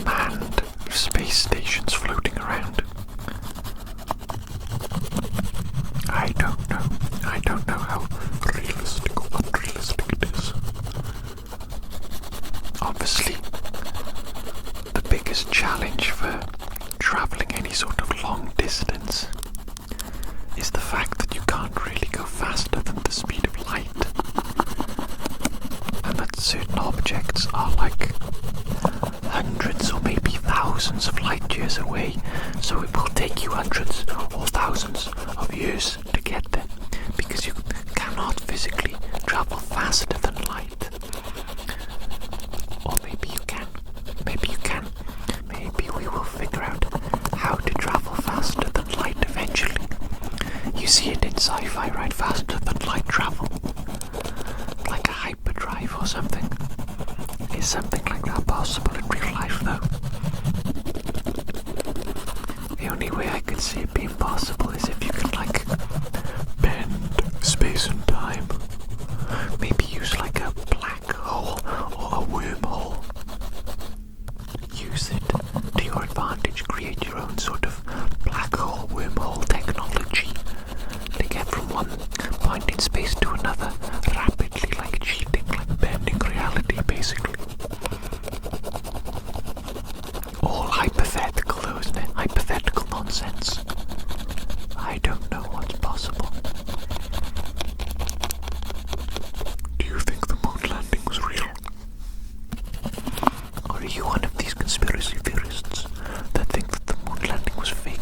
manned space stations floating around. I don't know how realistic or unrealistic it is. Obviously, the biggest challenge for traveling any sort of long distance is the fact that you can't really go faster than the speed of light, and that certain objects are like hundreds or maybe thousands of light years away, so it will take you hundreds or thousands of years to get there, because you cannot physically travel faster than light. Or maybe you can. Maybe we will figure out how to travel faster than light eventually. You see it in sci-fi, right? Faster than light travel. Like a hyperdrive or something. Is something like that possible in real life, though? The only way I could see it being possible is if you could, like, bend space and time. Maybe use like a black hole or a wormhole. Use it to your advantage. Create your own sort of black hole, wormhole technology to get from one point in space to another rapidly, like cheating, like bending reality, basically. All hypothetical, though, isn't it? Hypothetical nonsense. I don't know what's possible. Do you think the moon landing was real? Or are you one of these conspiracy theorists that think that the moon landing was fake?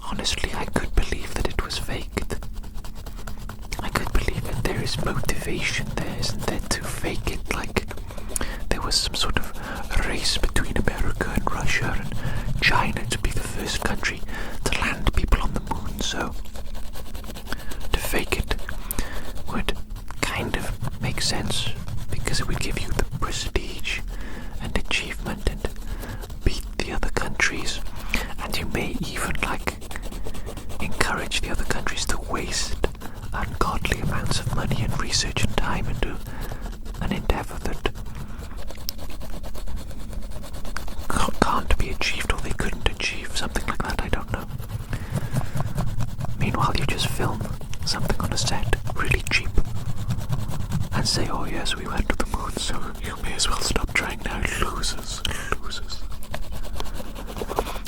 Honestly, I could believe that it was faked. I could believe that there is motivation there, isn't there, to fake it, like there was some sort of race between America and Russia and China to be the first country to land people on the moon, so to fake it would kind of make sense, because it would give you the prestige and achievement and beat the other countries, and you may even, like, encourage the other countries to waste ungodly amounts of money and research and time into an endeavor that can't be achieved, or they couldn't achieve, something like that, I don't know. Meanwhile, you just film something on a set, really cheap, and say, oh yes, we went to the moon, so you may as well stop trying now. Losers.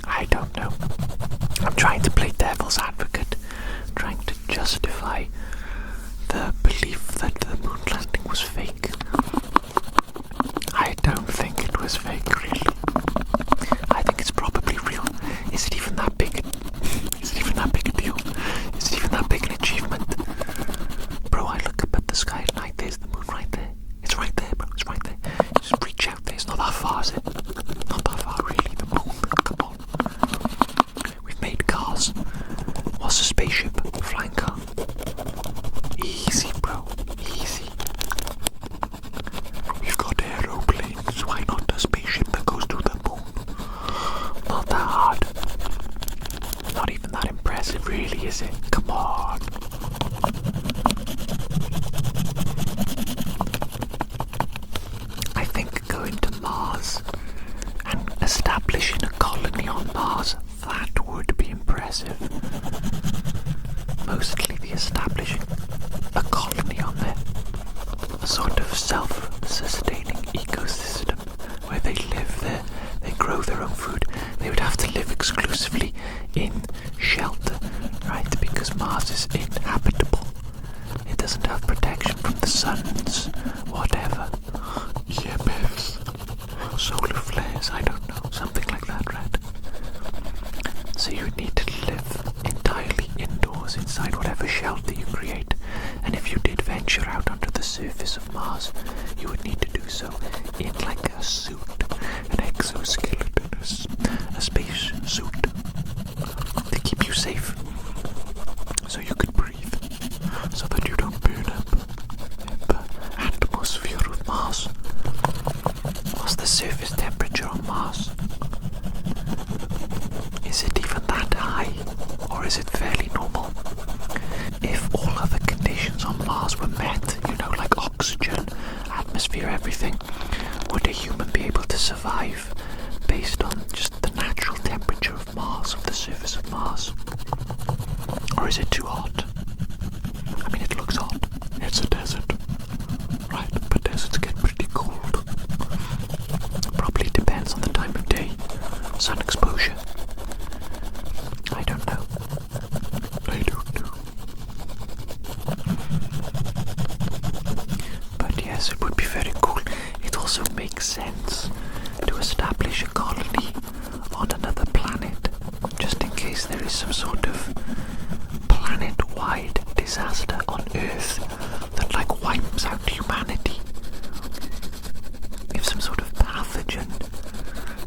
I don't know. I'm trying to play devil's advocate, trying to justify the belief that the moon landing was fake. I don't think it was fake, really. I think it's probably real. Is it even that big? Is it even that big a deal? Is it even that big an achievement? Bro, I look up at the sky at night, there's the moon right there. It's right there, bro, it's right there. Just reach out there, it's not that far, is it? Not that far, really, the moon, come on. We've made cars. What's a spaceship? A flying car. Easy, bro, easy. We've got aeroplanes, why not a spaceship that goes to the moon? Not that hard. Not even that impressive, really, is it? Come on. I think going to Mars and establishing a colony on Mars, that would be impressive. So you would need to live entirely indoors inside whatever shelter you create. And if you did venture out onto the surface of Mars, you would need to do so in like a suit, an exoskeleton, a space suit to keep you safe, so you could breathe, so that you don't burn up in the atmosphere of Mars. What's the surface temperature on Mars? Is it even that high, or is it fairly normal? If all other conditions on Mars were met, like oxygen, atmosphere, everything, would a human be able to survive based on just the natural temperature of Mars, of the surface of Mars? Or is it too hot? I mean, it looks hot. It's a desert, right? But deserts get pretty cold. Probably depends on the time of day, sun exposure. I don't know. But yes, it would be very cool. It also makes sense to establish a colony on another planet, just in case there is some sort of planet-wide disaster on Earth that like wipes out humanity. If some sort of pathogen,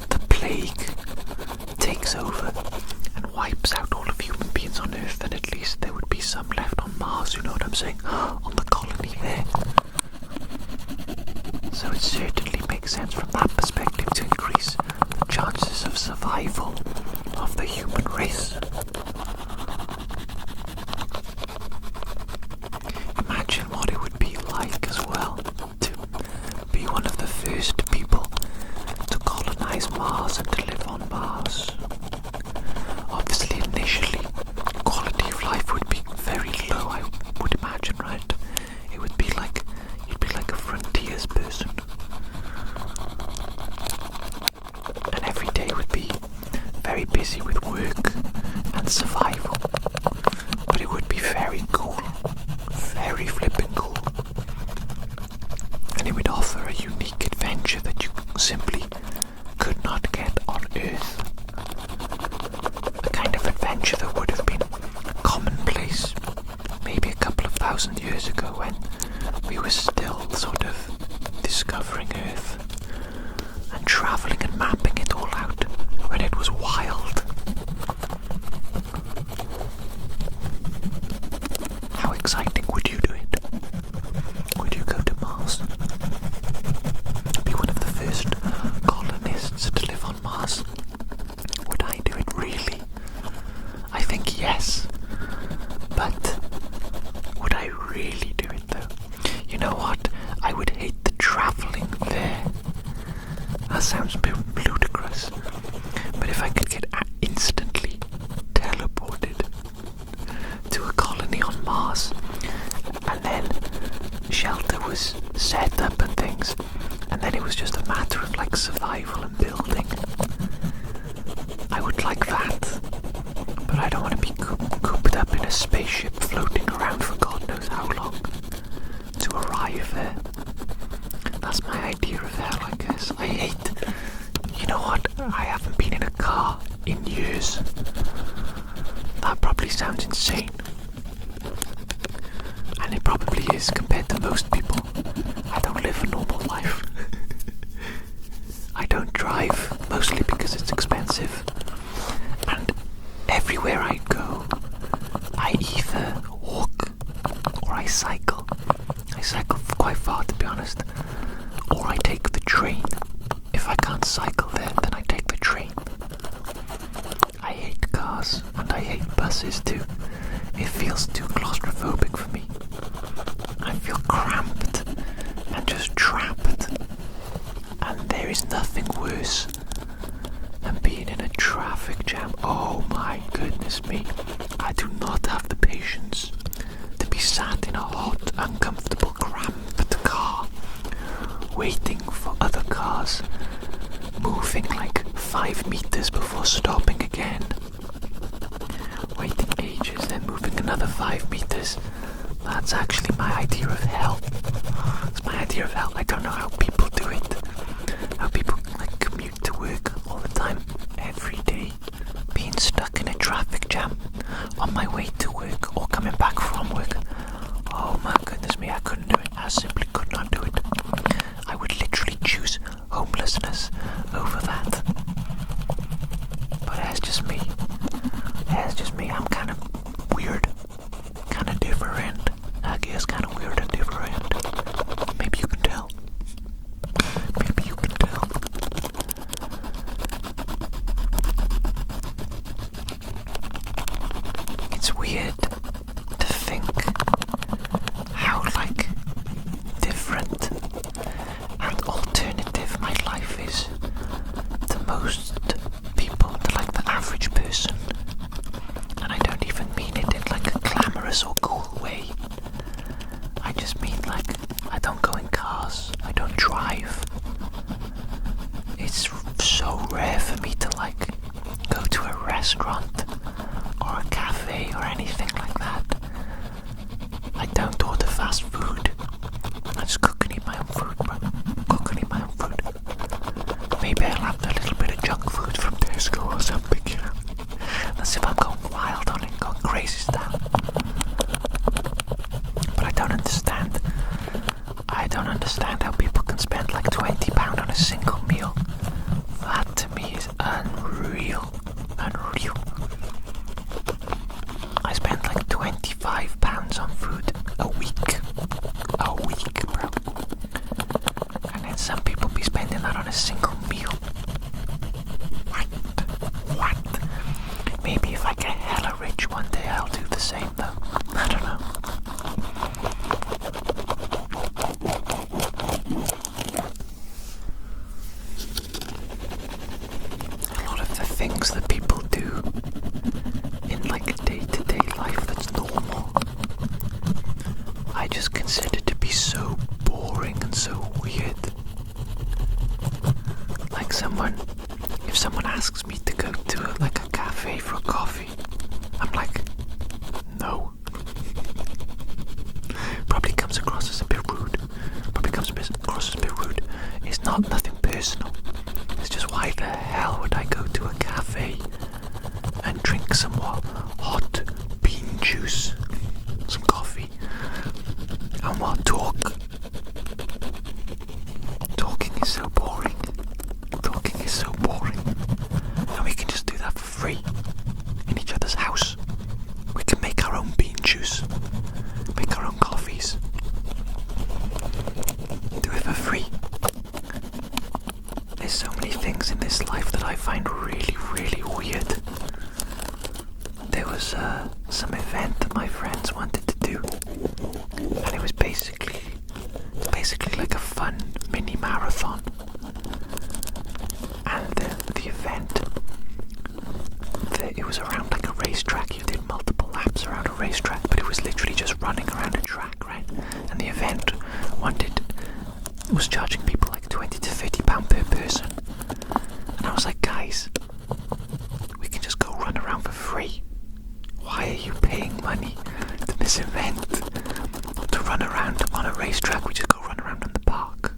the plague, takes over and wipes out all of human beings on Earth, then at least there would be some left on Mars, you know what I'm saying? On the colony there. So it certainly makes sense from that perspective to increase the chances of survival of the human race. Imagine what it would be like as well to be one of the first people to colonize Mars and to live on Mars. Obviously, initially, quality of life would be very low, I would imagine, right? It would be like, you'd be like a frontiers person. And every day would be very busy with work and survival. But it would be very cool. Very flippin' cool. And it would offer a unique adventure that you simply could not get on Earth. A kind of adventure that would have been commonplace maybe a couple of thousand years ago when we were still sort of discovering Earth and travelling and mapping it all out, when it was wild. How exciting would you do it? Would you go to Mars? Be one of the first colonists to live on Mars? Would I do it really? I think yes. But would I really do it though? You know what? I would hate the travelling there. That sounds a bit ludicrous. But if I could get instantly teleported to a colony on Mars, and then shelter was set up and things, and then it was just a matter of like survival and building, I would like that. But I don't want to be cooped up in a spaceship floating around for God knows how long to arrive there. That's my idea of hell, I guess. I hate... You know what? I haven't been in a car in years. That probably sounds insane. And it probably is compared to most people. I don't live a normal life. I don't drive, mostly because it's expensive. And everywhere I go, I either walk or I cycle. I cycle quite far, to be honest. Or I take the train. If I can't cycle there, then I take the train. I hate cars, and I hate buses too. It feels too claustrophobic for me. I feel cramped and just trapped. And there is nothing worse than being in a traffic jam. Oh my goodness me. I do not have the patience to be sat in a hot, uncomfortable, cramped car, waiting for other cars, moving like 5 meters before stopping again, waiting ages, then moving another 5 meters. That's actually my idea of hell. It's my idea of hell. I don't know how people do it. How people like commute to work all the time, every day, being stuck in a on my way to work or coming back from work. Oh my goodness me, I couldn't do it. I simply could not do it. I would literally choose homelessness over that. But that's just me. That's just me. I'm kind of weird. Kind of different. I guess kind of weird and different. Maybe you can tell. Maybe you can tell. It's weird to think how, like, different and alternative my life is to most people, to like the average person. And I don't even mean it in like a glamorous or cool way. I just mean like I don't go in cars, I don't drive. It's so rare for me to like go to a restaurant or a cafe or anything like that. I don't order fast food. I just cook and eat my own food, bro. Cook and eat my own food. Maybe I'll have a little bit of junk food from Tesco or something, you know. That's if I'm going wild on it, going crazy style. But I don't understand. I don't understand how people can spend like £20 on a single meal. That to me is unreal. Unreal. I spend like £25 on food a week. A week, bro. And then some people be spending that on a single meal. What? What? Maybe if I get hella rich one day I'll do the same though. I don't know. A lot of the things that people do in like a day-to-day life that's normal, I just consider to be so boring and so weird. Like if someone asks me to go to like a cafe for a coffee, I'm like, no. Probably comes across as a bit rude. It's not nothing personal. It's just, why the hell would I go to a cafe and drink some hot bean juice, some coffee, and what talk? Talking is so boring. Talking is so boring. And we can just do that for free in each other's house. We can make our own bean juice, make our own coffees, do it for free. There's so many things in this life that I find really, really weird. There was some event that my friends wanted to do, and it was basically like a fun mini marathon. And the event, it was around like a racetrack. You did multiple laps around a racetrack, but it was literally just running around a track, right? And the event was charging people like £20 to £30 per person. And I was like, guys, we can just go run around for free. Why are you paying money to this event to run around on a racetrack? We just go run around in the park.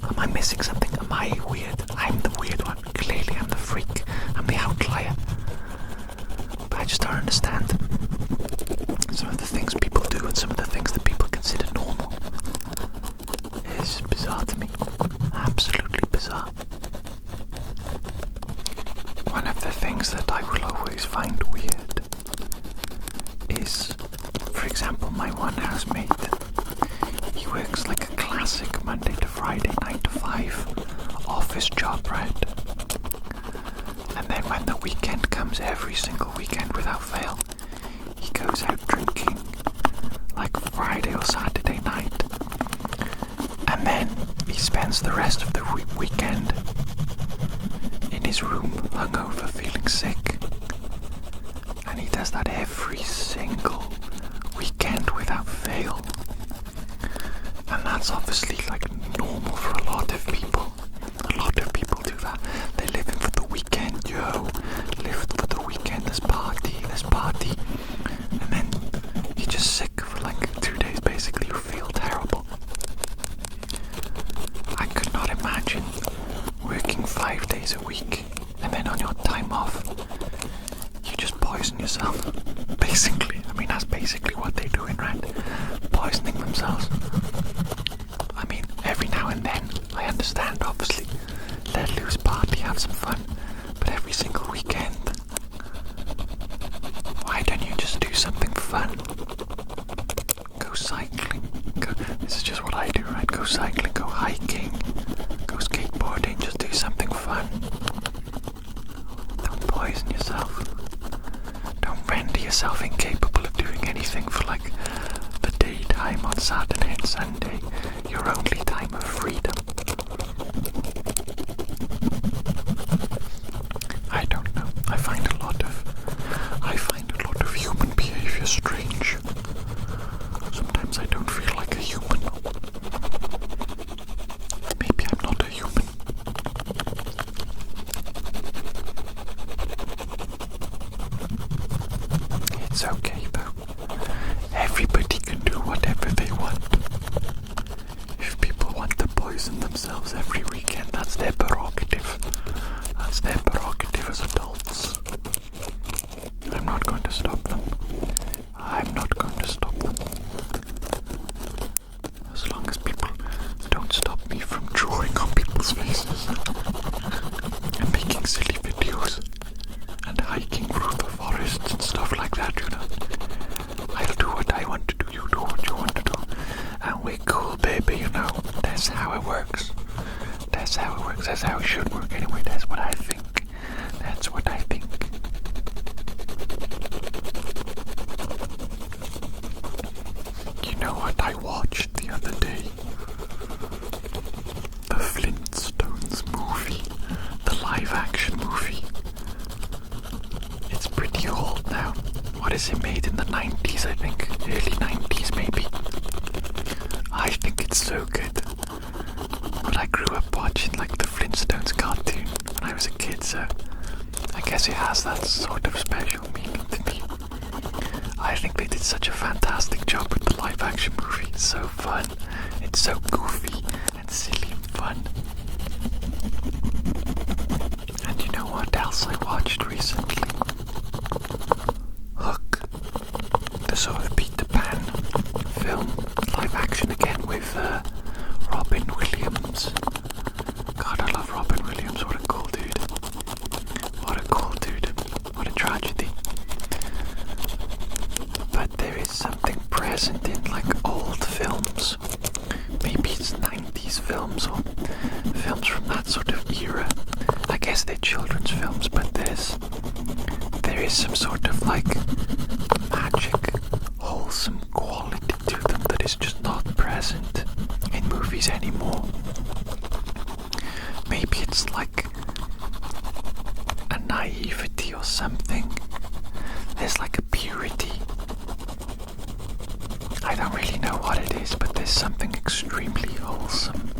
Am I missing something? Am I weird? I'm the weird one. Clearly I'm the freak. I'm the outlier. But I just don't understand some of the things people do and some of the things that people consider normal. It's bizarre to me. Absolutely bizarre. One of the things that I will always find weird is, for example, my one housemate. He works like a classic Monday to Friday, 9 to 5 office job, right? And then when the weekend comes, every single weekend without fail, he goes out drinking like Friday or Saturday night. And then he spends the rest of the weekend in his room, hungover, feeling sick. And he does that every single weekend without fail. And that's obviously like normal for a lot of people. A lot of people do that. They're living for the weekend, yo. Live for the weekend, let's party. And then you're just sick for like 2 days basically. You feel terrible. I could not imagine working 5 days a week and then on your time off you just poison themselves. Basically, I mean, that's basically what they're doing, right? Poisoning themselves. I mean, every now and then, I understand, obviously. Let loose, party, have some fun. But every single weekend, why don't you just do something fun? Go cycling. This is just what I do, right? Go cycling, go hiking, go skateboarding, just do something fun. Don't poison yourself. Don't render yourself incapable of doing anything for like the daytime on Saturday and Sunday, your only time of freedom. I don't know. I find a lot of human behavior strange. Sometimes I don't feel like a human. Maybe I'm not a human. It's okay though. Everybody can do whatever they want. If people want to poison themselves every weekend, that's their prerogative. That's their prerogative as adults. I'm not going to stop them. I'm not going to stop them. As long as people don't stop me from drawing on people's faces and making silly videos and hiking through the forests and stuff like that, you know. I'll do what I want to do, you do what you want to do. And we're cool, baby, you know. That's how it works. That's how it works. That's how it should work anyway. That's what I think. That's what I think. You know what I watched the other day? The Flintstones movie. The live-action movie. It's pretty old now. What is it, made in the 90s, I think? Early 90s, maybe. I think it's so good. But I grew up watching like the Flintstones cartoon when I was a kid, so I guess it has that sort of special meaning to me. I think they did such a fantastic job with the live action movie. It's so fun. It's so goofy and silly and fun. And you know what else I watched recently? Hook. The sort of Peter Pan film, live action again with Robin Williams. God, I love Robin Williams. What a cool dude. What a cool dude. What a tragedy. But there is something present in like old films. Maybe it's 90s films or films from that sort of era. I guess they're children's films, but there is some sort of like magic, wholesome quality to them that is just not present in movies anymore. Maybe it's like a naivety or something. There's like a purity. I don't really know what it is, but there's something extremely wholesome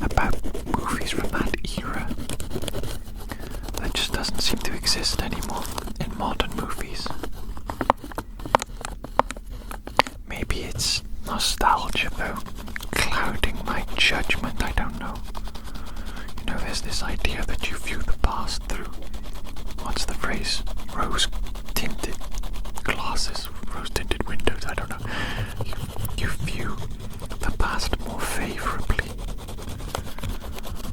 about movies from that era that just doesn't seem to exist anymore in modern movies. Maybe it's nostalgia though, clouding my judgment, I don't know. You know, there's this idea that you view the past through, what's the phrase? Rose-tinted glasses, rose-tinted windows, I don't know. You view the past more favorably.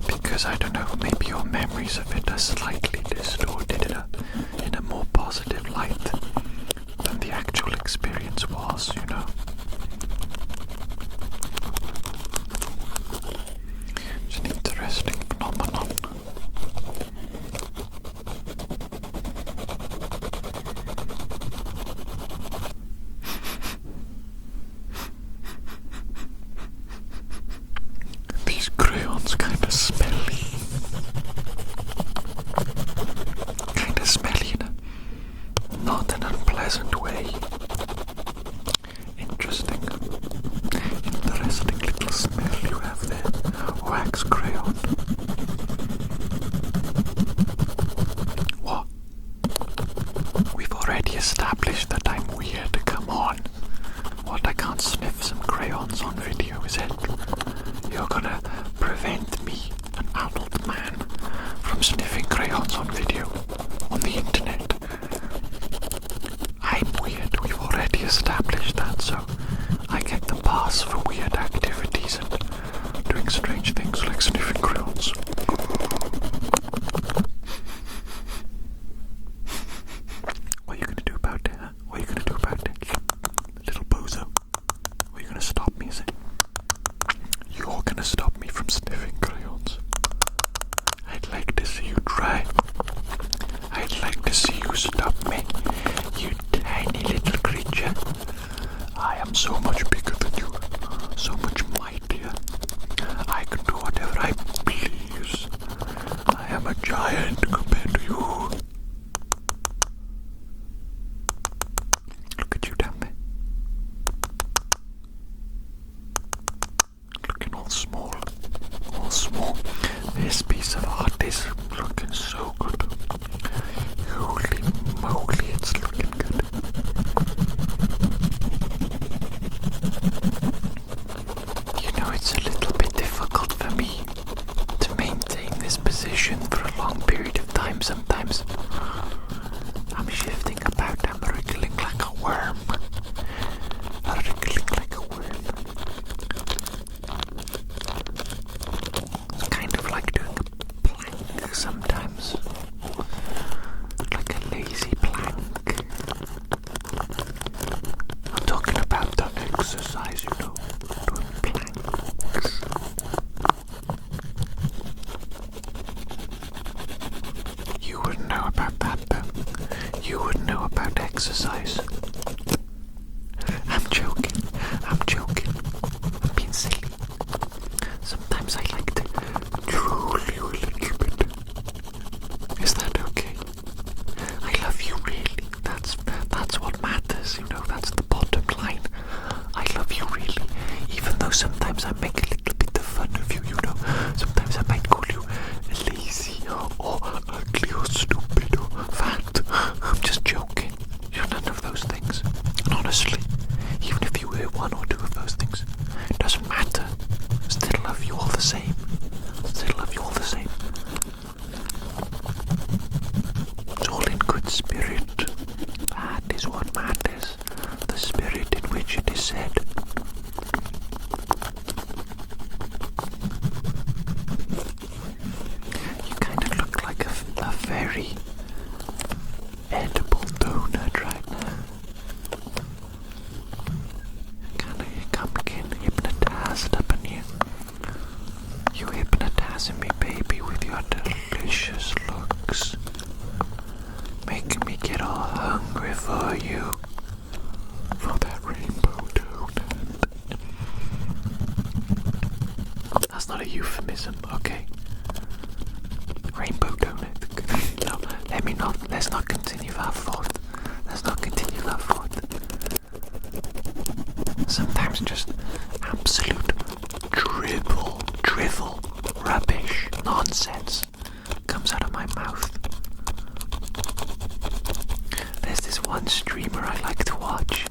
Because, I don't know, maybe your memories of it are slightly distorted in a more positive light than the actual experience was, you know. It's an interesting phenomenon. These crayons kind of smelly. Kind of smelly in a not an unpleasant way. Interesting. Interesting little smell you have there. Wax crayon. What? We've already established that I'm weird. Come on. What, I can't sniff some crayons on video, is it? You're gonna prevent me, an adult man, from sniffing crayons on video on the internet. exercise. I'm joking. I'm being silly. Sometimes I like to drool you a little bit. Is that okay? I love you really. That's what matters, that's the bottom line. I love you really. Even though sometimes I make a little bit of fun of you, Sometimes I might call you lazy or ugly or stupid or fat. I'm just joking. You're none of those things. And honestly, even if you were one or two of those things, it doesn't matter. Still love you all the same. Still love you all the same. It's all in good spirit. That is what matters. The spirit in which it is said. You kind of look like a very edible donut right now. Kind of getting hypnotized up in here. You hypnotizing me, baby, with your delicious looks. Making me get all hungry for you. For that rainbow donut. That's not a euphemism, okay? Rainbow donut. No, let's not continue that thought. Sometimes just absolute drivel, rubbish, nonsense comes out of my mouth. There's this one streamer I like to watch.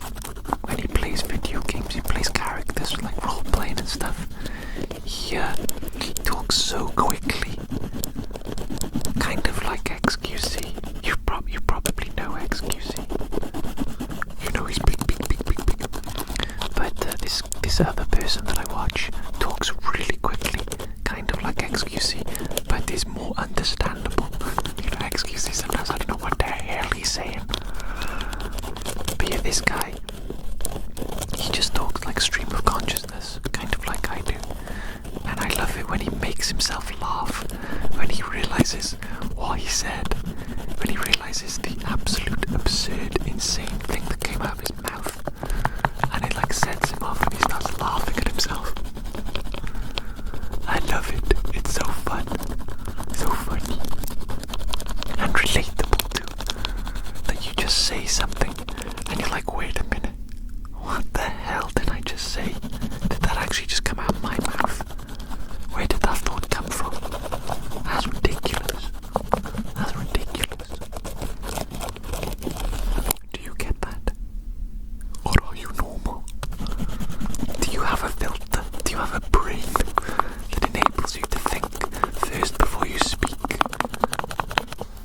When he plays video games, he plays characters like role-playing and stuff. He talks so quickly. Kind of like XQC. You probably know XQC. He's big. But this other person that I watch talks really quickly. Kind of like XQC, but is more understandable. XQC, sometimes I don't know what the hell he's saying. But yeah, this guy, he just talks like stream of consciousness, kind of like I do. And I love it when he makes himself laugh, when he realizes what he said, when he realizes the absolute absurd, insane thing that came out of his mouth. And it like sets him off and he starts laughing at himself. I love it. It's so fun. So funny. And relatable too. That you just say something and you're like, wait a minute. What the hell did I just say? Did that actually just come out of my mouth? Where did that thought come from? That's ridiculous. That's ridiculous. Do you get that? Or are you normal? Do you have a filter? Do you have a brain that enables you to think first before you speak?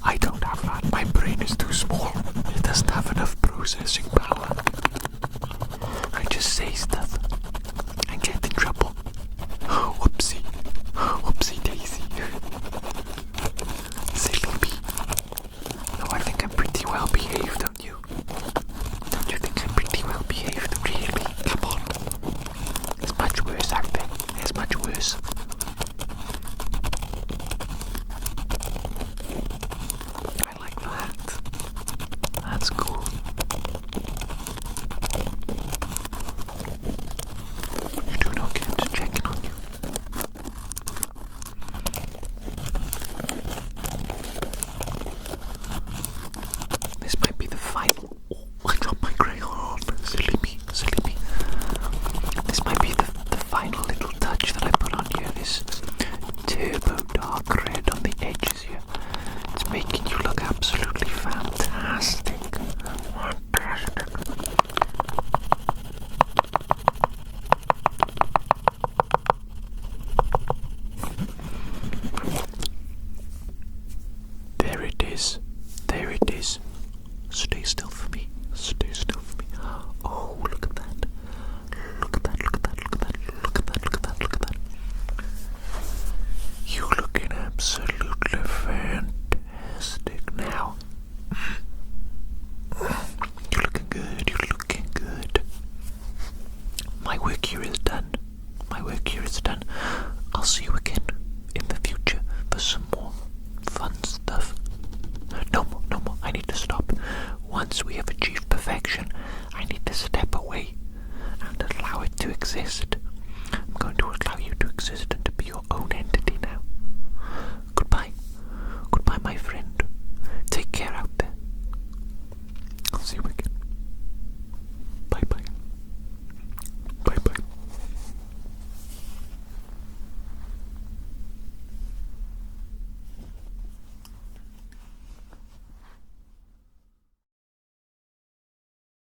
I don't have that. My brain is too small. It doesn't have enough processing power. I just say stuff and get in trouble. Whoopsie. Whoopsie daisy. Silly me. No, I think I'm pretty well behaved, don't you? Don't you think I'm pretty well behaved? Really? Come on. It's much worse out there. It's much worse. I like that. That's cool. You're doing okay? I'm just checking on you. This might be the final. Oh, I dropped my crayon. Silly me. This might be the final little touch that I put on here. This turbo dark red on the edges here. It's making you look absolutely fantastic. Fantastic. There it is. There it is. Stay still for me. Stay still for me. Oh, look at that. Look at that, look at that, look at that, look at that, look at that, look at that. You looking absolutely fantastic now. You're looking good, you're looking good. My work here is done. My work here is done. I'll see you again in the future for some more fun stuff. No more. I need to stop. Once we have achieved exist and to be your own entity now. Goodbye. Goodbye, my friend. Take care out there. I'll see you again.